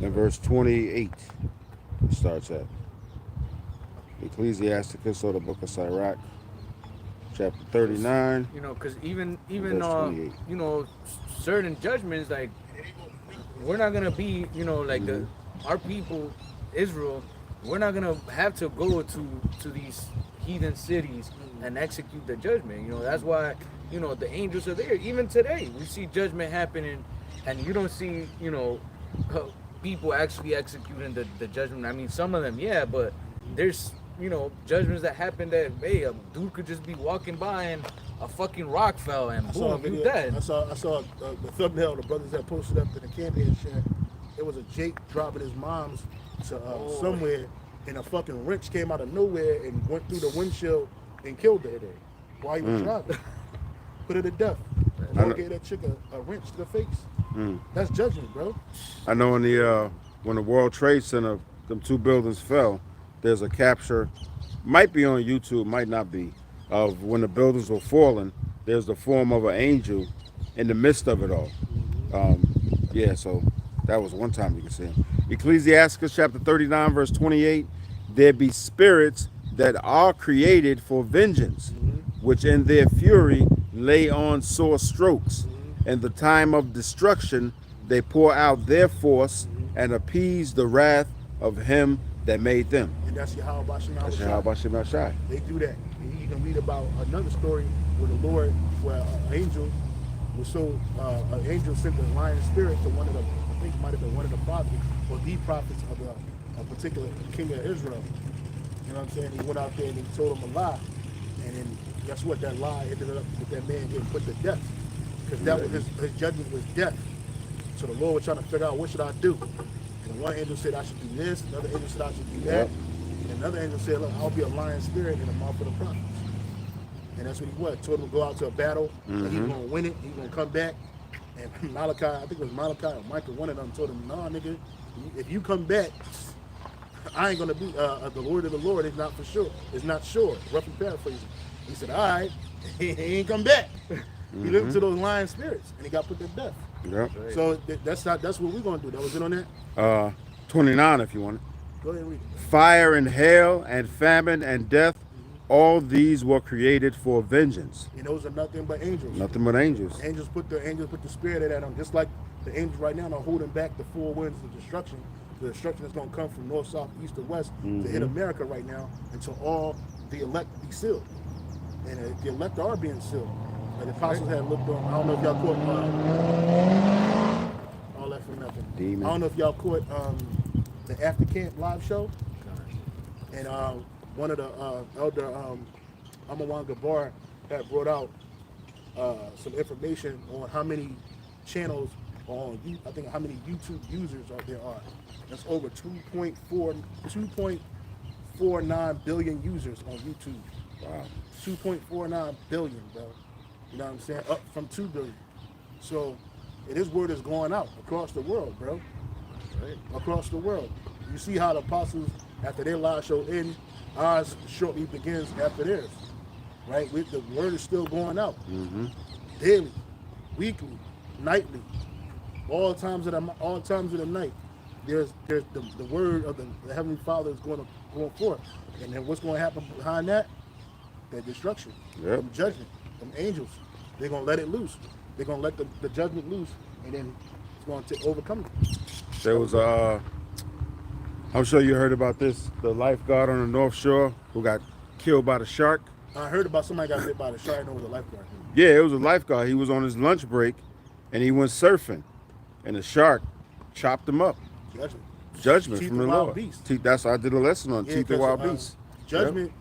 and verse 28. It starts at Ecclesiasticus, or the book of Sirach, chapter 39. You know, because even verse 28. Certain judgments, like, we're not gonna be, like our people, Israel, we're not gonna have to go to these heathen cities and execute the judgment. That's why the angels are there. Even today, we see judgment happening, and you don't see people actually executing the judgment. I mean, some of them, yeah, but there's judgments that happen that, hey, a dude could just be walking by and a fucking rock fell and boom, you dead. I saw the thumbnail the brothers that posted up in the campaign share. It was a Jake dropping his mom's to somewhere, and a fucking wrench came out of nowhere and went through the windshield and killed her while he was driving. Put her to death. Lord gave that chick a wrench to the face. That's judgment, bro. I know when the World Trade Center, them two buildings fell, there's a capture, might be on YouTube, might not be, of when the buildings were falling. There's the form of an angel in the midst of it all. So that was one time you can see him. Ecclesiastes chapter 39 verse 28, there be spirits that are created for vengeance, which in their fury lay on sore strokes. In the time of destruction they pour out their force and appease the wrath of him that made them. And that's Yahweh Shem Shai. They do that. And you can read about another story where the Lord, where an angel an angel sent a lion spirit to one of the, I think it might have been one of the prophets, or the prophets of a particular king of Israel. You know what I'm saying? He went out there and he told him a lie. And then guess what? That lie ended up with that man getting put to death. Because that was his judgment was death. So the Lord was trying to figure out, what should I do? And one angel said I should do this, another angel said I should do that. And another angel said, look, I'll be a lion spirit in the mouth of the prophets. And that's what he was. Told him to go out to a battle, and he's gonna win it, he's gonna come back. And Malachi, I think it was Malachi or Michael, one of them told him, nah, nigga, if you come back, I ain't gonna be the word of the Lord is not for sure. It's not sure. Roughly paraphrasing. He said, all right, he ain't come back. He listened to those lion spirits and he got put to death. Yep. So that's what we're gonna do. That was it on that? 29 if you want it. Go ahead and read it. Fire and hail and famine and death, all these were created for vengeance. And those are nothing but angels. Nothing but angels. Angels put the spirit of that on, just like the angels right now are holding back the four winds of destruction. The destruction that's going to come from north, south, east, and west to hit America right now until all the elect be sealed. and the elect are being sealed. Like the apostles had looked on. I don't know if y'all caught all that for nothing. Demon. I don't know if y'all caught the After Camp live show, and one of the elder Amawan Gabar had brought out some information on how many channels on I think how many YouTube users there are. That's over 2.49 billion users on YouTube. Wow. 2.49 billion, bro. You know what I'm saying? Up from 2 billion. So this word is going out across the world, bro. Right. Across the world. You see how the apostles, after their live show ends, ours shortly begins after theirs. Right? The word is still going out. Mm-hmm. Daily, weekly, nightly, all times of the night. There's the word of the Heavenly Father is going forth. And then what's going to happen behind that? The destruction, the judgment, them angels. They're going to let it loose. They're going to let the judgment loose, and then it's going to overcome it. There was I'm sure you heard about this, the lifeguard on the North Shore who got killed by the shark. I heard about somebody got bit by the shark. I know it was a lifeguard. Yeah, it was a lifeguard. He was on his lunch break, and he went surfing, and the shark chopped him up. Judgment Teeth from the of wild Lord. beast. That's I did a lesson on Teeth of Wild Beasts. Judgment.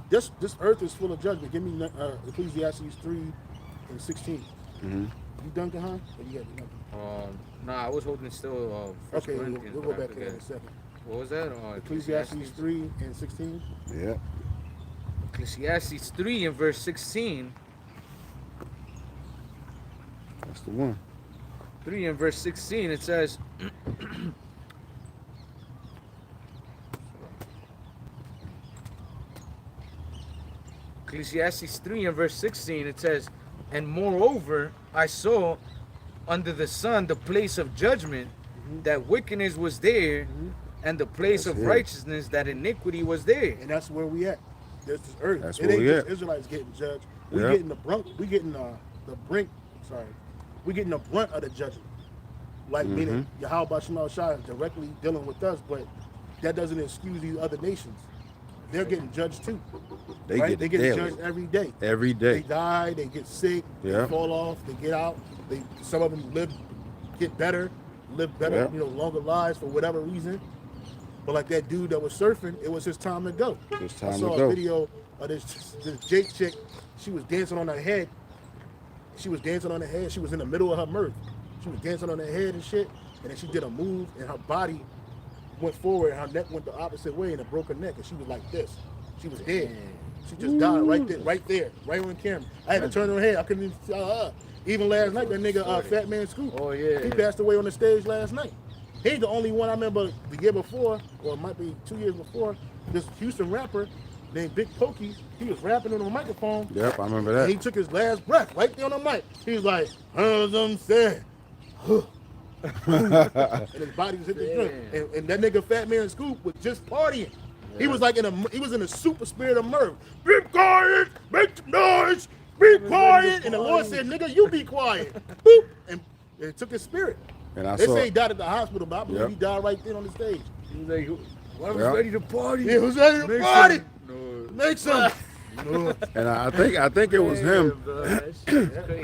This earth is full of judgment. Give me Ecclesiastes 3:16. Mm-hmm. You done, Kahan? Or you got nothing? Nah, I was holding still. Okay, Corinthians, we'll go back to that in a second. What was that? Ecclesiastes 3:16. Yeah. Ecclesiastes 3 and verse 16. That's the one. 3 and verse 16, it says, Ecclesiastes 3 and verse 16, it says, and moreover, I saw under the sun the place of judgment, that wickedness was there, and the place of righteousness, that iniquity was there. And that's where we at. This is earth. That's it where ain't we just at. Israelites getting judged. We getting the brunt. We getting the brink. Sorry, we getting the brunt of the judgment. Like meaning Yahweh Shema Shai is directly dealing with us, but that doesn't excuse these other nations. They're getting judged too. They right? get They get daily. judged every day. Every day. They die. They get sick. Yeah. They fall off. They get out. Some of them get better, live better. Yeah. You know, longer lives for whatever reason. But like that dude that was surfing, it was his time to go. It's time I to saw go. a video of this Jake chick. She was dancing on her head. She was dancing on her head. She was in the middle of her mirth. She was dancing on her head and shit. And then she did a move, and her body went forward, and her neck went the opposite way, and it broke her neck, and she was like this. She was dead. She just died right there, right on camera. I had to turn her head. I couldn't even tell her. Even last night, that nigga Fat Man Scoop. Oh, yeah. He passed away on the stage last night. He ain't the only one. I remember the year before, or it might be 2 years before, this Houston rapper named Big Pokey, he was rapping on a microphone. Yep, I remember And he that. took his last breath right there on the mic. He was like, as I'm saying. And his body was hit the drink. And that nigga Fat Man Scoop was just partying. Yeah. He was like he was in a super spirit of mirth. Be quiet, make some noise, be quiet. And the Lord said, nigga, you be quiet. Boop. And it took his spirit. And I They saw say he died at the hospital, but I believe he died right there on the stage. He was like, I was ready to party. He was ready to party. Make some. and I think it was him.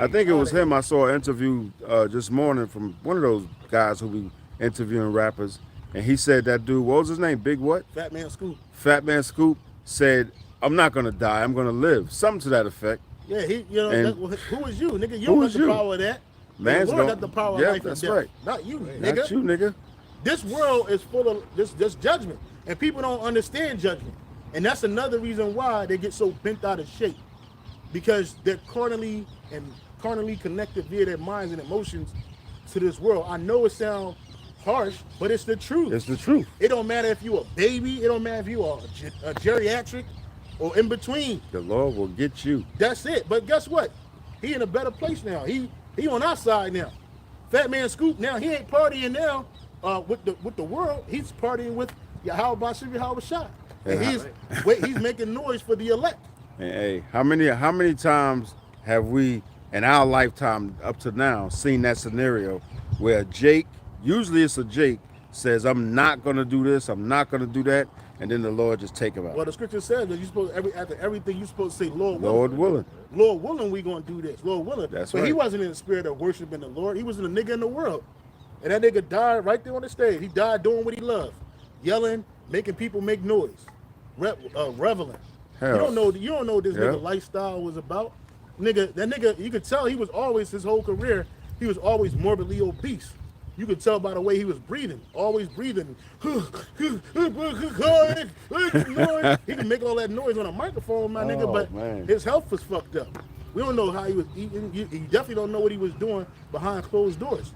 I think it was him. I saw an interview this morning from one of those guys who be interviewing rappers, and he said that dude, what was his name? Big what? Fat Man Scoop. Fat Man Scoop said, "I'm not gonna die. I'm gonna live." Something to that effect. Yeah, who is you, nigga? You Who don't is got the you? power of that. Man's the Lord got the power of life and that's death. right. Not you, nigga. Not you, nigga. This world is full of this judgment, and people don't understand judgment. And that's another reason why they get so bent out of shape, because they're carnally connected via their minds and emotions to this world. I know it sounds harsh, but it's the truth. It's the truth. It don't matter if you a baby. It don't matter if you are a geriatric or in between. The Lord will get you. That's it. But guess what? He in a better place now. He on our side now. Fat Man Scoop now. He ain't partying now with the world. He's partying with Yahweh Shai. And he's making noise for the elect. And hey, how many times have we in our lifetime up to now seen that scenario where Jake, usually it's a Jake, says, I'm not going to do this, I'm not going to do that, and then the Lord just take him out. Well, the scripture says that you're supposed after everything you're supposed to say, Lord Lord willing. Lord willing, we gonna do this. Lord willing. That's but right. he wasn't in the spirit of worshiping the Lord. He was in a nigga in the world. And that nigga died right there on the stage. He died doing what he loved. Yelling, making people make noise. Reveling. Hell. You don't know what this Yep. nigga lifestyle was about. That nigga, you could tell he was always, his whole career, he was always morbidly obese. You could tell by the way he was breathing, always breathing. He can make all that noise on a microphone, my nigga, but man. his health was fucked up. We don't know how he was eating. You definitely don't know what he was doing behind closed doors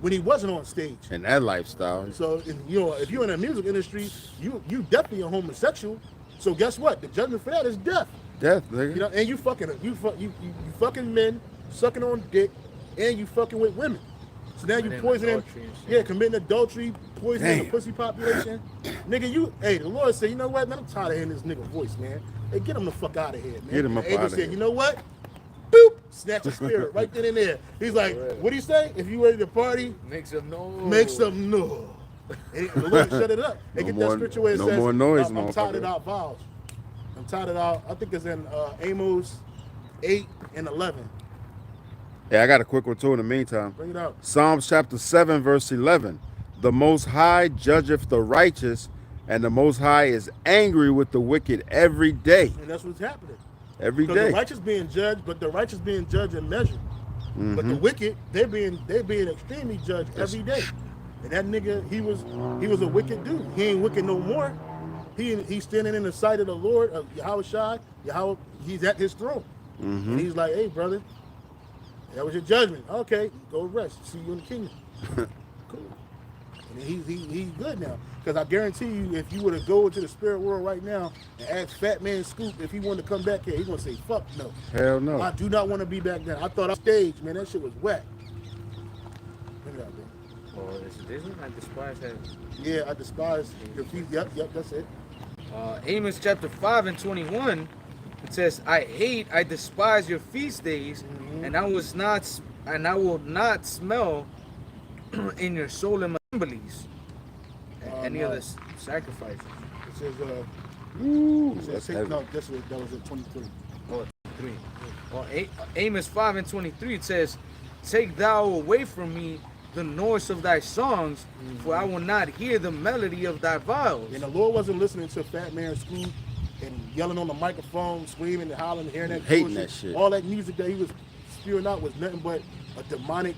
when he wasn't on stage. And that lifestyle. So, if you're in the music industry, you definitely a homosexual. So guess what? The judgment for that is death. Death, nigga. And you fucking men, sucking on dick, and you fucking with women. So now you poisoning, committing adultery, poisoning the pussy population. Nigga, the Lord said, you know what, man, I'm tired of hearing this nigga voice, man. Hey, get him the fuck out of here, man. Get him up Abel out of said, here. you know what? Boop, snatch the spirit right then and there. He's like, what do you say? If you ready to party, Make some noise. make some noise. And the Lord shut it up. And get that scripture where it says, more noise, I'm tired of our vows. I'm tired of our, I think it's in Amos 8 and 11. Yeah, I got a quick one too in the meantime. Bring it out. Psalms chapter 7, verse 11. The Most High judgeth the righteous, and the Most High is angry with the wicked every day. And that's what's happening. Every Because day. the righteous being judged, but the righteous being judged in measure. But the wicked, they're being extremely judged every day. And that nigga, he was a wicked dude. He ain't wicked no more. He's standing in the sight of the Lord, of Yahweh, he's at his throne. And he's like, hey, brother, that was your judgment. Okay, go rest. See you in the kingdom. Cool. And he's good now. Because I guarantee you, if you were to go into the spirit world right now and ask Fat Man Scoop if he wanted to come back here, he's going to say, fuck no. Hell no. I do not want to be back there. I thought on stage, man, that shit was whack. Look at that, man. Oh, is it this one? I despise that. Yeah, I despise your feet. Yep, that's it. Amos chapter 5 and 21, it says, I despise your feast days, and I will not smell in your solemn assemblies. Any other sacrifices. It says, That's heavy. no, that was at 23. Oh, 3. Well, Amos 5 and 23, it says, take thou away from me the noise of thy songs, for I will not hear the melody of thy vows. And the Lord wasn't listening to Fat Man Scoop and yelling on the microphone, screaming and hollering, hearing that Hating bullshit. that shit. All that music that he was spewing out was nothing but a demonic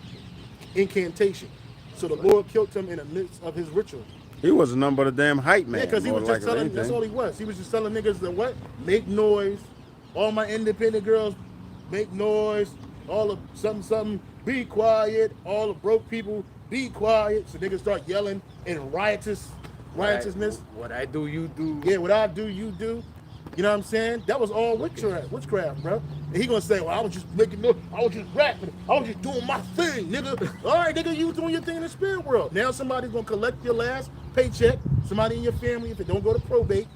incantation. So the Lord killed him in the midst of his ritual. He wasn't nothing but a damn hype man. Yeah, because he more was just like telling, that's anything. all he was. He was just telling niggas that what? Make noise. All my independent girls, make noise. All of something, be quiet. All the broke people, be quiet. So niggas start yelling in riotousness. What I do, you do. Yeah, what I do, you do. You know what I'm saying? That was all witchcraft, bro. And he gonna say, well, I was just making noise, I was just rapping, I was just doing my thing, nigga. All right, nigga, you doing your thing in the spirit world. Now somebody's gonna collect your last paycheck. Somebody in your family, if it don't go to probate,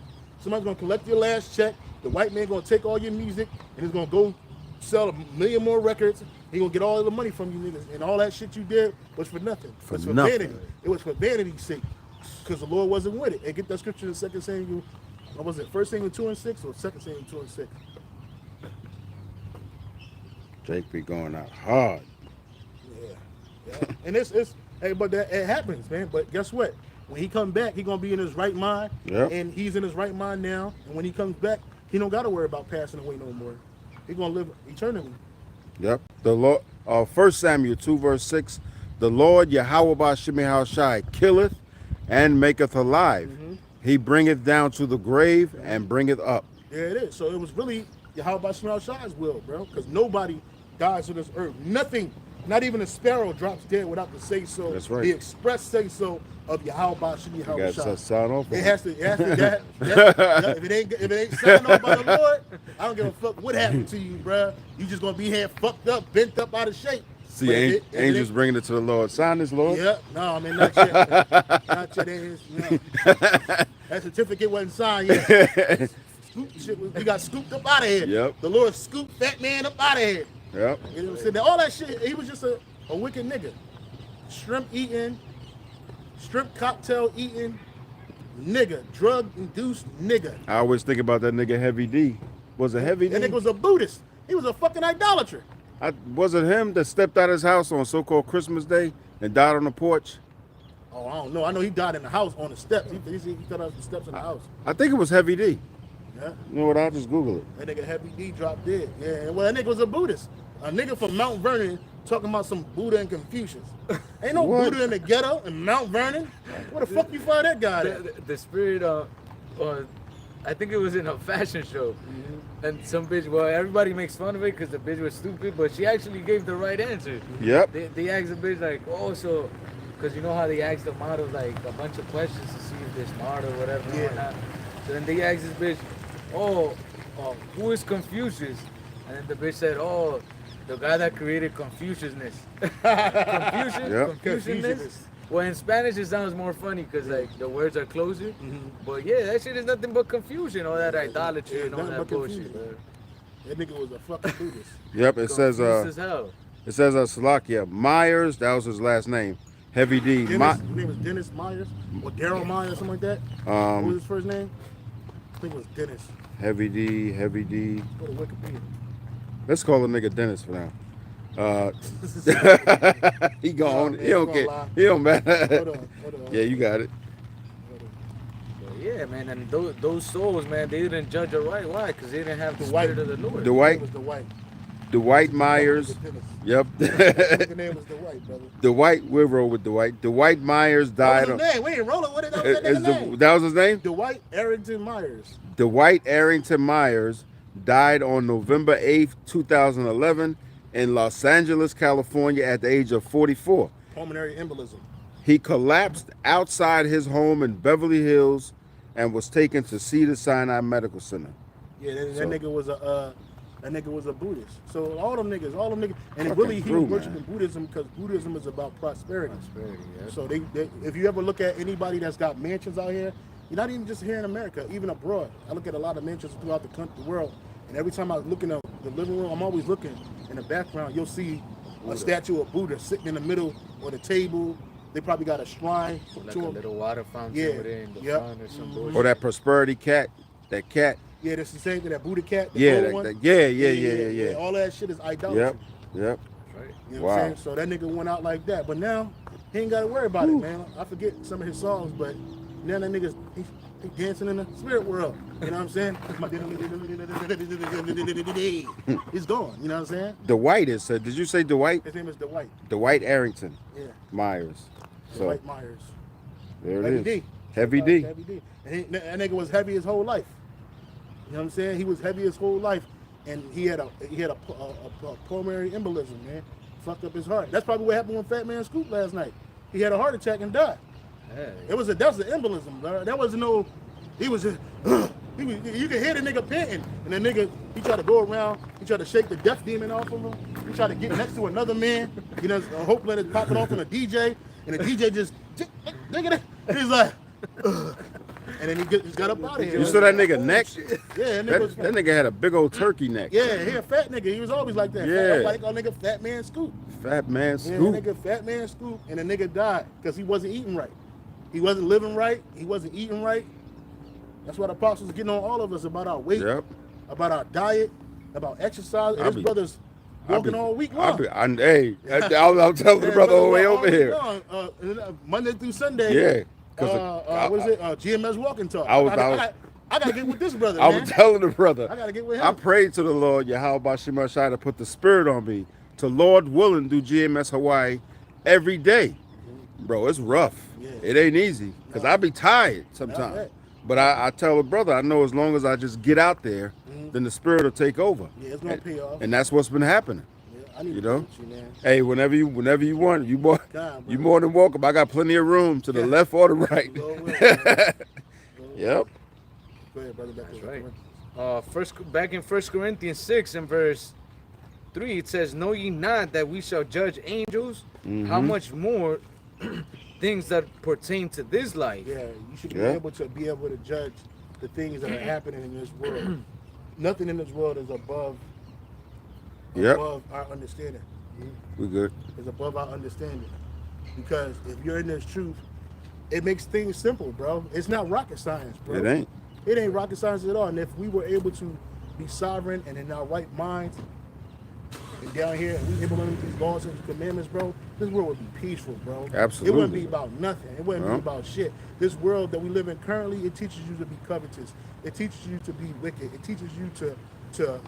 somebody's gonna collect your last check. The white man gonna take all your music and he's gonna go sell 1 million more records. He gonna get all the money from you niggas. And all that shit you did was for nothing. It was for vanity. It was for vanity's sake. Because the Lord wasn't with it. And get that scripture in 2 Samuel. What was it? 1 Samuel 2 and 6 or 2 Samuel 2 and 6? Jake be going out hard. Yeah. And it happens, man. But guess what? When he come back, he gonna be in his right mind. Yep. And he's in his right mind now. And when he comes back, he don't gotta worry about passing away no more. He gonna live eternally. Yep. The Lord, 1 Samuel 2 verse 6, the Lord Yahweh Shai killeth and maketh alive. He bringeth down to the grave and bringeth up. There it is. So it was really Yahweh Shai's will, bro. Because nobody dies on this earth. Nothing, not even a sparrow drops dead without the say so. That's right. The express say so of Yahweh You got to sign off on It has to if it ain't signed off by the Lord, I don't give a fuck what happened to you, bro. You just gonna be here fucked up, bent up out of shape. See, But angels bringing it to the Lord. Sign this, Lord. Yep. No, I mean, not yet. Not yet. That certificate wasn't signed yet. We got scooped up out of here. Yep. The Lord scooped that man up out of here. Yep. You know what I'm saying? All that shit, he was just a wicked nigga. Shrimp eating, strip cocktail eating nigga, drug induced nigga. I always think about that nigga Heavy D. Was it Heavy D? That nigga was a Buddhist. He was a fucking idolater. Was it him that stepped out of his house on so-called Christmas Day and died on the porch? Oh, I don't know. I know he died in the house on the steps. He fell out the steps in the house. I think it was Heavy D. Yeah. You know what? I'll just Google it. That nigga Heavy D dropped dead. Yeah, well, that nigga was a Buddhist. A nigga from Mount Vernon talking about some Buddha and Confucius. Ain't no What? Buddha in the ghetto in Mount Vernon. Where the fuck you find that guy at? The spirit I think it was in a fashion show, and some bitch. Well, everybody makes fun of it because the bitch was stupid, but she actually gave the right answer. Yep. They asked the bitch like, oh, so, because you know how they asked the model like a bunch of questions to see if they're smart or whatever. Yeah. And whatnot. So then they asked this bitch, oh, who is Confucius? And then the bitch said, oh, the guy that created Confuciousness. Confucian? Yep. Confucianness? Well, in Spanish it sounds more funny because like the words are closer. But yeah, that shit is nothing but confusion, all that idolatry and all nothing that but bullshit. confusion. That nigga was a fucking Buddhist. Yep. It says Confused as hell. Salakia Myers. That was his last name. Heavy D. His name was Dennis Myers or Daryl Myers, something like that. What was his first name? I think it was Dennis. Heavy D. Go to Wikipedia. Let's call the nigga Dennis for now. He gone. man, He don't gonna care. lie. He don't matter. Hold on. Yeah, you got it. But yeah, man, and those souls, man, they didn't judge her right. Why? Because they didn't have the Dwight. spirit of the Lord. Dwight. It was Dwight. Dwight Myers. Dennis. Yep. His name was Dwight, brother. Dwight. We'll roll with Dwight. Dwight Myers died. That was his name. We ain't rolling with it. That was that nigga's name. That was his name. Dwight Arrington Myers. Dwight Arrington Myers died on November 8th, 2011 in Los Angeles, California at the age of 44. Pulmonary embolism. He collapsed outside his home in Beverly Hills and was taken to Cedars-Sinai Medical Center. Yeah, that So- nigga was a Buddhist. So all them niggas, and Fucking really he true, was man. worshiping Buddhism because Buddhism is about prosperity. Prosperity, yeah. So they, if you ever look at anybody that's got mansions out here, you're not even just here in America, even abroad. I look at a lot of mansions throughout the country, the world, and every time I look in the living room, I'm always looking in the background. You'll see a statue of Buddha sitting in the middle of the table. They probably got a shrine Like to a him. little water fountain Yeah, over there in the yep. front or some bullshit. Or that prosperity cat. That cat. Yeah, that's the same thing. That Buddha cat. The Yeah, gold one. yeah. All that shit is idolatry. Yep. Right. Yep. You know what Wow. I'm saying? So that nigga went out like that. But now, he ain't got to worry about it, man. I forget some of his songs, but now that nigga's he dancing in the spirit world. You know what I'm saying? He's gone. You know what I'm saying? Dwight is. Did you say Dwight? His name is Dwight. Dwight Arrington Yeah. Myers. So Dwight Myers. there it Heavy is. D. Heavy D. Heavy D. And that nigga was heavy his whole life. You know what I'm saying? He was heavy his whole life, and he had a pulmonary embolism, man. Fucked up his heart. That's probably what happened with Fat Man Scoop last night. He had a heart attack and died. Yeah. That was an embolism, bro. That wasn't no. He was. You could hear the nigga panting, and the nigga he tried to go around. He tried to shake the death demon off of him. He tried to get next to another man. You know, hope let it pop it off on a DJ, and the DJ just nigga. He's like, ugh. And then he just got up out of here. You saw that nigga neck? Yeah, That nigga had a big old turkey neck. Yeah, he a fat nigga. He was always like that. Yeah. Everybody call nigga Fat Man Scoop. Fat man Yeah, Scoop. nigga Fat Man Scoop, and the nigga died because he wasn't eating right. He wasn't living right. He wasn't eating right. That's why the apostles are getting on all of us about our weight, Yep. about our diet, about exercise. And I'll his be- brothers walking all week long. I'm telling the brother all the way over here. Monday through Sunday. Yeah. What is it? GMS Walking Talk. I gotta get with this brother, I man. was telling the brother. I gotta get with him. I prayed to the Lord, Yahweh Shemashai, to put the spirit on me, to Lord willing do Gmshawaii every day. Bro, it's rough. Yeah. It ain't easy, because I be tired Not sometimes. bad. But I tell the brother, I know as long as I just get out there, then the spirit will take over. Yeah, it's gonna pay off. And that's what's been happening. Yeah, I need You to know? meet you, man. Hey, whenever you want, you more God, you brother. more than welcome. I got plenty of room to the left or the right. Go with it, man. Yep. Go ahead, brother. Back That's to right. Back in 1 Corinthians 6 and verse 3, it says, "Know ye not that we shall judge angels? How much more things that pertain to this life?" Yeah, you should Yeah. be able to judge the things that are happening in this world. Nothing in this world is above Yep. our understanding. We good. Is above our understanding. Because if you're in this truth, it makes things simple, bro. It's not rocket science, bro. It ain't. It ain't rocket science at all. And if we were able to be sovereign and in our right minds, and down here, and we implement these laws and commandments, bro, this world would be peaceful, bro. Absolutely. It wouldn't be about nothing. It wouldn't be about shit. This world that we live in currently, it teaches you to be covetous. It teaches you to be wicked. It teaches you to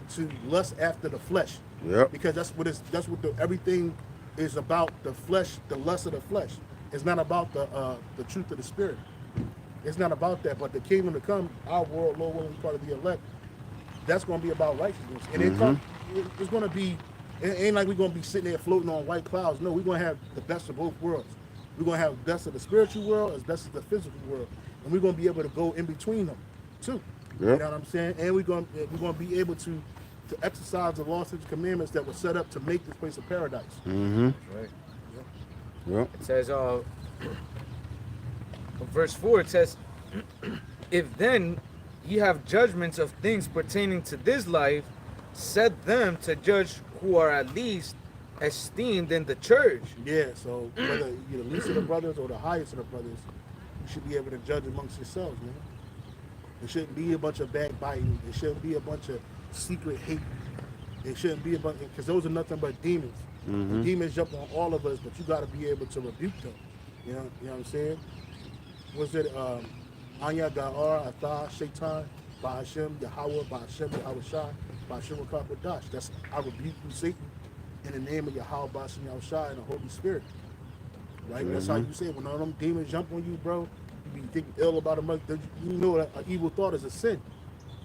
lust after the flesh. Yep. Because that's what everything is about. The flesh, the lust of the flesh. It's not about the truth of the spirit. It's not about that. But the kingdom to come, our world, Lord willing, part of the elect, that's going to be about righteousness. And it's going to be. It ain't like we're going to be sitting there floating on white clouds. No, we're going to have the best of both worlds. We're going to have the best of the spiritual world as best as the physical world. And we're going to be able to go in between them, too. Yep. You know what I'm saying? And we're going to be able to exercise the laws and commandments that were set up to make this place a paradise. Mm-hmm. Right. Yep. It says, verse 4, it says, if then ye have judgments of things pertaining to this life, set them to judge who are at least esteemed in the church. Yeah, so whether you're the least of the brothers or the highest of the brothers, you should be able to judge amongst yourselves, man. It shouldn't be a bunch of backbiting. It shouldn't be a bunch of secret hate. It shouldn't be a bunch, because those are nothing but demons. Mm-hmm. Demons jump on all of us, but you got to be able to rebuke them. You know what I'm saying? Was it Anya Ga'ar, Athah, Shaitan, Bahashem, Yahweh, Bahashem, Yahweh Shai, Bahashem Rakakadash. That's I rebuke you, Satan, in the name of Yahweh, Bahashem, Yahweh Shai, and the Holy Spirit. Right? Mm-hmm. That's how you say it. When all them demons jump on you, bro, you be thinking ill about them. You know that an evil thought is a sin.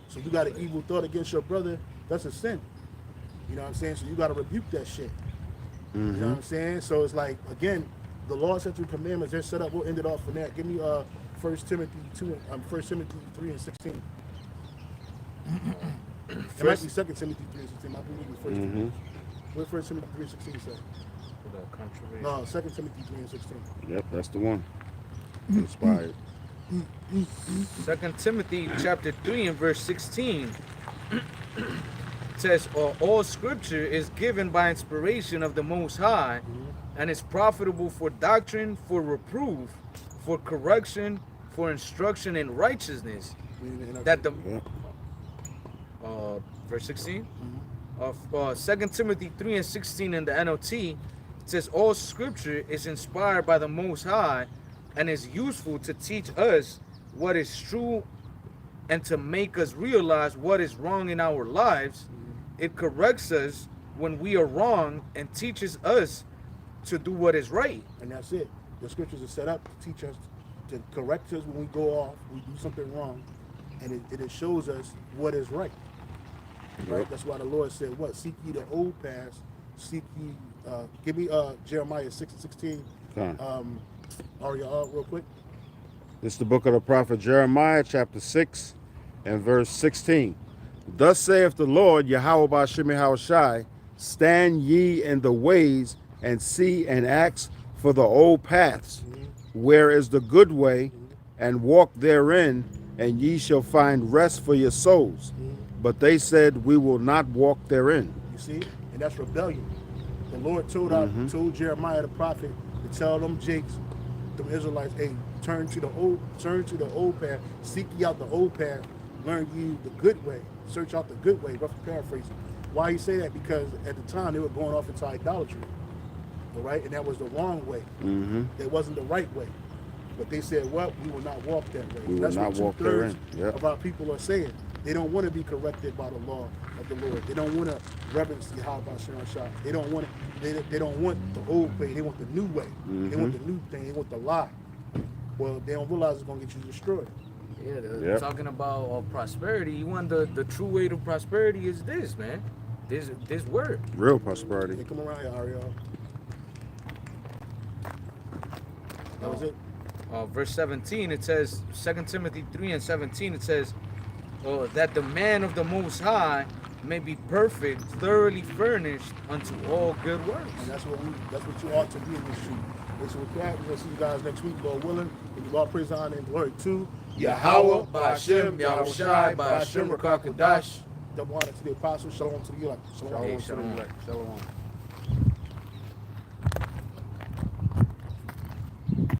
So you got an evil thought against your brother, that's a sin. You know what I'm saying? So you got to rebuke that shit. Mm-hmm. You know what I'm saying? So it's like, again, the law, statutes, commandments, they're set up. We'll end it off from that. Give me 1 Timothy 3 and 16. It might be 2 Timothy 3 and 16. I believe it's 1 Timothy. What 1 Timothy 3 and 16 say? No, 2 Timothy 3 and 16. Yep, that's the one. Inspired. 2 Timothy chapter 3 and verse 16 says, all scripture is given by inspiration of the Most High, and is profitable for doctrine, for reproof, for correction, for instruction in righteousness. That the verse 16 of 2 Timothy 3 and 16 in the NLT, it says all scripture is inspired by the Most High and is useful to teach us what is true and to make us realize what is wrong in our lives. It corrects us when we are wrong and teaches us to do what is right. And that's it. The scriptures are set up to teach us, to correct us when we go off, we do something wrong, and it shows us what is right. Right? That's why the Lord said, what? Seek ye the old paths, seek ye, give me Jeremiah 6 and 16. Aria, real quick. This is the book of the prophet Jeremiah, chapter 6 and verse 16. Thus saith the Lord, Yahweh Ba'ashem Yahweh Shai, stand ye in the ways and see and ask for the old paths, where is the good way, and walk therein, and ye shall find rest for your souls. But they said, we will not walk therein. You see? And that's rebellion. The Lord told Jeremiah the prophet to tell them Jakes, them Israelites, hey, turn to the old path, seek ye out the old path, learn ye the good way, search out the good way, roughly paraphrasing. Why he say that? Because at the time they were going off into idolatry. All right? And that was the wrong way. That wasn't the right way. But they said, what? We will not walk that way. That's what 2/3 of our people are saying. They don't want to be corrected by the law of the Lord. They don't want to reverence Yahweh Shai. They don't want it. They don't want the old way. They want the new way. They want the new thing. They want the lie. Well, they don't realize it's going to get you destroyed. Yeah, they're talking about prosperity. You want the true way to prosperity is this, man. This word. Real prosperity. Hey, come around here, Ariel. That was it. Verse 17, it says, 2 Timothy 3 and 17, it says, that the man of the Most High may be perfect, thoroughly furnished unto all good works. And that's what you ought to be in this shoot. This is what we're going to see you guys next week, Lord willing. And you all praise, honor, and glory to Yahweh, Ba'ashem, Yahweh Shai, Ba'ashem, Rakakadash. Double honor to the apostles. Shalom to the elect. Shalom.